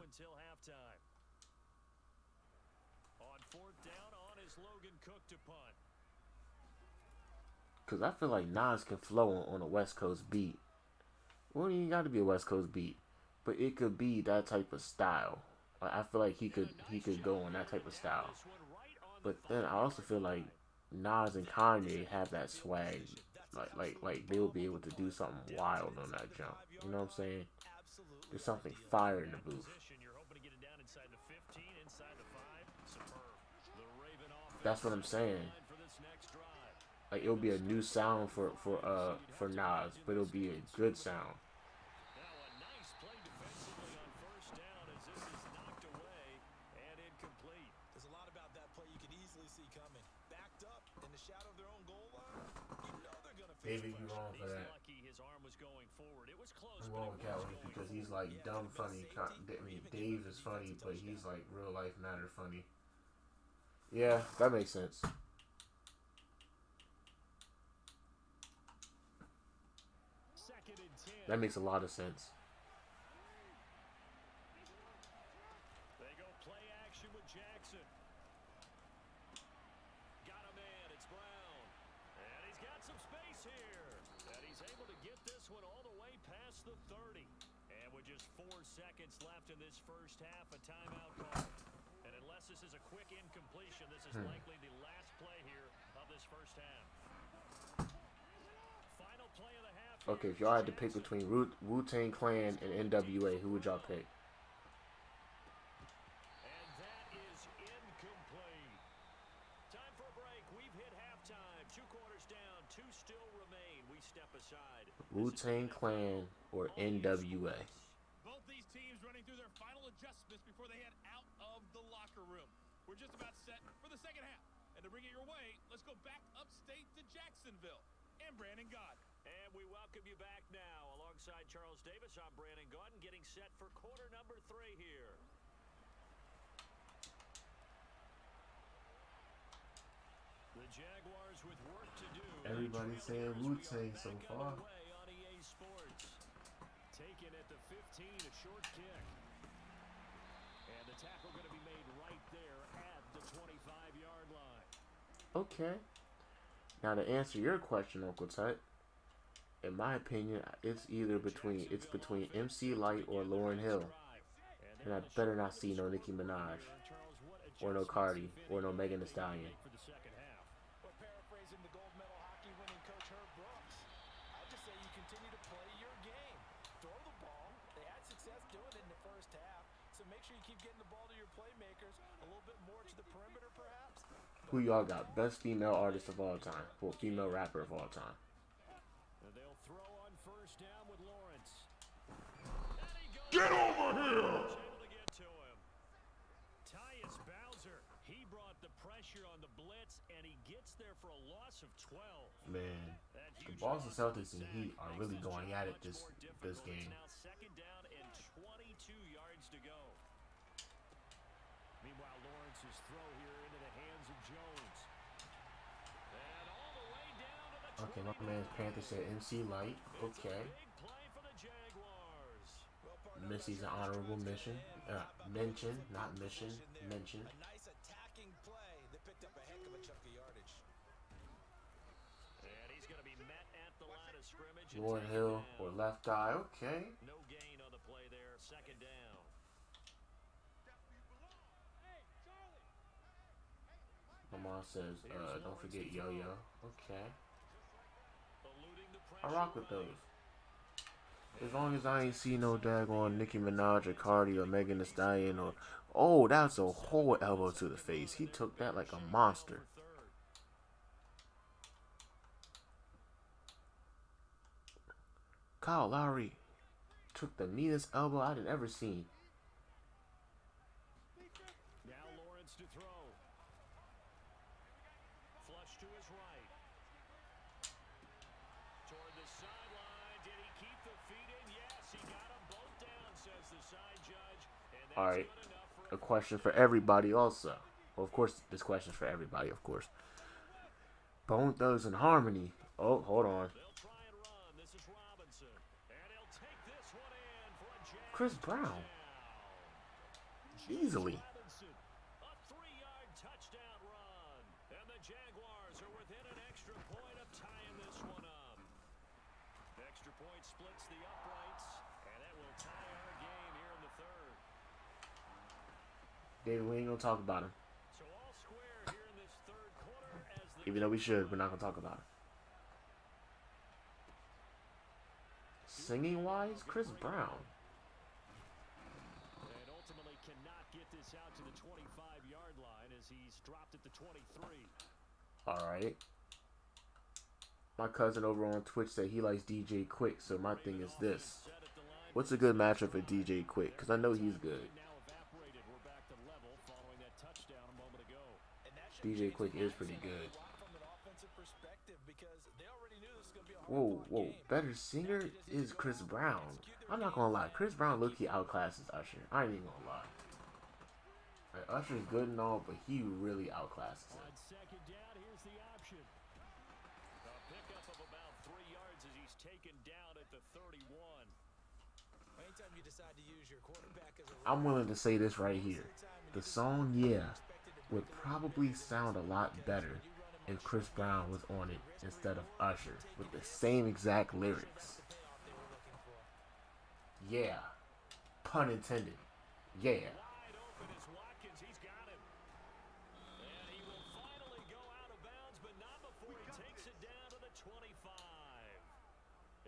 A: Because I feel like Nas can flow on a West Coast beat. Well, you ain't got to be a West Coast beat, but it could be that type of style. Like, I feel like he could go on that type of style. But then I also feel like Nas and Kanye have that swag. Like they'll be able to do something wild on that jump. You know what I'm saying? There's something fire in the booth. That's what I'm saying. Like, it'll be a new sound for Nas, but it'll be a good sound.
B: There's a lot about that play you could easily see coming. Backed up in the shadow of their own goal line. You know they're gonna face
A: David, you wrong for that. I'm wrong with Calvin because he's like dumb funny. I mean, Dave is funny, but he's like real life matter funny. Yeah, that makes sense. That makes a lot of sense.
C: They go play action with Jackson. Got a man, it's Brown. And he's got some space here. And he's able to get this one With just 4 seconds left in this first half, a timeout call. And unless this is a quick incompletion, this is likely the last play here of this first half. Final play of the half.
A: Okay, if y'all had to pick between Wu-Tang Clan and NWA, who would y'all pick?
C: And that is incomplete. Time for a break. We've hit halftime. 2 quarters down. 2 still remain. We step aside.
A: Wu-Tang Clan or NWA?
E: Both these teams running through their final adjustments before they head out of the locker room. We're just about set for the second half. And to bring it your way, let's go back upstate to Jacksonville. And Brandon Gott.
C: And we welcome you back now. Alongside Charles Davis, I'm Brandon Gott, getting set for quarter number 3 here. The Jaguars with work to do.
A: Everybody's saying Wu-Tang so far.
C: On EA Sports. Taken at the 15, a short kick. And the tackle going to be made right there at the 25-yard line.
A: Okay. Now to answer your question, Uncle Tut, in my opinion, it's between MC Light or Lauryn Hill. And I better not see no Nicki Minaj or no Cardi or no Megan Thee Stallion.
B: Well, paraphrasing the gold medal hockey winning coach Herb Brooks, I just say you continue to play your game. Throw the ball. They had success doing it in the first half, so make sure you keep getting the ball to your playmakers a little bit more to the perimeter, perhaps.
A: Who y'all got? Best female artist of all time. Well, female rapper of all time.
C: And they'll throw on first down with Lawrence.
A: Get over here!
C: Able to get to him. Tyus Bowser, he brought the pressure on the blitz, and he gets there for a loss of 12.
A: Man, the Boston Celtics and Heat are really going at it this game.
C: Now second down and 22 yards to go. Meanwhile, Lawrence's throw here into the hands of Jones. And all the way down to the
A: Okay, my man's Panther said MC Light. Okay.
C: big play for the Jaguars.
A: Missy's an honorable mention. Mention, not mission. Mention.
B: A nice attacking play that picked up a heck of a chunk of yardage.
C: And he's going to be met at the line of scrimmage. and
A: Lauryn
C: taken
A: Hill
C: down.
A: or left eye. Okay.
C: No gain on the play there. Second down.
A: My mom says, don't forget Yo-Yo. Okay.
C: Eluding the
A: I
C: pressure
A: rock with
C: play.
A: those. As long as I ain't see no daggone Nicki Minaj or Cardi or Megan Thee Stallion or... Oh, that's a whole elbow to the face. He took that like a monster. Kyle Lowry took the meanest elbow I'd ever seen.
C: Now Lawrence to throw. Flush to his right. Toward the sideline. Did he keep the feet in? Yes, he got them both down, says the side judge. And that's
A: All right.
C: good enough for
A: A question for everybody also. Well, of course, this question's for everybody, of course. Bone Thugs and Harmony. Oh, hold on.
C: They'll try and run. This is Robinson. And he'll take this one in for a jam.
A: Chris Brown. Easily.
C: Robinson, a 3-yard touchdown run. And the Jaguars are within an extra point of tying this one up. Extra point splits the uprights, and that will tie our game here in the third.
A: David, we ain't gonna talk about him.
C: So all square here in this third quarter as the
A: Even though we should, we're not gonna talk about him. Singing wise, Chris Brown.
C: and ultimately cannot get this out to the 25-yard line as he's dropped at the 23.
A: Alright. My cousin over on Twitch said he likes DJ Quick, so my thing is this.
C: Set at the line.
A: What's a good matchup for DJ Quick? Because I know he's good.
C: Now evaporated. We're back to level following that touchdown a moment ago.
B: And that should
A: DJ
B: change
A: Quick
B: the
A: is pretty
B: mindset
A: good.
B: a lot from an offensive perspective because they already knew this was going to be a
A: Whoa,
B: hard-fought
A: whoa.
B: game.
A: Better singer is Chris Brown. I'm not gonna lie. Chris Brown low-key outclasses Usher. I ain't even gonna lie. Like, Usher's good and all, but he really outclasses him.
C: On second down, here's the option. A pickup of about 3 yards as he's taken down at the 31.
B: Anytime you decide to use your quarterback as a
A: I'm willing to say this right here. The song, yeah, would probably sound a lot better if Chris Brown was on it instead of Usher with the same exact lyrics. Yeah, Pun intended. Yeah.
C: Wide open is Watkins. He's got him. And he will finally go out of bounds, but not before he takes it down to the 25.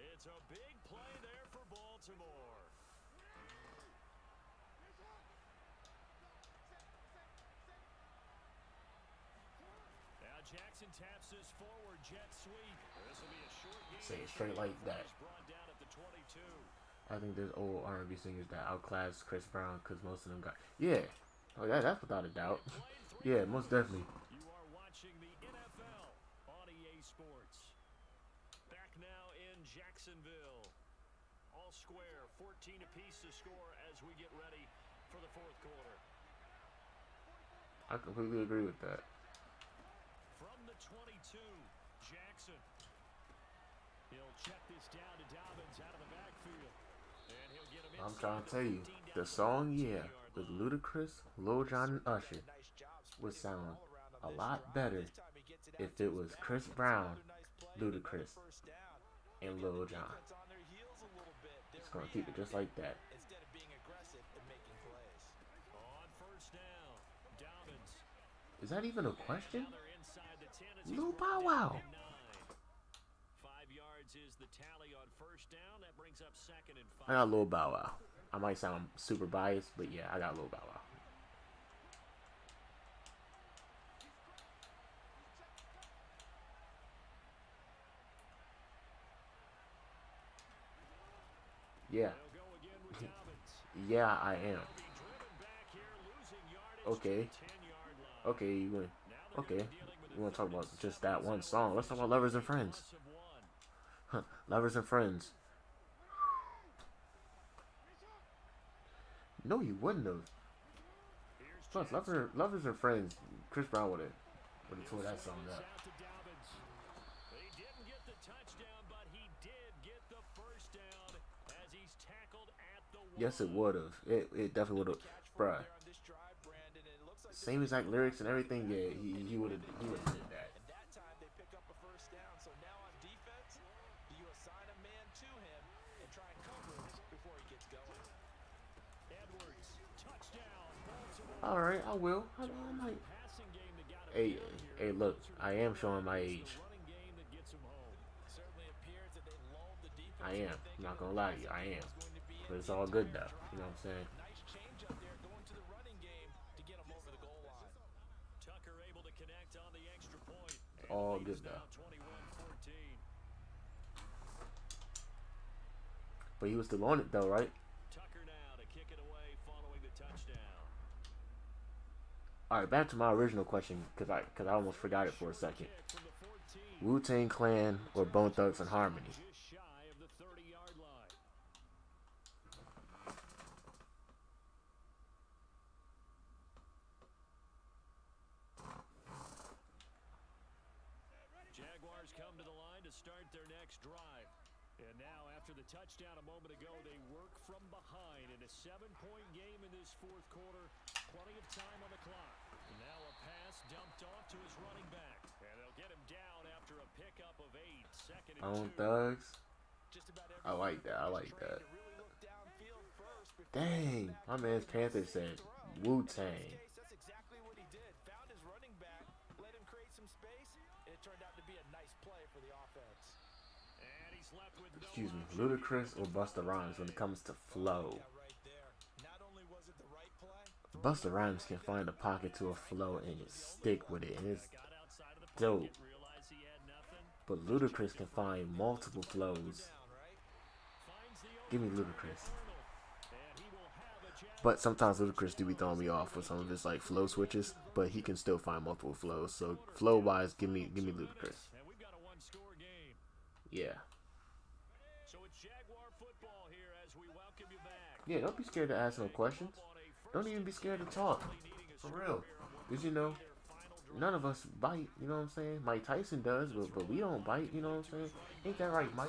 C: It's a big play there for Baltimore. Now Jackson taps this forward jet sweep. This will be a short game.
A: Say it straight like that.
C: Brought down at the 22.
A: I think there's old R&B singers that outclass Chris Brown because most of them got. Yeah. Oh, yeah, that's without a doubt. Yeah, most definitely.
C: You are watching the NFL on EA Sports. Back now in Jacksonville. All square, 14 apiece to score as we get ready for the fourth quarter.
A: I completely agree with that.
C: From the 22, Jackson. He'll check this down to Dobbins out of the backfield. And he'll get him
A: I'm
C: inside
A: trying to tell you,
C: 15
A: the song,
C: down
A: yeah,
C: the
A: with Ludacris, Lil Jon, and Usher would sound a lot better if it was Chris Brown, Ludacris, and Lil Jon. It's gonna keep it just like that.
B: Instead of being aggressive and making plays.
C: On first down, Dobbins.
A: Is that even a question?
C: Now they're inside the 10 as he's
A: Lil
C: brought
A: Bow
C: down
A: Wow.
C: to 9. 5 yards is the tally on first down. That brings up second and 5.
A: I got Lil Bow Wow. I might sound super biased, but yeah, I got Lil Bow Wow. Yeah.
C: They'll go again with Dobbins.
A: Yeah, I am.
C: Be driven back here, losing yardage
A: Okay.
C: to the 10-yard line.
A: Okay, you win.
C: Now they're
A: Okay.
C: gonna be dealing with
A: We want to talk about
C: 3rd and
A: just
C: 7
A: that one
C: as
A: song. Let's talk about Lovers and Friends.
C: loss of 1.
A: Huh. Lovers and Friends. No, you wouldn't have.
C: Here's
A: Plus,
C: Jackson.
A: Lovers and Friends, Chris Brown would have tore that song
C: Swings
A: up.
C: out to Dobbins. He didn't get the touchdown, but he did get the first down as he's tackled at the 1.
A: Yes, it would have. It definitely would have. Bruh. Same exact lyrics and everything. Yeah, he would have did that.
B: And that time they pick up a first down. So now on defense, do you assign a man to him and try and cover him before he gets going?
C: Edwards, touchdown, Baltimore.
A: All right, I will. I might.
C: Passing game that got him
A: Hey,
C: down here.
A: hey, look, I am showing my age.
C: It's the running game that gets him home.
B: Certainly appears that they lulled the defense.
A: I am. I'm not gonna lie to you. I am. But it's all good though. You know what I'm saying?
B: Nice change up there going to the running game to get him over the goal line.
C: Tucker able to connect on the extra point.
A: It's all good though.
C: Now 21-14.
A: But he was still on it though, right?
C: Tucker now to kick it away following the touchdown.
A: All right, back to my original question because I almost forgot it for a second.
C: Kick from the 14.
A: Wu-Tang Clan or Bone Thugs and Harmony?
C: Just shy of the 30-yard line. Jaguars come to the line to start their next drive. And now, after the touchdown a moment ago, they work from behind in a 7-point game in this fourth quarter. Plenty of time on the clock. And now a pass dumped off to his running back. And they'll get him down after a pickup of 8. Second and
A: Bone
C: 2.
A: Thugs.
B: Just about
A: I like that. I like that.
B: to really look downfield first before
A: Dang, my man's Panther said Wu-Tang.
B: That's exactly what he did. Found his running back, let him create some space, and it turned out to be a nice play for the offense.
C: And he's left with no
A: Excuse me,
C: option.
A: Ludacris or Busta Rhymes when it comes to flow.
B: Yeah, right there. Not only was it the right play,
A: Busta Rhymes can find a pocket to a flow and just stick with it, and it's
C: Got outside of the
A: dope.
C: pocket, realized he had nothing.
A: But Ludacris can find multiple flows.
B: down, right?
C: Finds the
A: Give me
C: open
A: Ludacris.
C: Arnold. And he will have a jab.
A: But sometimes Ludacris do be throwing me off with some of his like flow switches, but he can still find multiple flows. So flow wise, give me Ludacris.
C: And we've got a one-score game.
A: Yeah.
C: So it's Jaguar football here as we welcome you back.
A: Yeah, don't be scared to ask no questions. Don't even be scared to talk. For real. Because, you know, none of us bite, you know what I'm saying? Mike Tyson does, but we don't bite, you know what I'm saying? Ain't that right, Mike?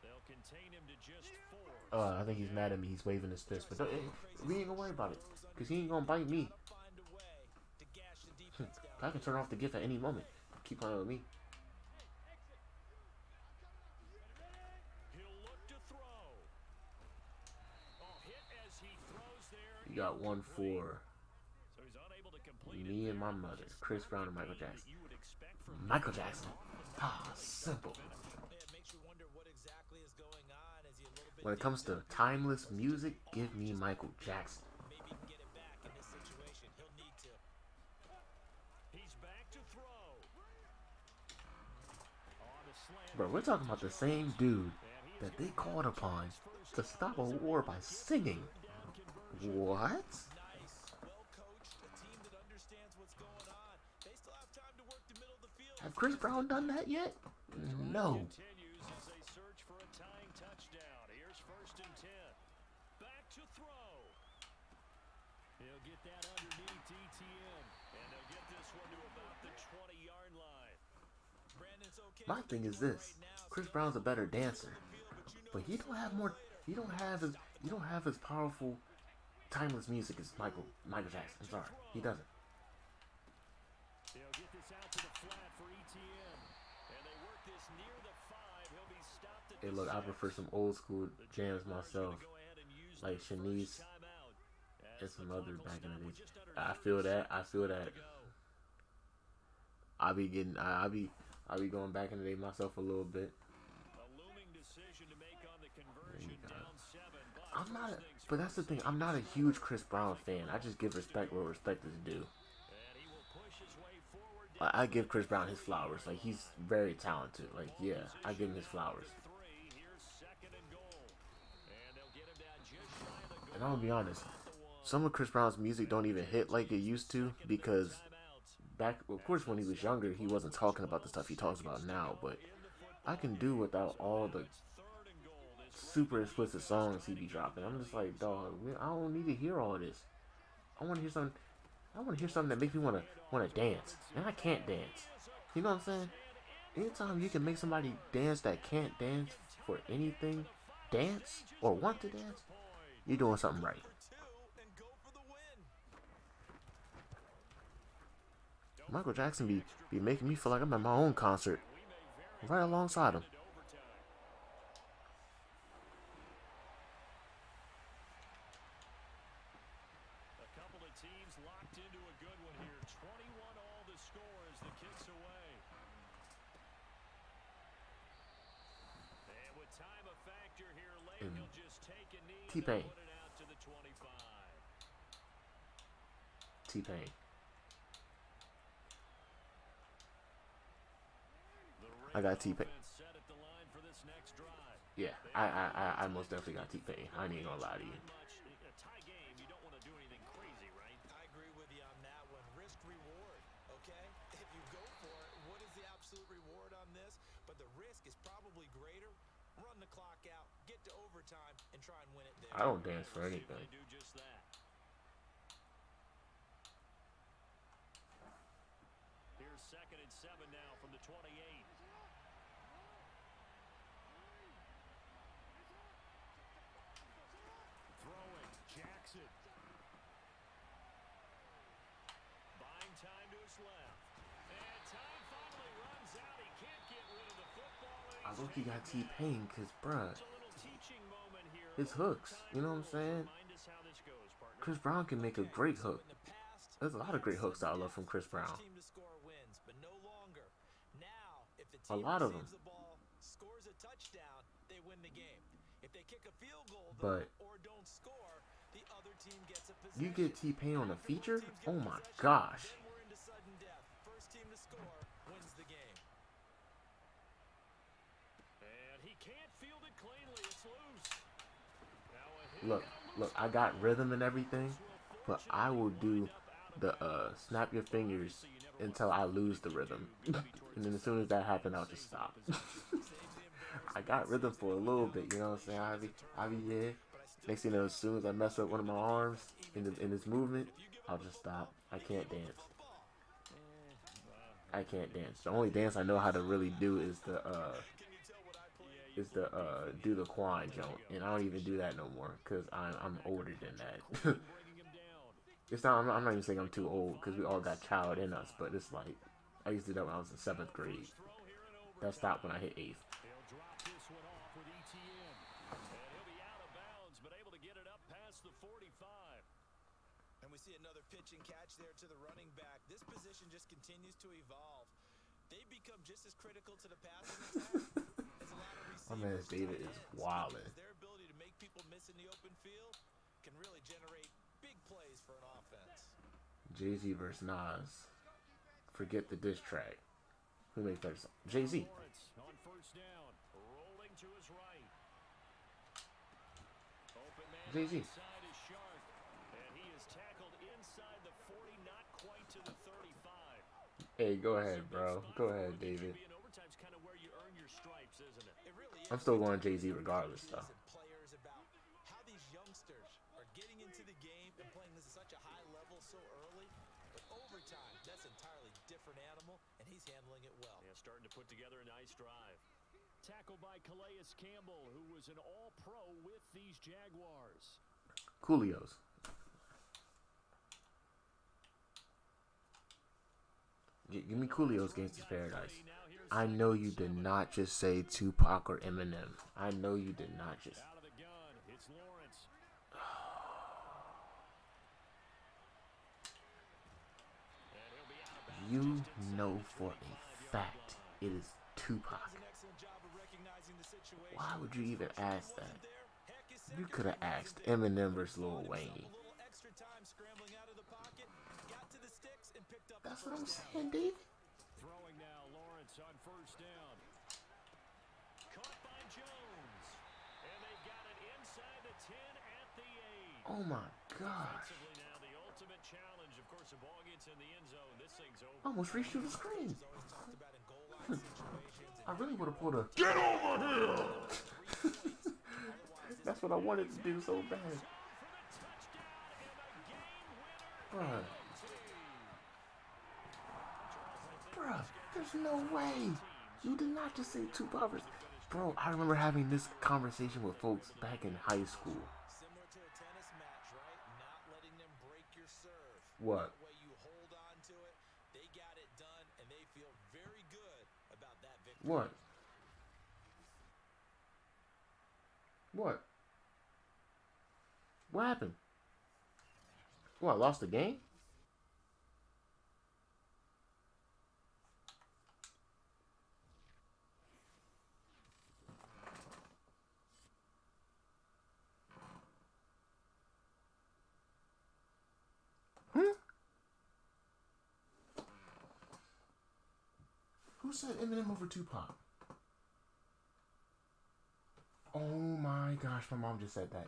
C: They'll contain him to just 4.
A: I think he's mad at me. He's waving his fist. But we ain't gonna worry about it. Because he ain't gonna bite me.
B: Find a way to gash the defense down.
A: I can turn off the gift at any moment. Keep playing with me.
C: He'll look to throw. Oh, hit as he throws there.
A: You got one for
C: So he's unable to complete
A: me
C: it
A: and my
C: there.
A: mother,
C: Just
A: Chris
C: not
A: Brown
C: the
A: and Michael
C: game that
A: Jackson.
C: you would expect from
A: Michael
C: him.
A: Jackson. Ah, simple.
B: Yeah, it makes you wonder what exactly is going on. Is he a little bit
A: When it comes to
B: dazed?
A: timeless music, give me Michael Jackson.
B: Maybe he can get it back in this situation. He'll need to.
C: He's back to throw. On the slant.
A: Bro, we're talking about the same dude that they called upon to stop a war by singing. What?
B: Nice, well coached, a team that understands what's going on. They still have time to work the middle of the field.
A: Have Chris Brown done that yet? No.
C: Continues as they search for a tying touchdown. Here's 1st and 10. Back to throw. He'll get that underneath ETN. And they'll get this one to about the 20-yard line.
B: Brandon's okay
A: My
B: with
A: thing
B: the
A: is
B: score
A: this:
B: right now,
A: Chris
B: so
A: Brown's a better
B: he'll
A: dancer, but he don't have more. He don't have as powerful, timeless music as Michael Jackson. I'm sorry, he doesn't.
C: They'll get this out to the flat for ETN. And they work this near the 5. He'll be stopped at
A: Hey,
C: the
A: look, I
C: 6.
A: prefer some old school
C: The
A: jams
C: Jaguars
A: myself,
C: gonna go ahead and use
A: like
C: their
A: Shanice
C: first timeout
A: and
C: as
A: some
C: the
A: other
C: clock will
A: back in
C: stop
A: the
C: with
A: day.
C: just under
A: I
C: 30
A: feel that. I feel
C: seconds
A: that.
C: to go.
A: I be going back in the day myself a little bit.
C: A looming decision to make on the conversion, down 7, but
A: I'm not,
C: first things
A: but that's the thing. I'm not a huge Chris Brown fan. I just give respect where respect is due.
C: and he will push his way forward.
A: I give Chris Brown his flowers. Like, he's very talented. Like, yeah, I give him his flowers.
C: 3. Here's 2nd and goal. And they'll get him down just shy of the goal.
A: And I'm gonna be honest,
C: At the 1.
A: some of Chris Brown's music don't even hit like it used to, because back, of course, when he was younger, he wasn't talking about the stuff he talks about now. But I can do without all the super explicit songs he be dropping. I'm just like, dog, I don't need to hear all this. I want to hear something. I want to hear something that makes me want to dance, and I can't dance. You know what I'm saying? Anytime you can make somebody dance that can't dance for anything, dance or want to dance, you're doing something right.
B: and go for the win.
A: Michael Jackson be making me feel like I'm at my own concert, right alongside him.
C: A couple of teams locked into a good one here. 21 all the score as the kicks away. And with time a factor here late, he'll just take a knee and
A: T-Pain.
C: put it out to the 25.
A: T-Pain. I got T-Pain.
C: Set at the line for this next drive.
A: Yeah, I most definitely got T-Pain. I ain't gonna lie to you.
C: A tie game, you don't want to do anything crazy, right?
B: I agree with you on that one. Risk reward, okay? If you go for it, what is the absolute reward on this? But the risk is probably greater. Run the clock out, get to overtime, and try and win it there.
A: I don't dance for
C: See if
A: anything.
C: they do just that. Here's 2nd and 7 now from the 28. Throwing, Jackson. Buying time to his left. And time finally runs out. He can't get rid of the football.
A: I look, he got T-Pain, cause bruh,
C: It's a little teaching moment here.
A: his hooks. You know what I'm saying?
C: Remind us how this goes, partner.
A: Chris Brown can make a great hook.
B: In the past,
A: There's a lot of great hooks that I love from Chris Brown.
B: first team to score wins, but no longer. Now, if the
A: A
B: team
A: lot of
B: receives
A: them.
B: the ball, scores a touchdown, they win the game. If they kick a field goal
A: But
B: or don't score, the other team gets a
A: you
B: possession.
A: get T-Pain on a
B: After one
A: feature?
B: team's got
A: Oh my
B: possession,
A: gosh.
B: Then we're into sudden death. First team to score wins the game.
C: And he can't field it cleanly. It's loose. Now a hit
A: Look,
C: and a
A: look,
C: loose
A: I got rhythm and everything, but I will do the snap your fingers until I lose the rhythm. And then as soon as that happens, I'll just stop. I got rhythm for a little bit, you know what I'm saying? I be yeah. Next thing you know, as soon as I mess up one of my arms in this movement, I'll just stop. I can't dance. I can't dance. The only dance I know how to really do is the do the Quan jump, and I don't even do that no more because I'm older than that.
C: bringing him down.
A: It's not. I'm not even saying I'm too old because we all got child in us, but it's like I used to do that when I was in 7th grade. That stopped when I hit 8th.
C: They'll drop this one off with ETN. And he'll be out of bounds, but able to get it up past the 45.
B: And we see another pitch and catch there to the running back. This position just continues to evolve. They become just as critical to the passing attack as a lot of
A: My man
B: receivers.
A: David
B: tight
A: is
B: ends,
A: wildin'.
B: because their ability to make people miss in the open field can really generate big plays for an offense.
A: Jay-Z versus Nas. Forget the diss track. Who made that song? Jay-Z.
C: Lawrence on first down, rolling to his right. Open man
A: Jay-Z.
C: right side is Shark, and he is tackled inside the 40, not quite to the 35.
A: Hey, go ahead,
C: It's a big
A: bro.
C: spot
A: Go
C: for a
A: ahead,
C: rookie
A: David.
C: QB, and overtime's kind of where you earn your stripes, isn't it?
B: It really
A: I'm
B: is.
A: still
B: We
A: going
B: talk
A: Jay-Z
B: to
A: regardless,
B: coaches
A: though.
B: and players about how these youngsters are getting into the game and playing this at such a high level so early. But over time, that's an entirely different animal, and he's handling it well.
C: Yeah, starting to put together a nice drive. Tackled by Calais Campbell, who was an all-pro with these Jaguars.
A: Coolios. Give me Coolio's Gangsta's Paradise. I know you did not just say Tupac or Eminem. I know you did not just.
C: Out of the gun, it's Lawrence. And he'll be out of bounds
A: You
C: just inside
A: know
C: the
A: for a
C: 25-yard
A: fact
C: line.
A: it is Tupac.
B: Does an excellent job of recognizing the situation.
A: Why would you even ask that?
B: Heck, his
A: You
B: second
A: could have
B: one
A: asked
B: wasn't there.
A: Eminem versus Lil
B: Bought himself
A: Wayne.
B: a little extra time scrambling out of the pocket, got to the sticks, and picked up
A: That's
B: the
A: what I'm
B: first down.
A: saying, David.
C: Throwing now, Lawrence on first down. Caught by Jones. And they've got it inside the 10 at the 8.
A: Oh my gosh.
C: Offensively now, the ultimate challenge. Of course, the ball gets in the end zone. This thing's over.
A: Almost reached through the screen.
B: He's always talked about in goal line situations.
A: I really would have pulled a get over here. That's what I wanted to do so bad.
C: For the touchdown and the game winner.
A: Bruh. Bruh, there's no way. You did not just say two poppers. Bro, I remember having this conversation with folks back in high school.
B: Similar to a tennis match, right? Not letting them break your serve.
A: What?
B: That way you hold on to it. They got it done, and they feel very good about that victory.
A: What? What? What happened? What, I lost the game? Who said Eminem over Tupac? Oh my gosh, my mom just said that.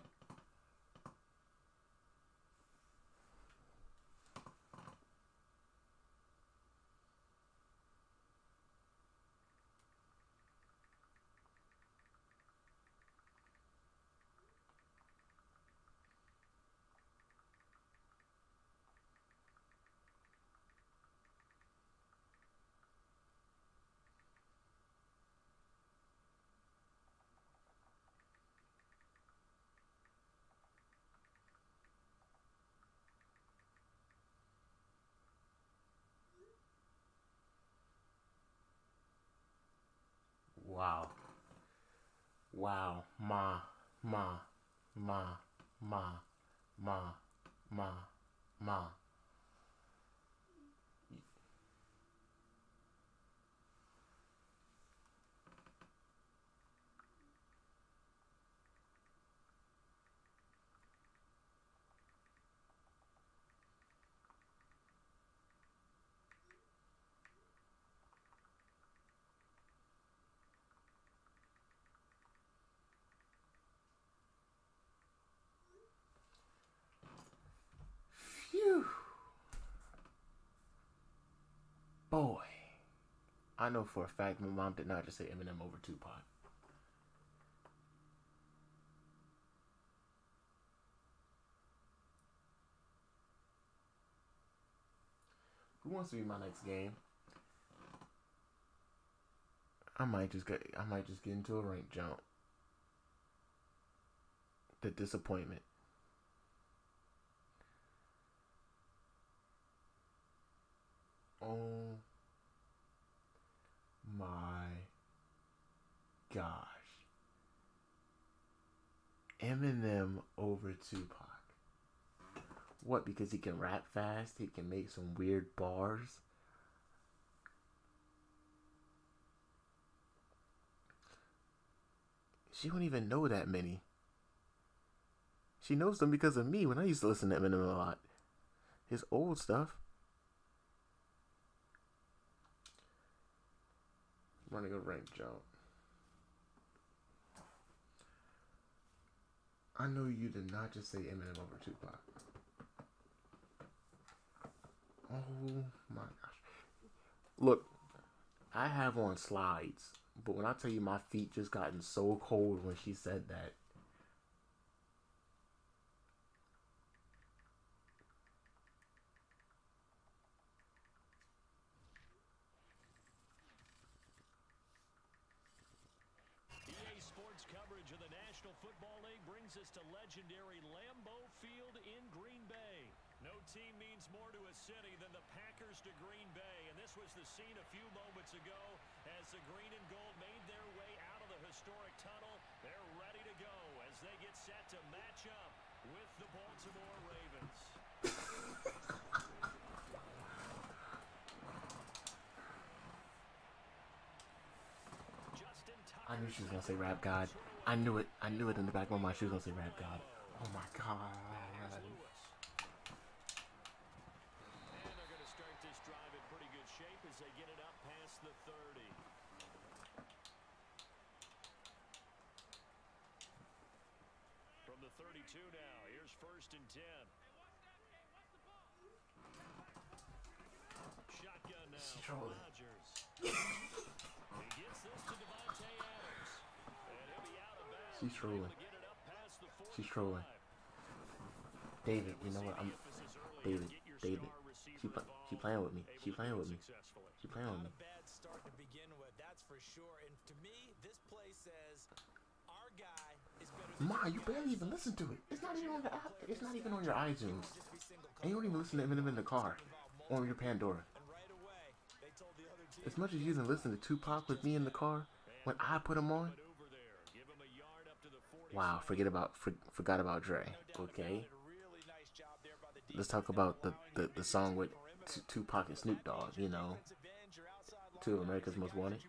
A: Wow. Wow. Ma. Phew. Boy. I know for a fact my mom did not just say Eminem over Tupac. Who wants to be my next game? I might just get into a rank jump. The disappointment. Oh my gosh. Eminem over Tupac. What? Because he can rap fast. He can make some weird bars. She don't even know that many. She knows them because of me when I used to listen to Eminem a lot. His old stuff. Running a rank jump. I know you did not just say Eminem over Tupac. Oh my gosh. Look, I have on slides, but when I tell you my feet just gotten so cold when she said that.
C: EA Sports coverage of the National Football League brings us to legendary Lambeau Field in Green Bay. No team means more to a city than the Packers to Green Bay, and this was the scene a few moments ago as the green and gold made their way out of the historic tunnel. They're ready to go as they get set to match up with the Baltimore Ravens.
A: I knew she was gonna say Rap God. I knew it. I knew it in the back of my mind. She was gonna say Rap God. Oh my god.
C: And they're going to start this drive in pretty good shape as they get it up past the 30. From the 32 now, here's 1st and 10. Shotgun now for Rodgers. He gets this to Devontae Adams. And he'll be out of bounds.
A: She's trolling.
C: Able to get it up past the 45.
A: She's trolling. David, you know what? David. She playing with me. She playing with me. She playing with me.
B: Not a bad start to begin with, that's for sure. And to me, this play says our guy is better than
A: Ma, you barely even listen to it. It's not even on the app. It's not even on your iTunes. And you don't even listen to Eminem in the car or your Pandora.
B: And right away, they told the other team,
A: As much as you didn't listen to Tupac with me in the car when I put him on.
C: Over there. Give him a yard up to the 40.
A: Wow, forgot about Dre. Okay.
B: really nice job there by the
A: Let's talk about the song with Tupac and Snoop Dogg, you know. Two of America's Most Wanted.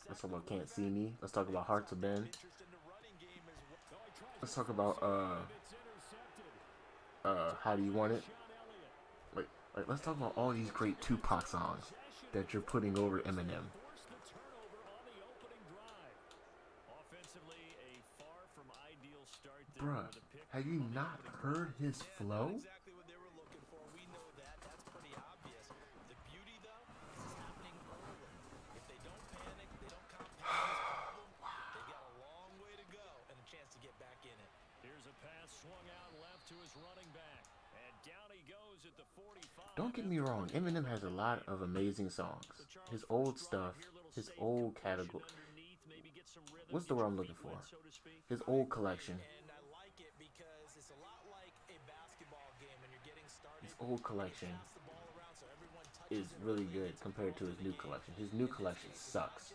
A: Let's talk about Can't See Me. Let's talk about Hearts of Ben. Let's talk about How Do You Want It? Like let's talk about all these great Tupac songs that you're putting over Eminem.
C: Forced the turnover on the opening drive. Offensively, a far from ideal start there.
A: Bruh,
C: with a pick
A: have you not heard his flow?
B: exactly what they were looking for. We know that. That's pretty obvious. The beauty, though, is it's happening early. If they don't panic, they don't compound this problem, they got a long way to go and a chance to get back in it.
C: Here's a pass swung out left to his running back. And down he goes at the 45.
A: Don't get me wrong, Eminem has a lot of amazing songs. His old stuff, his old category. What's the word I'm looking for? His old collection.
B: And I like it because it's a lot like a basketball game when you're getting started.
A: His old collection
B: Pass the ball around so everyone touches
A: is really good compared to his new collection. His new collection sucks.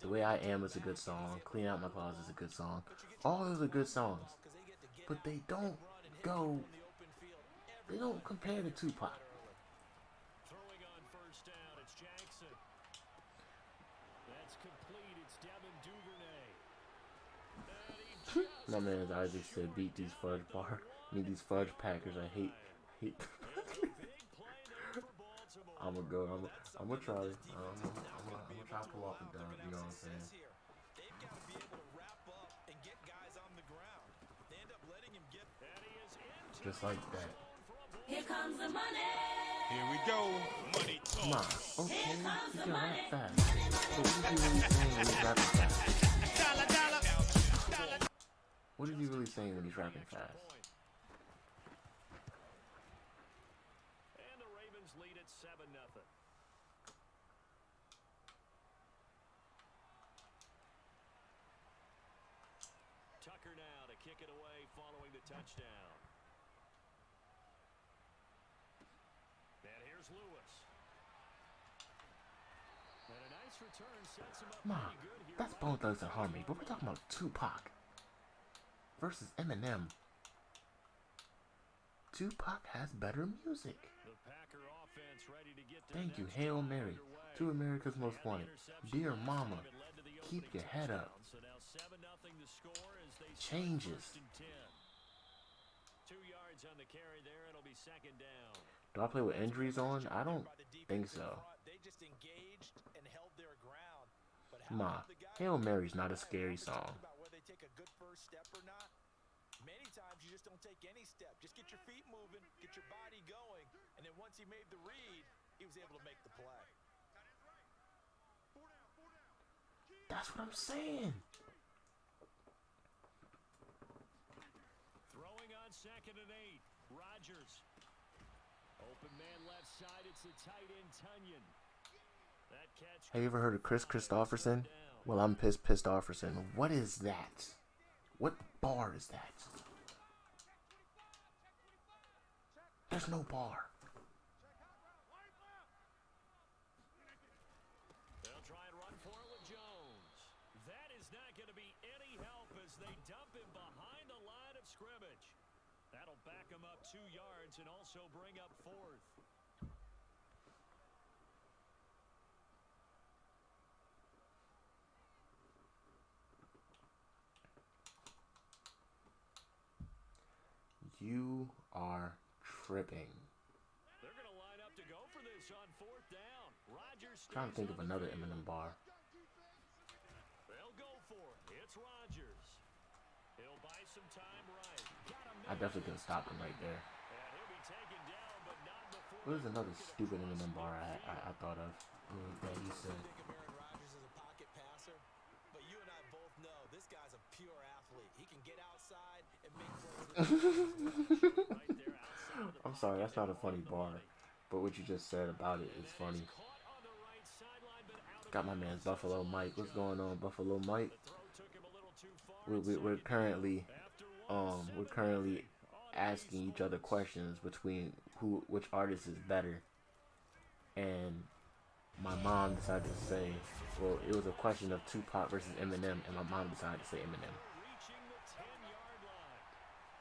A: The Way I Am is a good song. Clean Out My Closet is a good song. All those are good songs. But they don't go. They don't compare to Tupac.
C: Throwing on 1st down, it's Jackson. That's complete. It's Devin Duvernay. And he just
A: My man Isaac said, "Beat these fudge these fudge Packers. I hate."
C: a big play there for Baltimore.
A: I'm gonna go. I'm gonna try. I'm gonna try to pull off a dub. You know what I'm saying?
B: They've got to be able to wrap up and get guys on the ground. They end up letting him get.
C: And he is into
A: Just like that.
D: Here comes the money.
E: Here we go. Money
A: Come
E: talk.
A: on. Okay, he can rap fast. But what is he really saying when he's rapping fast?
E: Dollar, dollar.
A: What is he really saying when he's rapping fast?
C: And the Ravens lead at 7-0. Tucker now to kick it away following the touchdown. And here's Lewis. And a nice return sets him up
A: Ma,
C: pretty good here.
A: that's Bone Thugs and Harmony, but we're talking about Tupac versus Eminem. Tupac has better music.
C: The Packer offense ready to get their
A: Thank you,
C: next
A: Hail
C: drive
A: Mary.
C: underway.
A: To America's Most
C: And the
A: Wanted.
C: interception
A: Dear
C: last
A: Mama,
C: time, it led to the
A: keep
C: opening
A: your head up.
C: touchdown. So now 7-0 the score as they start
A: Changes.
C: 1st and 10. 2 yards on the carry there. It'll be 2nd down.
A: Do I play with injuries on? I don't think so.
B: They just engaged and held their ground. But
A: Ma, Hail Mary's not a scary song.
B: about whether they take a good first step or not. Many times you just don't take any step. Just get your feet moving, get your body going, and then once he made the read, he was able to make the play.
A: That's what I'm saying.
C: Throwing on 2nd and 8. Rodgers. Open man left side. It's the tight end Tunyon. That catch.
A: Have you ever heard of Chris Christopherson? Well, I'm Christopherson. What is that? What bar is that? There's no bar.
C: They'll try and run for it with Jones. That is not going to be any help as they dump him behind the line of scrimmage. That'll back him up 2 yards and also bring up 4th.
A: You are tripping.
C: They're going to line up to go for this on 4th down. Rodgers
A: Trying to think of
C: stays on the
A: another
C: field.
A: Eminem bar.
C: They'll go for it. It's Rodgers. He'll buy some time right. Got him
A: I definitely could have stopped him right there.
C: and he'll be taken down, but not before.
A: What is another stupid Eminem bar I thought of? That he said.
B: Think of Aaron Rodgers as a pocket passer, but you and I both know this guy's a pure athlete. He can get outside and make plays with his
C: Right there outside of the
A: I'm sorry, that's not a
C: pocket,
A: funny
C: on the
A: bar.
C: money.
A: But what you just said about it is funny.
C: Caught on the right sideline, but out of
A: Got my man's Buffalo Mike. What's going on, Buffalo Mike?
C: The throw took him a little too far.
A: We're currently
C: After
A: we're currently asking each other questions between which artist is better. And my mom decided to say, well, it was a question of Tupac versus Eminem, and my mom decided to say Eminem.
C: reaching the 10-yard line.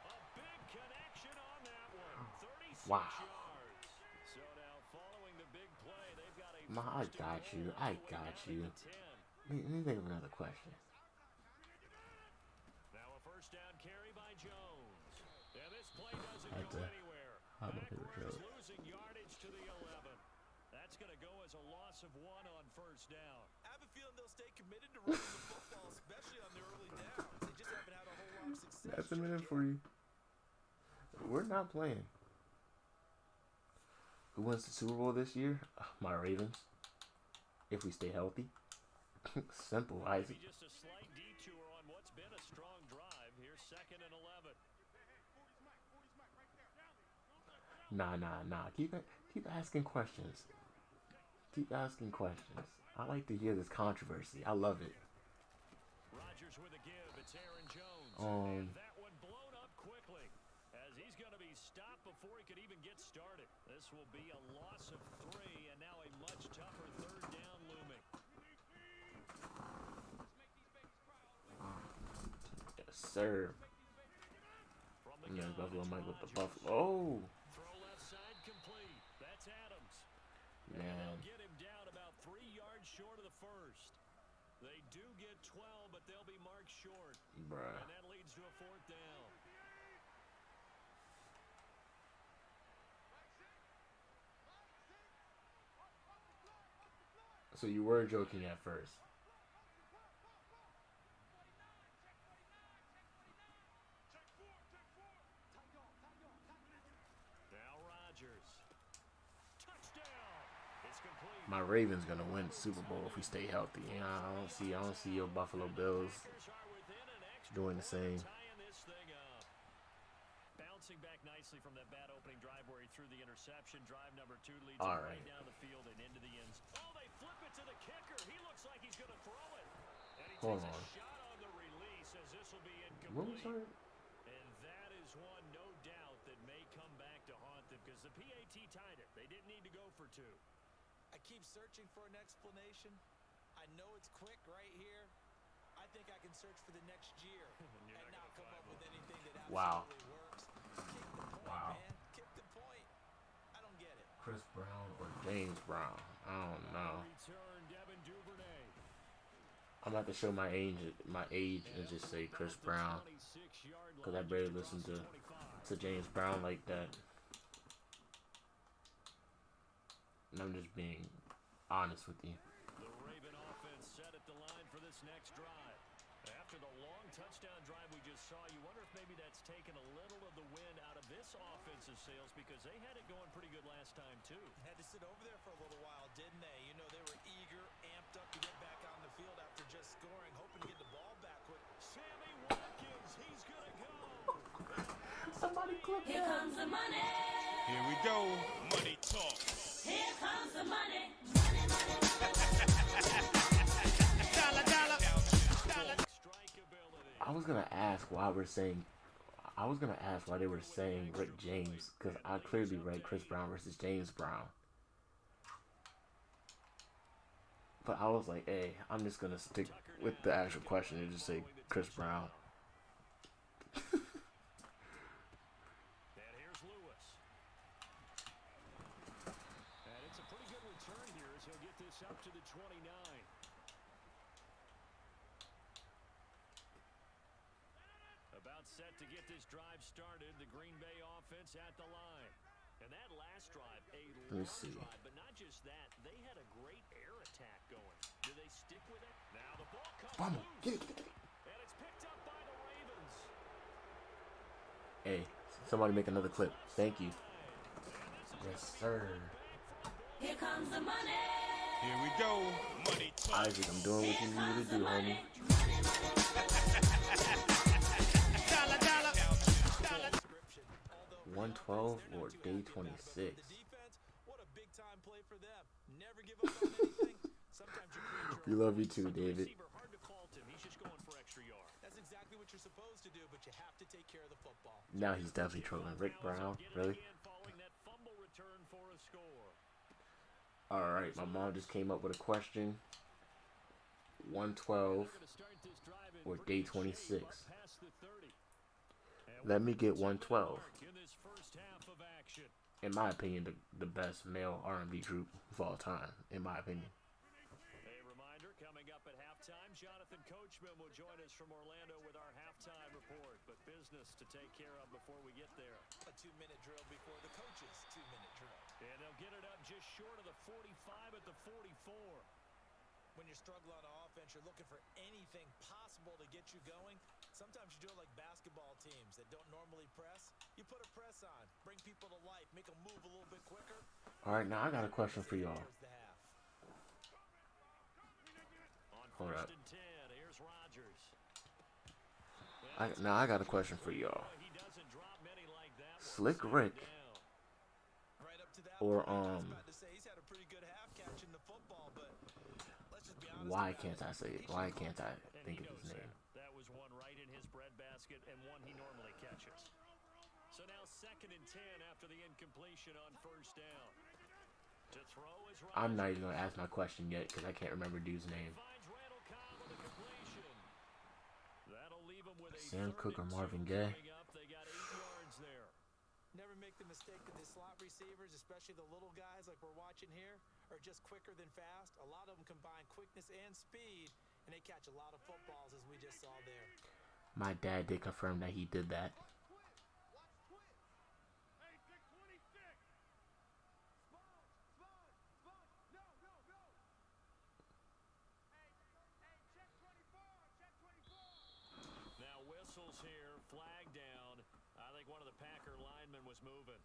C: A big connection on that one. 36
A: Wow.
C: yards. So now following the big play, they've got a
A: Ma, I
C: first and
A: got
C: goal
A: you.
C: all
A: I
C: the way
A: got
C: down
A: you.
C: at the 10.
A: Let me think of another question.
C: Now a first down carry by Jones. And this play doesn't
A: That's
C: go
A: a-
C: anywhere.
A: I'm a favorite
C: Backwards,
A: joke.
C: losing yardage to the 11. That's going to go as a loss of 1 on first down.
B: I have a feeling they'll stay committed to running the football, especially on the early downs. They just haven't had a whole lot of success.
A: That's a minute for you. We're not playing. Who wins the Super Bowl this year? My Ravens. If we stay healthy. Simple, Isaac.
C: Maybe just a slight detour on what's been a strong drive. Here's 2nd and 11.
A: Nah. Keep asking questions. Keep asking questions. I like to hear this controversy. I love it.
C: Rodgers with a give. It's Aaron Jones.
A: Um,
C: And that one blown up quickly as he's going to be stopped before he could even get started. This will be a loss of 3 and now a much tougher 3rd down looming.
A: Yes, sir.
C: From the
A: And then
C: gun,
A: Buffalo
C: it's
A: Mike with the
C: Rodgers.
A: Buffalo. Oh,
C: Throw left side complete. That's Adams. And
A: man.
C: they'll get him down about 3 yards short of the first. They do get 12, but they'll be marked short.
A: Bruh.
C: And that leads to a 4th down.
A: So you were joking at first.
C: Now Rodgers. Touchdown. It's complete.
A: My Ravens gonna win the Super Bowl if we stay healthy. You know, I don't see your Buffalo Bills
C: Packers are within an extra
A: doing the same.
C: tying this thing up. Bouncing back nicely from that bad opening drive where he threw the interception. Drive number 2 leads
A: All
C: him
A: right.
C: right down the field and into the ends. Oh, they flip it to the kicker. He looks like he's going to throw it. And he
A: Hold
C: takes
A: on.
C: a shot on the release as this will be
A: When we
C: incomplete.
A: started?
C: And that is one, no doubt, that may come back to haunt them because the PAT tied it. They didn't need to go for 2.
B: I keep searching for an explanation. I know it's quick right here. I think I can search for the next year
C: You're
B: and
C: not
B: not
C: gonna
B: come
C: find
B: up with anything that
A: Wow.
B: absolutely works. Kick the point,
A: Wow.
B: man.
A: Chris Brown or James Brown. I don't know. I'm about to show my age and just say Chris Brown, because I barely listen to James Brown like that. And I'm just being honest with you.
C: The Raven offense set at the line for this next drive. After the long touchdown drive we just saw, you wonder if maybe that's taken a little of the wind out of this offensive sails, because they had it going pretty good last time too.
B: Had to sit over there for a little while, didn't they? You know, they were eager, amped up to get back on the field after just scoring, hoping to get the ball back quick.
C: Sammy Watkins, he's gonna go.
A: Somebody clip
D: Here comes the money.
E: Here we go. Money talk.
D: Here comes the money. Money, money,
E: Dollar, dollar.
C: Strike ability.
A: I was gonna ask why they were saying Rick James, because I clearly read Chris Brown versus James Brown. But I was like, hey, I'm just gonna stick with the actual question and just say Chris Brown.
C: And here's Lewis. And it's a pretty good return here as he'll get this up to the 29. About set to get this drive started, the Green Bay offense at the line. And that last drive, a long drive, but not just that, they had a great air attack going. Do they stick with it? Now the ball comes loose, and it's picked up by the Ravens.
A: Hey, somebody make another clip. Thank you. Yes, sir.
D: Here comes the money.
E: Here we go. Money talk.
A: Isaac, I'm doing what you need me to do, homie.
E: Dollar, dollar.
A: 112 or day 26.
B: What a big time play for them. Never give up on anything. Sometimes you create
A: We
B: your
A: love you too, David.
C: Receiver, hard to fault him. He's just going for extra yards.
B: That's exactly what you're supposed to do, but you have to take care of the football.
A: Now he's definitely trolling Rick Brown. Really?
C: Following that fumble return for a score.
A: Alright, my mom just came up with a question. 112 or day 26. Let me get 112. In my opinion, the best male R&B group of all time. In my opinion.
C: A reminder, coming up at halftime, Jonathan Coachman will join us from Orlando with our halftime report. But business to take care of before we get there.
B: A 2-minute drill before the coach's 2-minute drill.
C: And they'll get it up just short of the 45 at the 44.
B: When you're struggling on offense, you're looking for anything possible to get you going. Sometimes you do it like basketball teams that don't normally press. You put a press on, bring people to life, make them move a little bit quicker.
A: Alright, now I got a question for y'all.
C: On
A: Hold up.
C: first and 10, here's Rodgers.
A: Now I got a question for y'all.
C: He doesn't drop many like that.
A: Slick Rick
B: Right up to that
A: or
B: point, I was about to say he's had a pretty good half catching the football, but let's just be honest.
A: why can't I say it? Why can't I
C: And
A: think
C: he
A: of his
C: knows
A: name?
C: that was one right in his breadbasket and one he normally catches. So now 2nd and 10 after the incompletion on first down. To throw is
A: I'm not
C: Rodgers.
A: even gonna ask my question yet because I can't remember dude's name.
C: Finds Randall Cobb with a completion. That'll leave him with a
A: Sam
C: 3rd
A: Cooke or
C: and 2
A: Marvin Gaye?
C: coming up. They got 8 yards there.
B: Never make the mistake that the slot receivers, especially the little guys like we're watching here, are just quicker than fast. A lot of them combine quickness and speed, and they catch a lot of footballs, as we just saw there.
A: My dad did confirm that he did that.
C: Now whistles here, flag down. I think one of the Packer linemen was moving.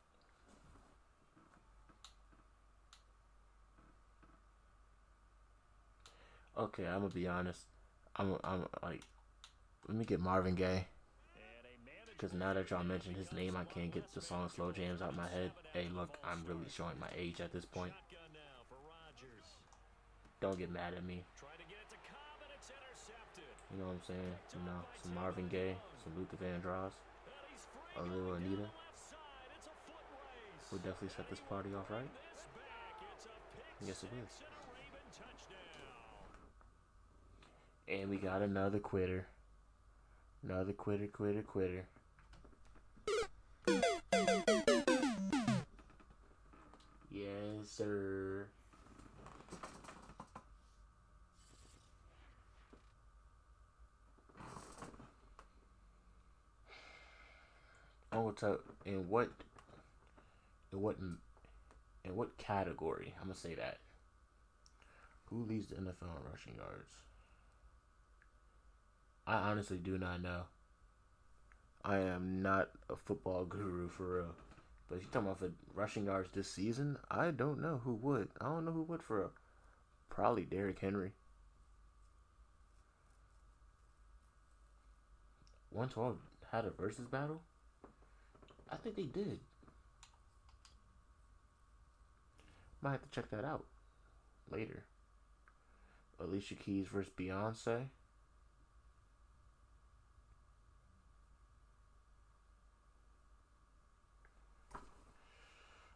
A: Okay, I'm gonna be honest. I'm like, let me get Marvin Gaye. Because now that y'all mentioned his name, I can't get the song Slow Jams out my head. Hey, look, I'm really showing my age at this point.
C: Shotgun now for Rodgers.
A: Don't get mad at me.
C: Trying to get it to Cobb, and it's intercepted.
A: You know what I'm saying? You know, some Marvin Gaye, some Luther Vandross,
C: And he's
A: a
C: free
A: little
C: going down
A: Anita.
C: the left side. It's a foot race.
A: We'll definitely set this party off right.
C: This back, it's a pick
A: Yes, it is.
C: six and a Raven touchdown.
A: And we got another quitter. Another quitter. Yeah, Yes, sir. I will tell in what in what category? I'm gonna say that. Who leads the NFL in rushing yards? I honestly do not know. I am not a football guru for real. But if you're talking about for rushing yards this season, I don't know who would. I don't know who would for real. Probably Derrick Henry. 112 had a versus battle? I think they did. Might have to check that out later. Alicia Keys versus Beyonce.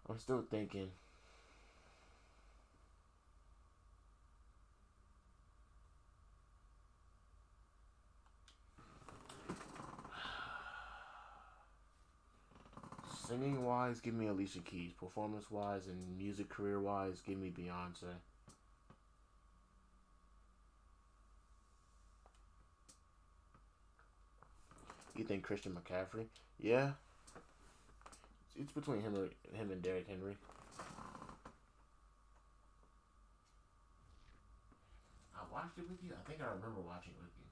A: I'm still thinking. Singing wise, give me Alicia Keys. Performance wise and music career wise, give me Beyonce. You think Christian McCaffrey? Yeah. It's between him and Derrick Henry. I watched it with you. I think I remember watching it with you.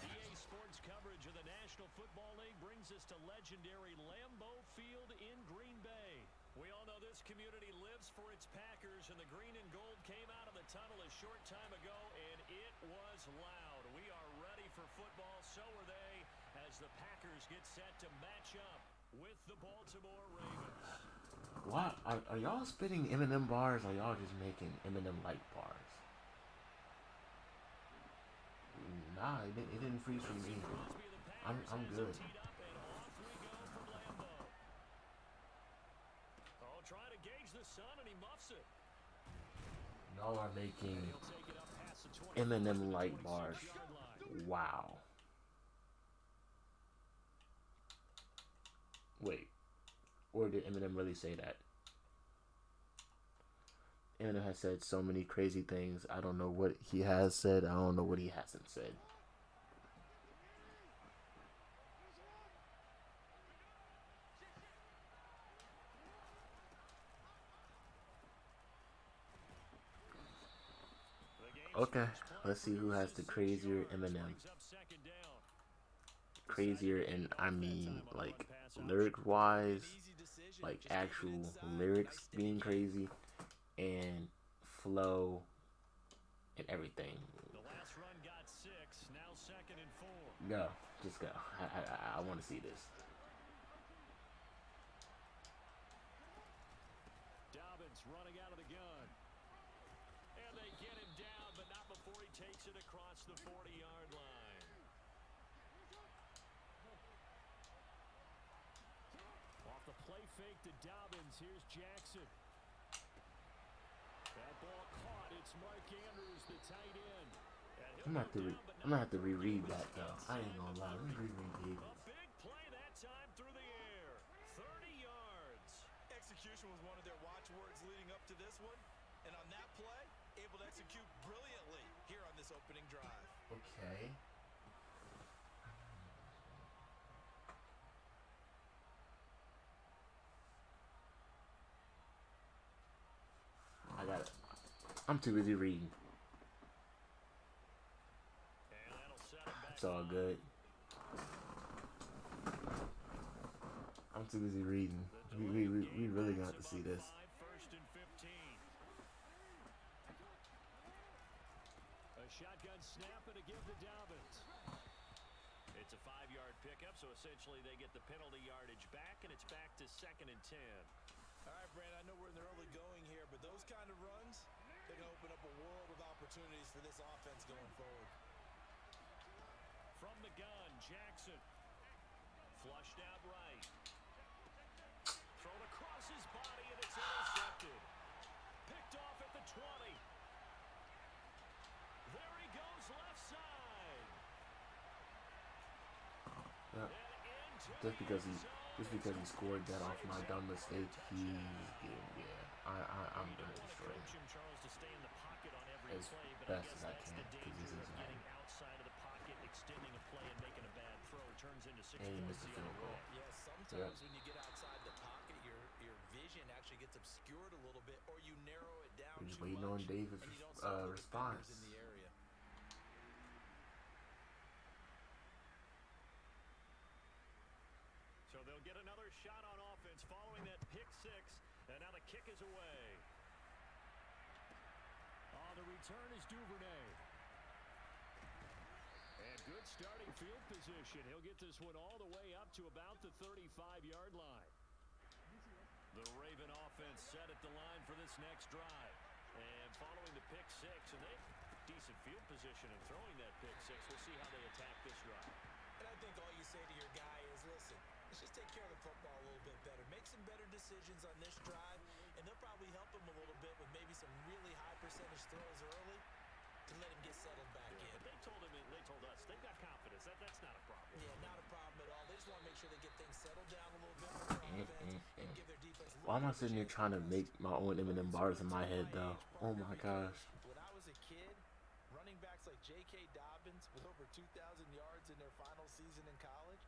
C: EA Sports coverage of the National Football League brings us to legendary Lambeau Field in Green Bay. We all know this community lives for its Packers, and the green and gold came out of the tunnel a short time ago, and it was loud. We are ready for football, so are they, as the Packers get set to match up with the Baltimore Ravens.
A: What? Are y'all spitting M&M bars or y'all just making M&M light bars? Nah, it didn't freeze for me. I'm good.
C: Oh, trying to gauge the sun, and he muffs it.
A: Y'all are making M&M light bars. Wow. Wait. Or did Eminem really say that? Eminem has said so many crazy things. I don't know what he has said. I don't know what he hasn't said. Okay, let's see who has the crazier Eminem. Crazier, and I mean like lyric wise, like actual lyrics being crazy, and flow and everything.
C: The last run got 6, now 2nd and 4.
A: Go, just go. I want to see this.
C: Dobbins running out of the gun. And they get him down, but not before he takes it across the 40-yard line. Off the play fake to Dobbins, here's Jackson. That ball caught. It's Mark Andrews, the tight end.
A: I'm gonna have to reread that though. I ain't gonna lie. Let me reread Davis.
C: A big play that time through the air. 30 yards.
B: Execution was one of their watchwords leading up to this one. And on that play, able to execute brilliantly here on this opening drive.
A: Okay. I got it. I'm too busy reading. It's all good. I'm too busy reading. We really got to see this.
C: First and 15. A shotgun snap and a give to Dobbins. It's a 5-yard pickup, so essentially they get the penalty yardage back, and it's back to 2nd and 10.
B: All right, Brand, I know we're in the early going here, but those kind of runs, they can open up a world of opportunities for this offense going forward.
C: From the gun, Jackson. Flushed out right. Thrown across his body, and it's intercepted. Picked off at the 20. There he goes, left side.
A: Yeah. Just because Just because he scored that off my dumb mistake, he's getting, yeah. I'm gonna destroy him
C: Coach him, Charles, to stay in the pocket on every
A: as
C: play, but I
A: best
C: guess
A: as I
C: that's
A: can
C: the
A: because this
C: danger
A: is
C: of
A: Madden.
C: getting outside of the pocket, extending a play, and making a bad throw. It turns into 6
A: And he
C: points
A: missed the
C: the
A: field
C: other
A: goal.
C: way.
B: Yeah, sometimes when you get outside the pocket, your vision actually gets obscured a little bit, or you narrow it down
A: We're just
B: too
A: waiting on
B: much,
A: David's
B: and you don't see all the
A: response.
B: defenders in the area.
C: So they'll get another shot on offense following that pick six, and now the kick is away. On the return is Duvernay. And good starting field position. He'll get this one all the way up to about the 35-yard line. The Raven offense set at the line for this next drive. And following the pick six, and they decent field position in throwing that pick six. We'll see how they attack this drive.
B: And I think all you say to your guy is, listen, let's just take care of the football a little bit better. Make some better decisions on this drive, and they'll probably help him a little bit with maybe some really high percentage throws early to let him get settled back in.
C: But they told us, they've got confidence. That's not a problem.
B: Yeah, not a problem at all. They just want to make sure they get things settled down a little bit with their offense and give their defense a little
A: Why am I
B: bit of a
A: sitting here
B: chance
A: trying to
B: press.
A: make my own Eminem bars in my head though? Oh my gosh.
B: When I was a kid, running backs like J.K. Dobbins with over 2,000 yards in their final season in college,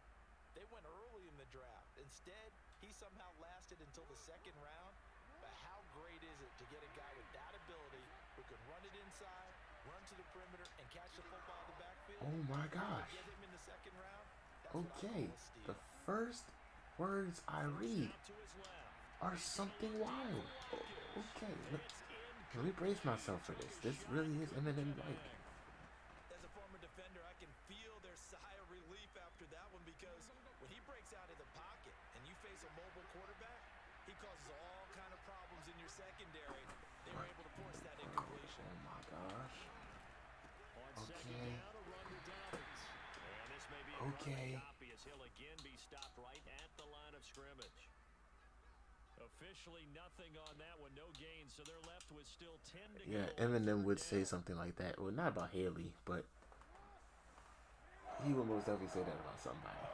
B: they went early in the draft. Instead, he somehow lasted until the second round. But how great is it to get a guy with that ability who can run it inside, run to the perimeter, and catch the football in the backfield?
A: Oh my gosh.
B: Get him in the second round. That's what I
A: Okay,
B: call a steal.
A: the first words I read
C: Out to his left.
A: are something wild. Okay, let me brace myself for this. This really is Eminem-like.
B: As a former defender, I can feel their sigh of relief after that one, because when he breaks out of the pocket and you face a mobile quarterback, he causes all kind of problems in your secondary. They were able to force that incompletion.
A: Oh my gosh.
C: On second
A: Okay.
C: down, a run to Dobbins. And this may be a
A: Okay.
C: copy as he'll again be stopped right at the line of scrimmage. Officially nothing on that one, no gain, so they're left with still 10 to
A: Yeah,
C: go.
A: Eminem would say something like that. Well, not about Haley, but he would most definitely say that about somebody.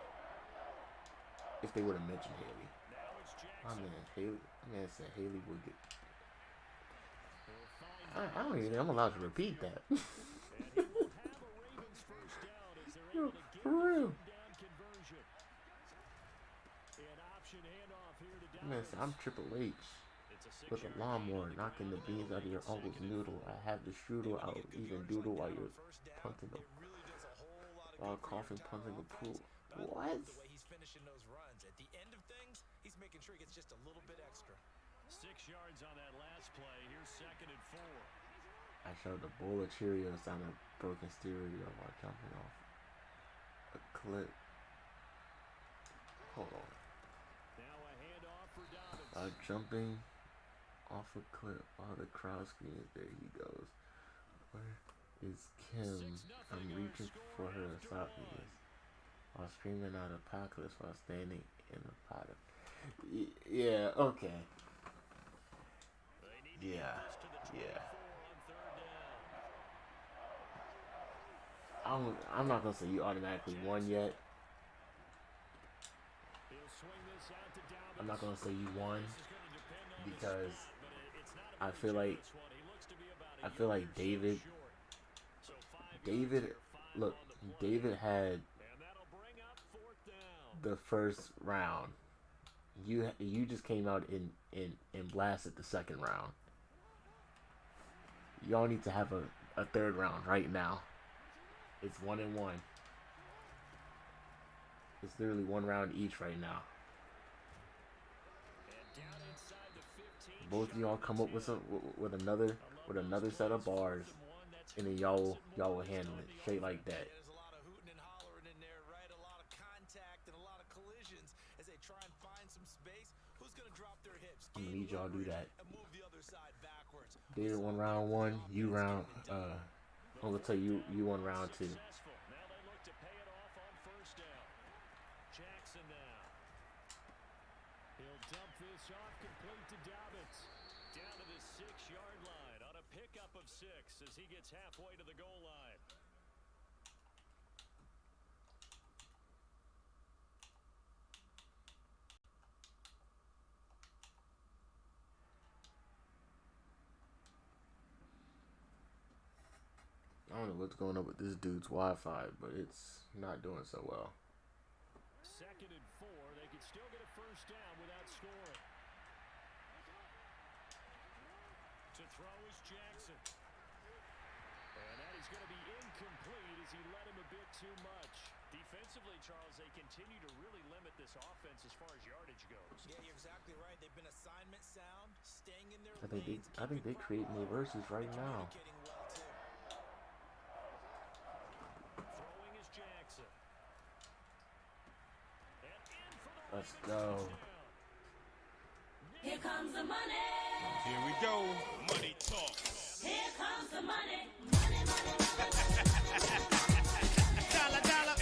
A: If they would have mentioned Haley.
C: Now it's
A: My
C: Jackson.
A: man, Haley. My man said Haley would get.
C: He'll find
A: I don't even think I'm allowed to repeat that.
C: and he will have a Ravens first down as they're able to get
A: For
C: the
A: real.
C: third down conversion. An option handoff here to
A: Man
C: Dobbins.
A: said, I'm Triple H.
C: It's a
A: With a
C: 6-yard
A: lawnmower,
C: gain on the
A: knocking the
C: ground.
A: beans out of your uncle's noodle. I have the strudel out, even doodle while you're punting the
B: It really does a whole lot of
A: while
B: good for your
A: coughing,
B: entire
A: punting the pool.
B: offense. But I
A: What?
B: love the way he's finishing those runs. At the end of things, he's making sure he gets just a little bit extra.
C: 6 yards on that last play. Here's 2nd and 4.
A: I showed a bowl of Cheerios on a broken stereo while jumping off a clip. Hold on.
C: Now a handoff for Dobbins.
A: Jumping off a clip while the crowd screams. There he goes. Where is Kim?
C: 6-0
A: I'm
C: our
A: reaching
C: score
A: for her
C: after
A: esophagus while screaming out apocalypse while standing in a pot of. Yeah, okay.
C: They need to
A: Yeah,
C: get this to the 24
A: yeah.
C: on 3rd down.
A: I'm not gonna say you automatically won yet.
C: He'll swing this out to Dobbins.
A: I'm not gonna say you won
C: This is gonna depend on the
A: because
C: spot, but it's not a
A: I
C: very
A: feel like
C: generous one. He looks to be about a
A: I feel like
C: yard or so
A: David.
C: short. So 5 yards
A: David,
C: here, 5
A: look,
C: on the play.
A: David had
C: And that'll bring up 4th down.
A: the first round. You just came out and blasted the second round. Y'all need to have a third round right now. It's 1-1. It's literally one round each right now.
C: And down inside the 15.
A: Both of y'all come up with another set of bars, and then y'all will handle it straight like that.
B: Yeah, there's a lot of hooting and hollering in there, right? A lot of contact and a lot of collisions as they try and find some space. Who's going to drop their hips?
A: I'm gonna
B: gain
A: need y'all to do
B: leverage,
A: that.
B: and move the other side backwards.
A: David won round 1. You round. I'm gonna tell you won round 2.
C: Successful. Now they look to pay it off on 1st down. Jackson now. He'll dump this off complete to Dobbins. Down to the 6-yard line on a pickup of 6 as he gets halfway to the goal line.
A: don't know what's going on with this dude's Wi-Fi, but it's not doing so well.
C: 2nd and 4. They could still get a first down without scoring. To throw is Jackson. And that is going to be incomplete as he led him a bit too much. Defensively, Charles, they continue to really limit this offense as far as yardage goes.
B: Yeah, you're exactly right. They've been assignment sound, staying in their
A: I think they create more verses right now.
B: communicating well too.
C: Throwing is Jackson. And in for the
A: Let's
C: Ravens
A: go.
C: touchdown.
D: Here comes the money.
E: Here we go. Money talk.
D: Here comes the money. Money, money, money.
E: Dollar, dollar.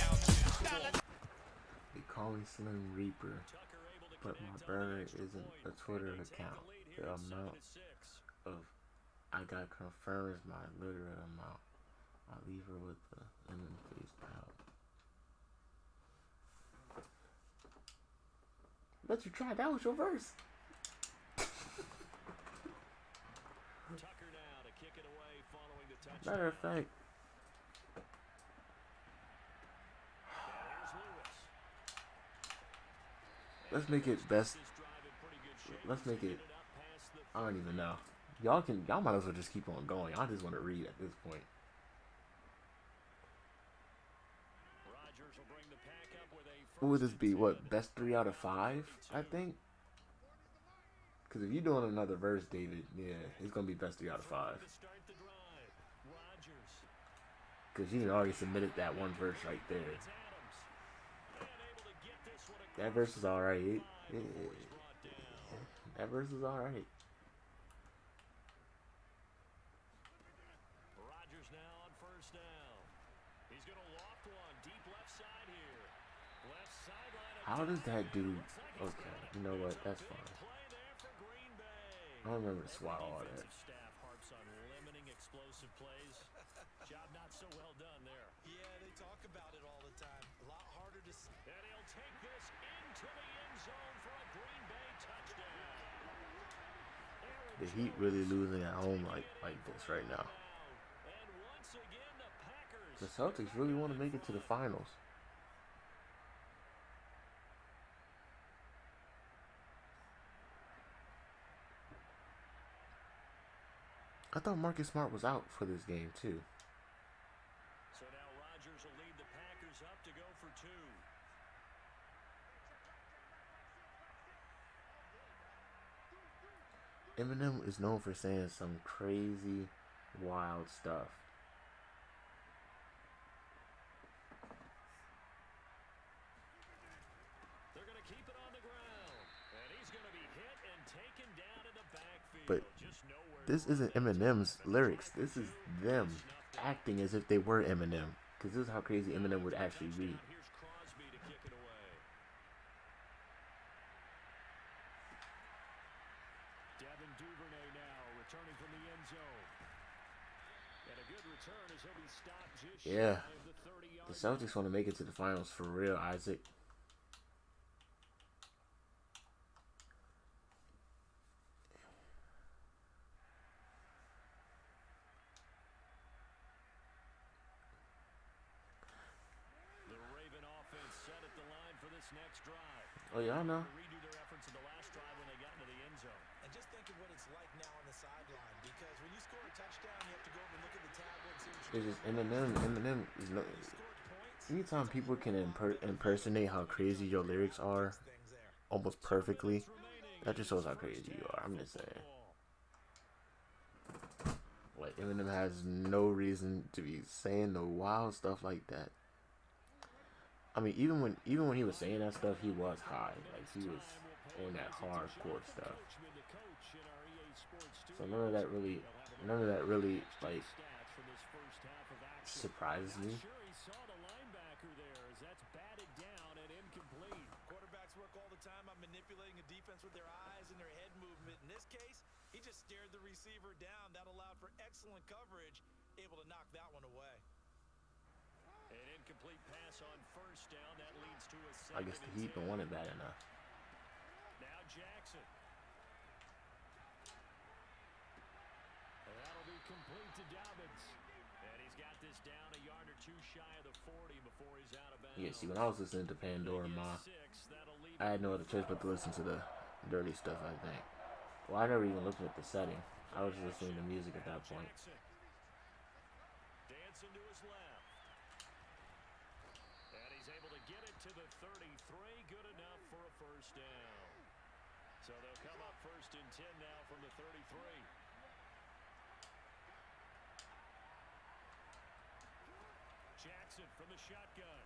A: They call me Slim Reaper,
C: Tucker able to
A: but my
C: connect on the
A: burner
C: extra
A: isn't
C: point.
A: a Twitter
C: And they take
A: account.
C: the lead
A: The
C: here at
A: amount
C: 7-6.
A: of I got confirms my literal amount. I leave her with the lemon face proud. Let you try. That was your verse.
C: Tucker now to kick it away following the touchdown.
A: Matter of fact,
C: Here's Lewis.
A: let's make it best.
C: This drive in pretty good shape.
A: Let's make it.
C: Get up past the
A: I don't even know. Y'all might as well just keep on going. I just want to read at this point.
C: Rodgers will bring the pack up with a
A: What would this
C: first
A: be?
C: and
A: What,
C: 10.
A: best 3 out of 5? I think. Because if you're doing another verse, David, yeah, it's gonna be best 3 out of 5.
C: To start the drive. Rodgers.
A: Because you already submitted that one verse right there.
C: It's Adams. And able to get this one
A: That
C: across
A: verse is alright.
C: before he's brought down.
A: That verse is alright.
C: Rodgers now on first down. He's going to loft one deep left side here. Left sideline.
A: How does that dude?
C: Looks like he's
A: Okay,
C: got it.
A: you know what? That's
C: Big
A: fine.
C: play there for Green Bay.
A: I don't remember to swallow all that.
C: Defensive staff harps on limiting explosive plays. Job not so well done there.
B: Yeah, they talk about it all the time. A lot harder to see.
C: And he'll take this into the end zone for a Green Bay touchdown. Aaron
A: The Heat really losing at home like this right now.
C: And once again, the Packers.
A: The Celtics really want to make it to the finals. I thought Marcus Smart was out for this game too.
C: So now Rodgers will lead the Packers up to go for 2.
A: Eminem is known for saying some crazy, wild stuff.
C: They're going to keep it on the ground. And he's going to be hit and taken down in the backfield.
A: But
C: Just nowhere
A: this
C: to
A: isn't
C: run to.
A: Eminem's
C: But
A: lyrics.
C: try
A: This
C: to
A: is
C: do,
A: them
C: snuffed out.
A: acting as if they were Eminem. Because this is how crazy Eminem would actually be.
C: Touchdown. Here's Crosby to kick it away. Devin Duvernay now returning from the end zone. And a good return as he'll be stopped just
A: Yeah.
C: shy of the 30-yard
A: The Celtics want to make it to the finals for real, Isaac.
C: The Raven offense set at the line for this next drive.
A: Oh yeah, I know.
C: To redo their efforts in the last drive when they got into the end zone.
B: And just think of what it's like now on the sideline. Because when you score a touchdown, you have to go over and look at the tablet and see what
A: It's
B: you're
A: just Eminem is no.
B: You scored points.
A: Anytime people can impersonate how crazy your lyrics are
B: Things there.
A: almost perfectly,
C: Remaining
A: that just shows how crazy you are. I'm just saying. Like Eminem has no reason to be saying no wild stuff like that. I mean, even when he was saying that stuff, he was high. Like he was on that hardcore stuff. So none of that really like surprises me.
B: Quarterbacks work all the time on manipulating a defense with their eyes and their head movement. In this case, he just stared the receiver down. That allowed for excellent coverage, able to knock that one away.
C: An incomplete pass on first down. That leads to a
A: I guess the Heat don't want it bad enough.
C: Now Jackson. And that'll be complete to Dobbins. And he's got this is down a yard or two shy of the 40 before he's out of bounds.
A: Yeah, see, when I was listening to Pandora, I had no other choice but to listen to the dirty stuff, I think. Well, I never even looked at the setting. I was just listening to music at that point.
C: Dancing to his left. And he's able to get it to the 33. Good enough for a first down. So they'll come up 1st and 10 now from the 33. Jackson from the shotgun.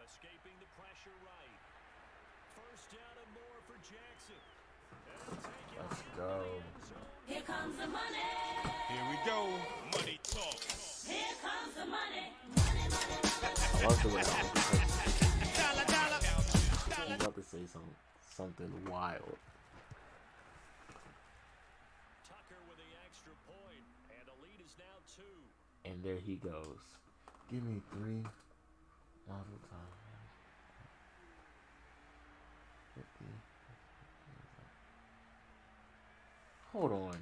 C: Escaping the pressure right. First down and more for Jackson.
A: Let's go.
D: Here comes the money.
E: Here we go. Money talk.
D: Here comes the money. Money, money, money.
A: I love the way how I'm about to say something wild.
C: Tucker with the extra point, and the lead is now 2.
A: And there he goes. Give me 3. Model time. 50. Hold on.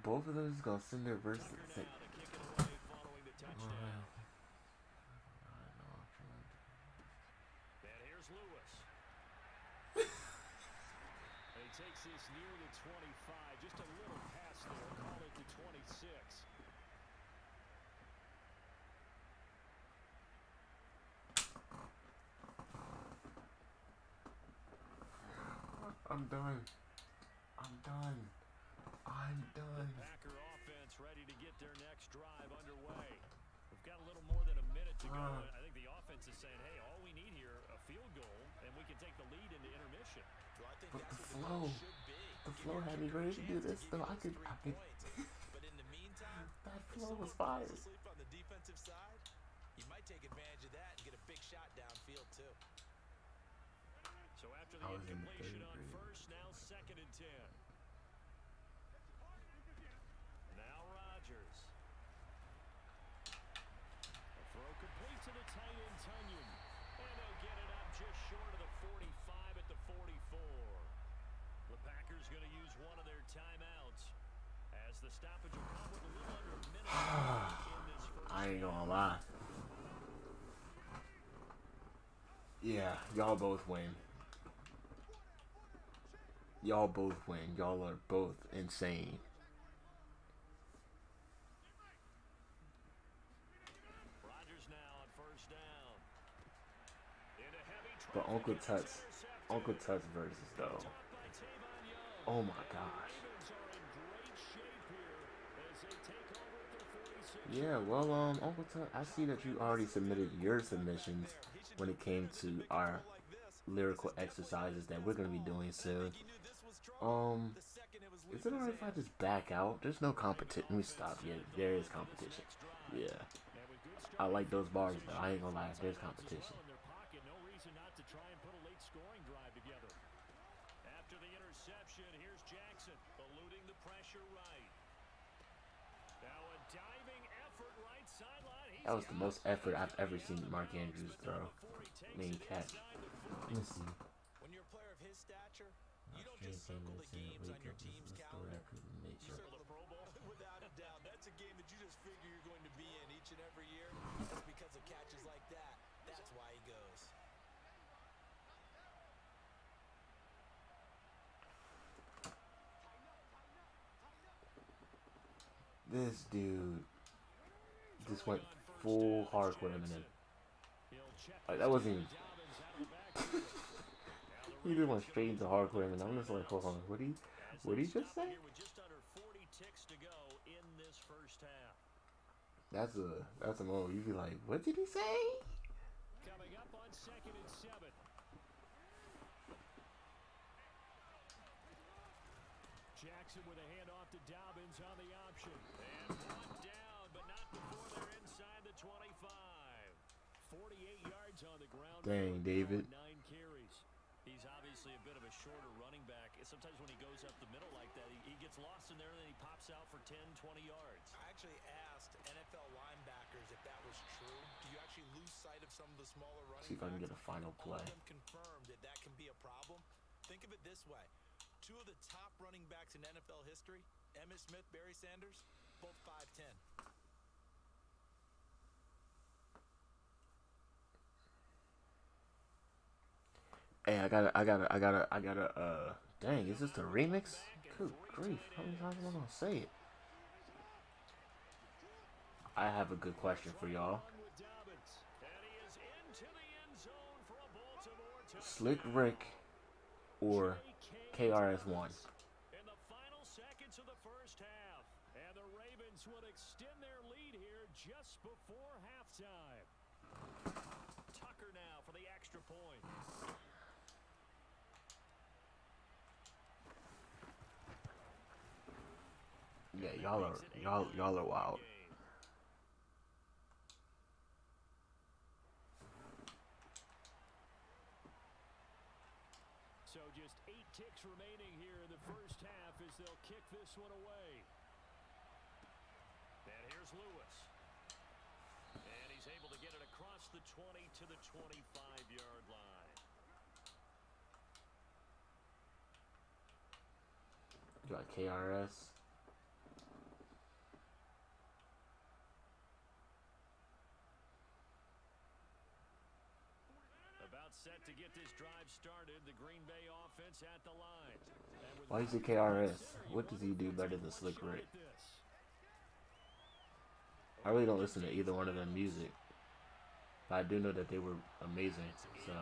A: Both of them is gonna send their verse.
C: Tucker now to kick it away following the touchdown. And here's Lewis. And he takes this near the 25. Just a little pass there. Call it the 26.
A: I'm done. I'm done. I'm done.
C: Packer offense ready to get their next drive underway. We've got a little more than a minute to go. I think the offense is saying, hey, all we need here, a field goal, and we can take the lead into intermission.
B: Well, I think
A: But
B: that's
A: the
B: what
A: flow,
B: the should be.
A: the
B: Give
A: flow
B: your
A: had me
B: kicker a
A: ready to do
B: chance
A: this.
B: give
A: Though
B: you
A: I
B: those
A: could.
B: 3 points. But in the meantime,
A: That
B: if
A: flow was
B: someone
A: fire.
B: falls asleep on the defensive side, you might take advantage of that and get a big shot downfield too.
C: So after
A: I
C: the
A: was in
C: incompletion
A: third
C: on
A: grade.
C: first, now 2nd and 10. Now Rodgers. A throw complete to the tight end, Tunyon. And they'll get it up just short of the 45 at the 44. The Packers going to use one of their timeouts as the stoppage will come with a little under a minute in this first
A: I ain't
C: half.
A: gonna lie. Yeah, y'all both win. Y'all both win. Y'all are both insane.
C: Rodgers now on first down. Into heavy
A: But
C: traffic,
A: Uncle
C: and it's
A: Tut's
C: intercepted.
A: Uncle Tut's verses though.
C: Caught by Tavon Young.
A: Oh my
C: And the
A: gosh.
C: Ravens are in great shape here as they take over at their 46.
A: Yeah, well, Uncle Tut, I see that you already submitted your submissions when it came to our lyrical exercises that we're gonna be doing soon. Is it alright if I just back out? There's no competition. Let me stop. Yeah, there is competition. Yeah.
C: And with good
A: I
C: starting
A: like those bars
C: position,
A: though. I ain't gonna lie. There's
C: timeouts as
A: competition.
C: well in their pocket. No reason not to try and put a late scoring drive together. After the interception, here's Jackson eluding the pressure right. Now a diving effort right sideline. He's
A: That was the
C: got
A: most
C: it.
A: effort I've ever
C: He's
A: seen
C: out of
A: Mark
C: bounds,
A: Andrews
C: but now
A: throw.
C: before he takes
A: Main
C: it
A: catch.
C: inside the 40.
A: Let me see.
B: When you're a player of his stature, you don't just circle the games on your team's calendar. You circle the Pro Bowl. Without a doubt, that's a game that you just figure you're going to be in each and every year. It's because of catches like that. That's why he goes.
A: This dude just went full hardcore Eminem. Like, that wasn't even. He just went straight into hardcore Eminem. I'm just like, hold on, what did he just say?
C: With just under 40 ticks to go in this first half.
A: That's a moment you be like, what did he say?
C: Coming up on 2nd and 7. Jackson with a handoff to Dobbins on the option. And one down, but not before they're inside the 25. 48 yards on the ground.
A: Dang, David.
C: 9 carries. He's obviously a bit of a shorter running back. Sometimes when he goes up the middle like that, he gets lost in there and then he pops out for 10, 20 yards.
B: I actually asked NFL linebackers if that was true. Do you actually lose sight of some of the smaller running
A: See if I can
B: backs?
A: get a final
B: All
A: play.
B: of them confirmed that that can be a problem. Think of it this way. 2 of the top running backs in NFL history, Emmitt Smith, Barry Sanders, both 5'10".
A: Hey, I gotta. Dang, is this the remix? Good grief! How many times am I gonna say it? I have a good question for y'all. Slick Rick or KRS-One?
C: In the final seconds of the first half, and the Ravens would extend their lead here just before halftime. Tucker now for the extra point.
A: Yeah, y'all are wild.
C: So just 8 ticks remaining here in the first half as they'll kick this one away. And here's Lewis. And he's able to get it across the 20 to the 25-yard line.
A: You got KRS.
C: About set to get this drive started, the Green Bay offense at the line.
A: Why is it KRS? What does he do better than Slick Rick? I really don't listen to either one of them music, but I do know that they were amazing. So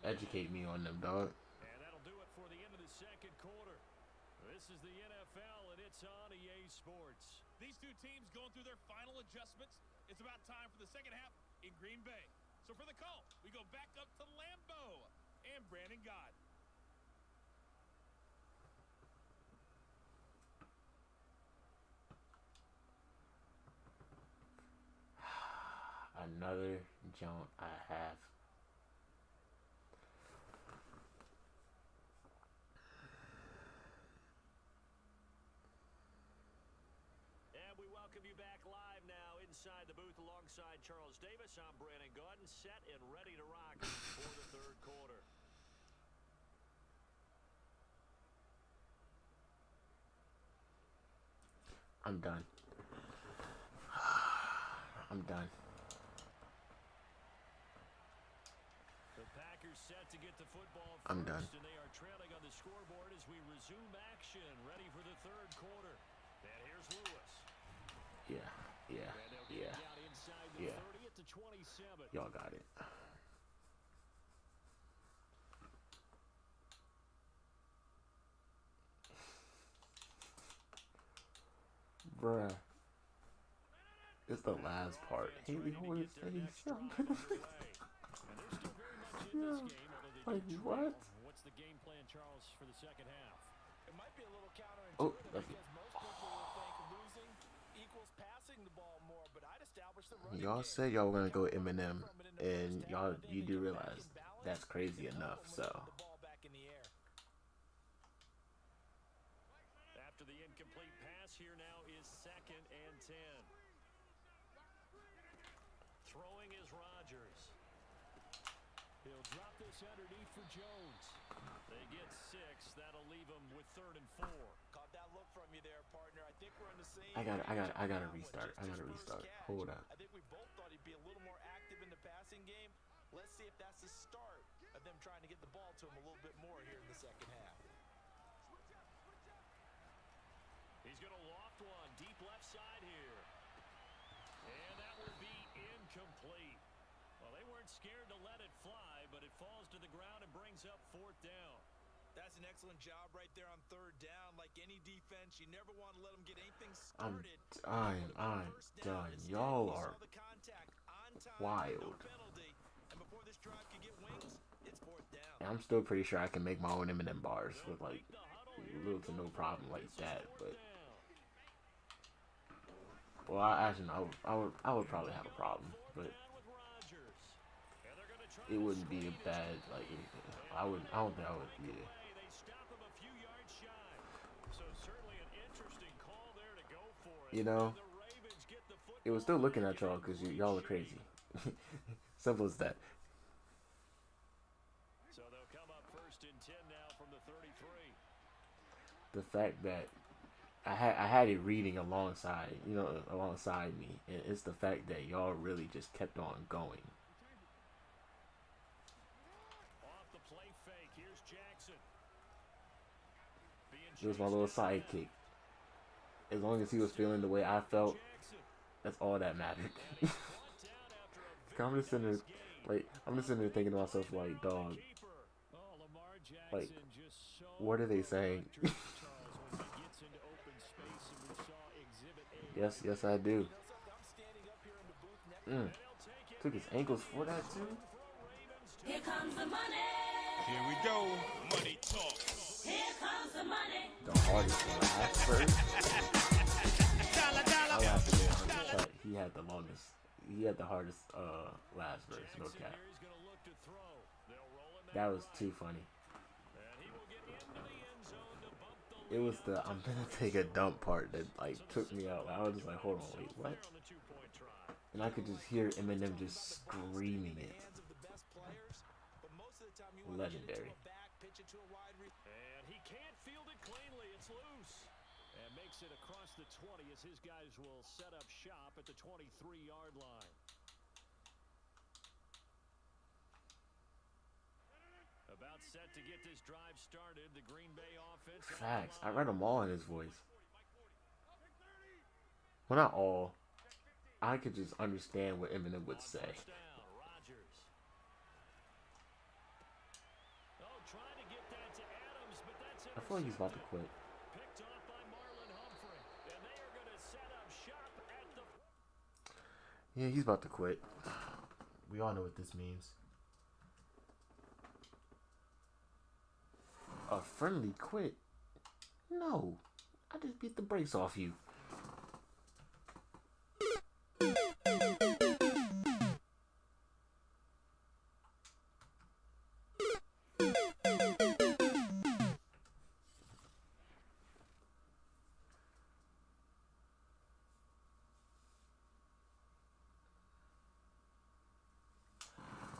A: educate me on them, dog.
C: And that'll do it for the end of the second quarter. This is the NFL, and it's on EA Sports.
E: These two teams going through their final adjustments. It's about time for the second half in Green Bay. So for the call, we go back up to Lambeau and Brandon God.
A: Another jump I have.
C: And we welcome you back live now inside the booth alongside Charles Davis. I'm Brandon Gaudin, set and ready to rock for the third quarter.
A: I'm done. I'm done.
C: The Packers set to get the football first,
A: I'm done.
C: and they are trailing on the scoreboard as we resume action, ready for the third quarter. And here's Lewis.
A: Yeah.
C: And they'll get it down inside the 30 at the 27.
A: Y'all got it. Bruh. It's the last part. Haley Horse face. Like what?
C: What's the game plan, Charles, for the second half?
B: It might be a little
A: Oh,
B: counterintuitive
A: that's
B: because most people would think losing equals passing the ball more, but I'd establish the running
A: y'all
B: game.
A: said y'all were gonna go Eminem, and you do realize that's crazy enough. So
B: The ball back in the air.
C: After the incomplete pass, here now is 2nd and 10. Throwing is Rodgers. He'll drop this underneath for Jones. They get 6. That'll leave them with 3rd and 4.
B: Caught that look from you there, partner. I think we're on the same.
A: I gotta
B: page
A: restart.
B: on that one. Just
A: I gotta
B: his
A: restart.
B: first catch.
A: Hold up.
B: I think we both thought he'd be a little more active in the passing game. Let's see if that's the start of them trying to get the ball to him a little bit more here in the second half.
C: He's going to loft one deep left side here. And that would be incomplete. Well, they weren't scared to let it fly, but it falls to the ground and brings up 4th down.
B: That's an excellent job right there on 3rd down. Like any defense, you never want to let them get anything started.
A: I'm done. Y'all are wild.
B: And before this drive can get wings, it's 4th down.
A: And I'm still pretty sure I can make my own Eminem bars with like little to no problem like that. But well, I would probably have a problem, but it wouldn't be a bad like. I don't think I would. Yeah. You know, it was still looking at y'all because y'all are crazy. Simple as that.
C: So they'll come up 1st and 10 now from the 33.
A: The fact that I had it reading alongside me, and it's the fact that y'all really just kept on going.
C: fake. Here's Jackson.
A: It was my little sidekick. As long as he was feeling the way I felt, that's all that mattered. I'm just sitting there, thinking to myself, like, dog, like, what are they saying? Yes, I do. Took his ankles for that too.
D: Here comes the money.
E: Here we go. Money talk.
D: Here comes the money.
A: The hardest laugh first. I laughed again, but he had the longest. He had the hardest last verse, no cap. That was too funny. It was the I'm gonna take a dump part that like took me out. I was just like, hold on, wait, what? And I could just hear Eminem just screaming it. Legendary.
C: And he can't field it cleanly. It's loose. And makes it across the 20 as his guys will set up shop at the 23-yard line. About set to get this drive started. The Green Bay offense.
A: Facts. I read them all in his voice. Well, not all. I could just understand what Eminem would say. I feel like he's about to quit. Yeah, he's about to quit. We all know what this means. A friendly quit? No. I just beat the brakes off you.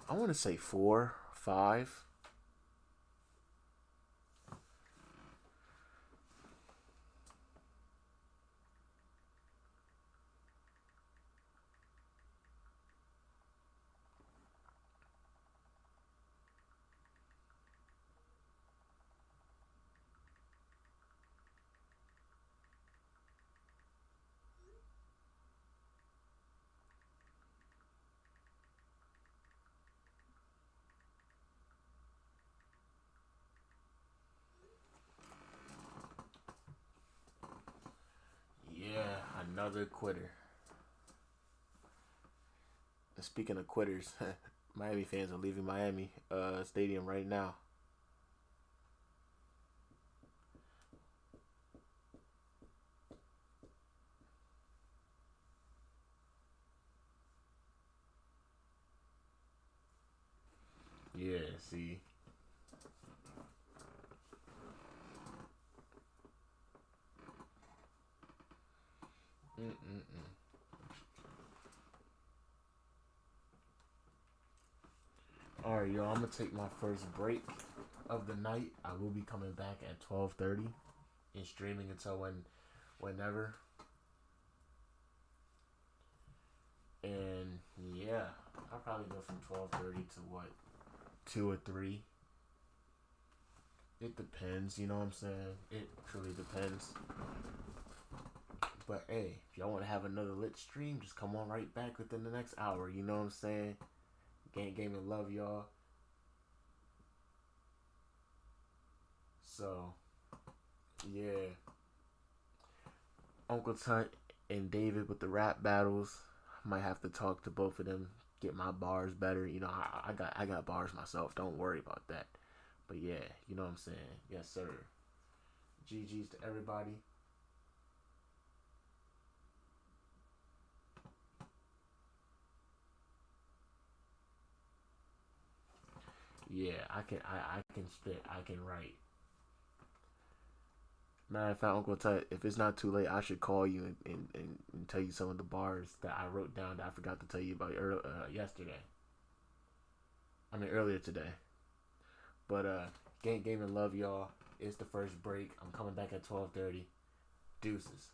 A: I want to say 4, 5. Another quitter. Speaking of quitters, Miami fans are leaving Miami stadium right now. Yeah, see. Alright, yo, I'm gonna take my first break of the night. I will be coming back at 12:30 and streaming until whenever. And yeah, I'll probably go from 12:30 to what, 2 or 3. It depends, you know what I'm saying? It truly depends. But hey, if y'all want to have another lit stream, just come on right back within the next hour. You know what I'm saying? Game and love y'all. So, yeah. Uncle Tut and David with the rap battles. Might have to talk to both of them, get my bars better. You know, I got bars myself. Don't worry about that. But yeah, you know what I'm saying? Yes, sir. GG's to everybody. Yeah, I can spit, I can write. Matter of fact, Uncle Tut, if it's not too late, I should call you and tell you some of the bars that I wrote down that I forgot to tell you about yesterday. I mean, earlier today. But, game and love, y'all. It's the first break. I'm coming back at 12:30. Deuces.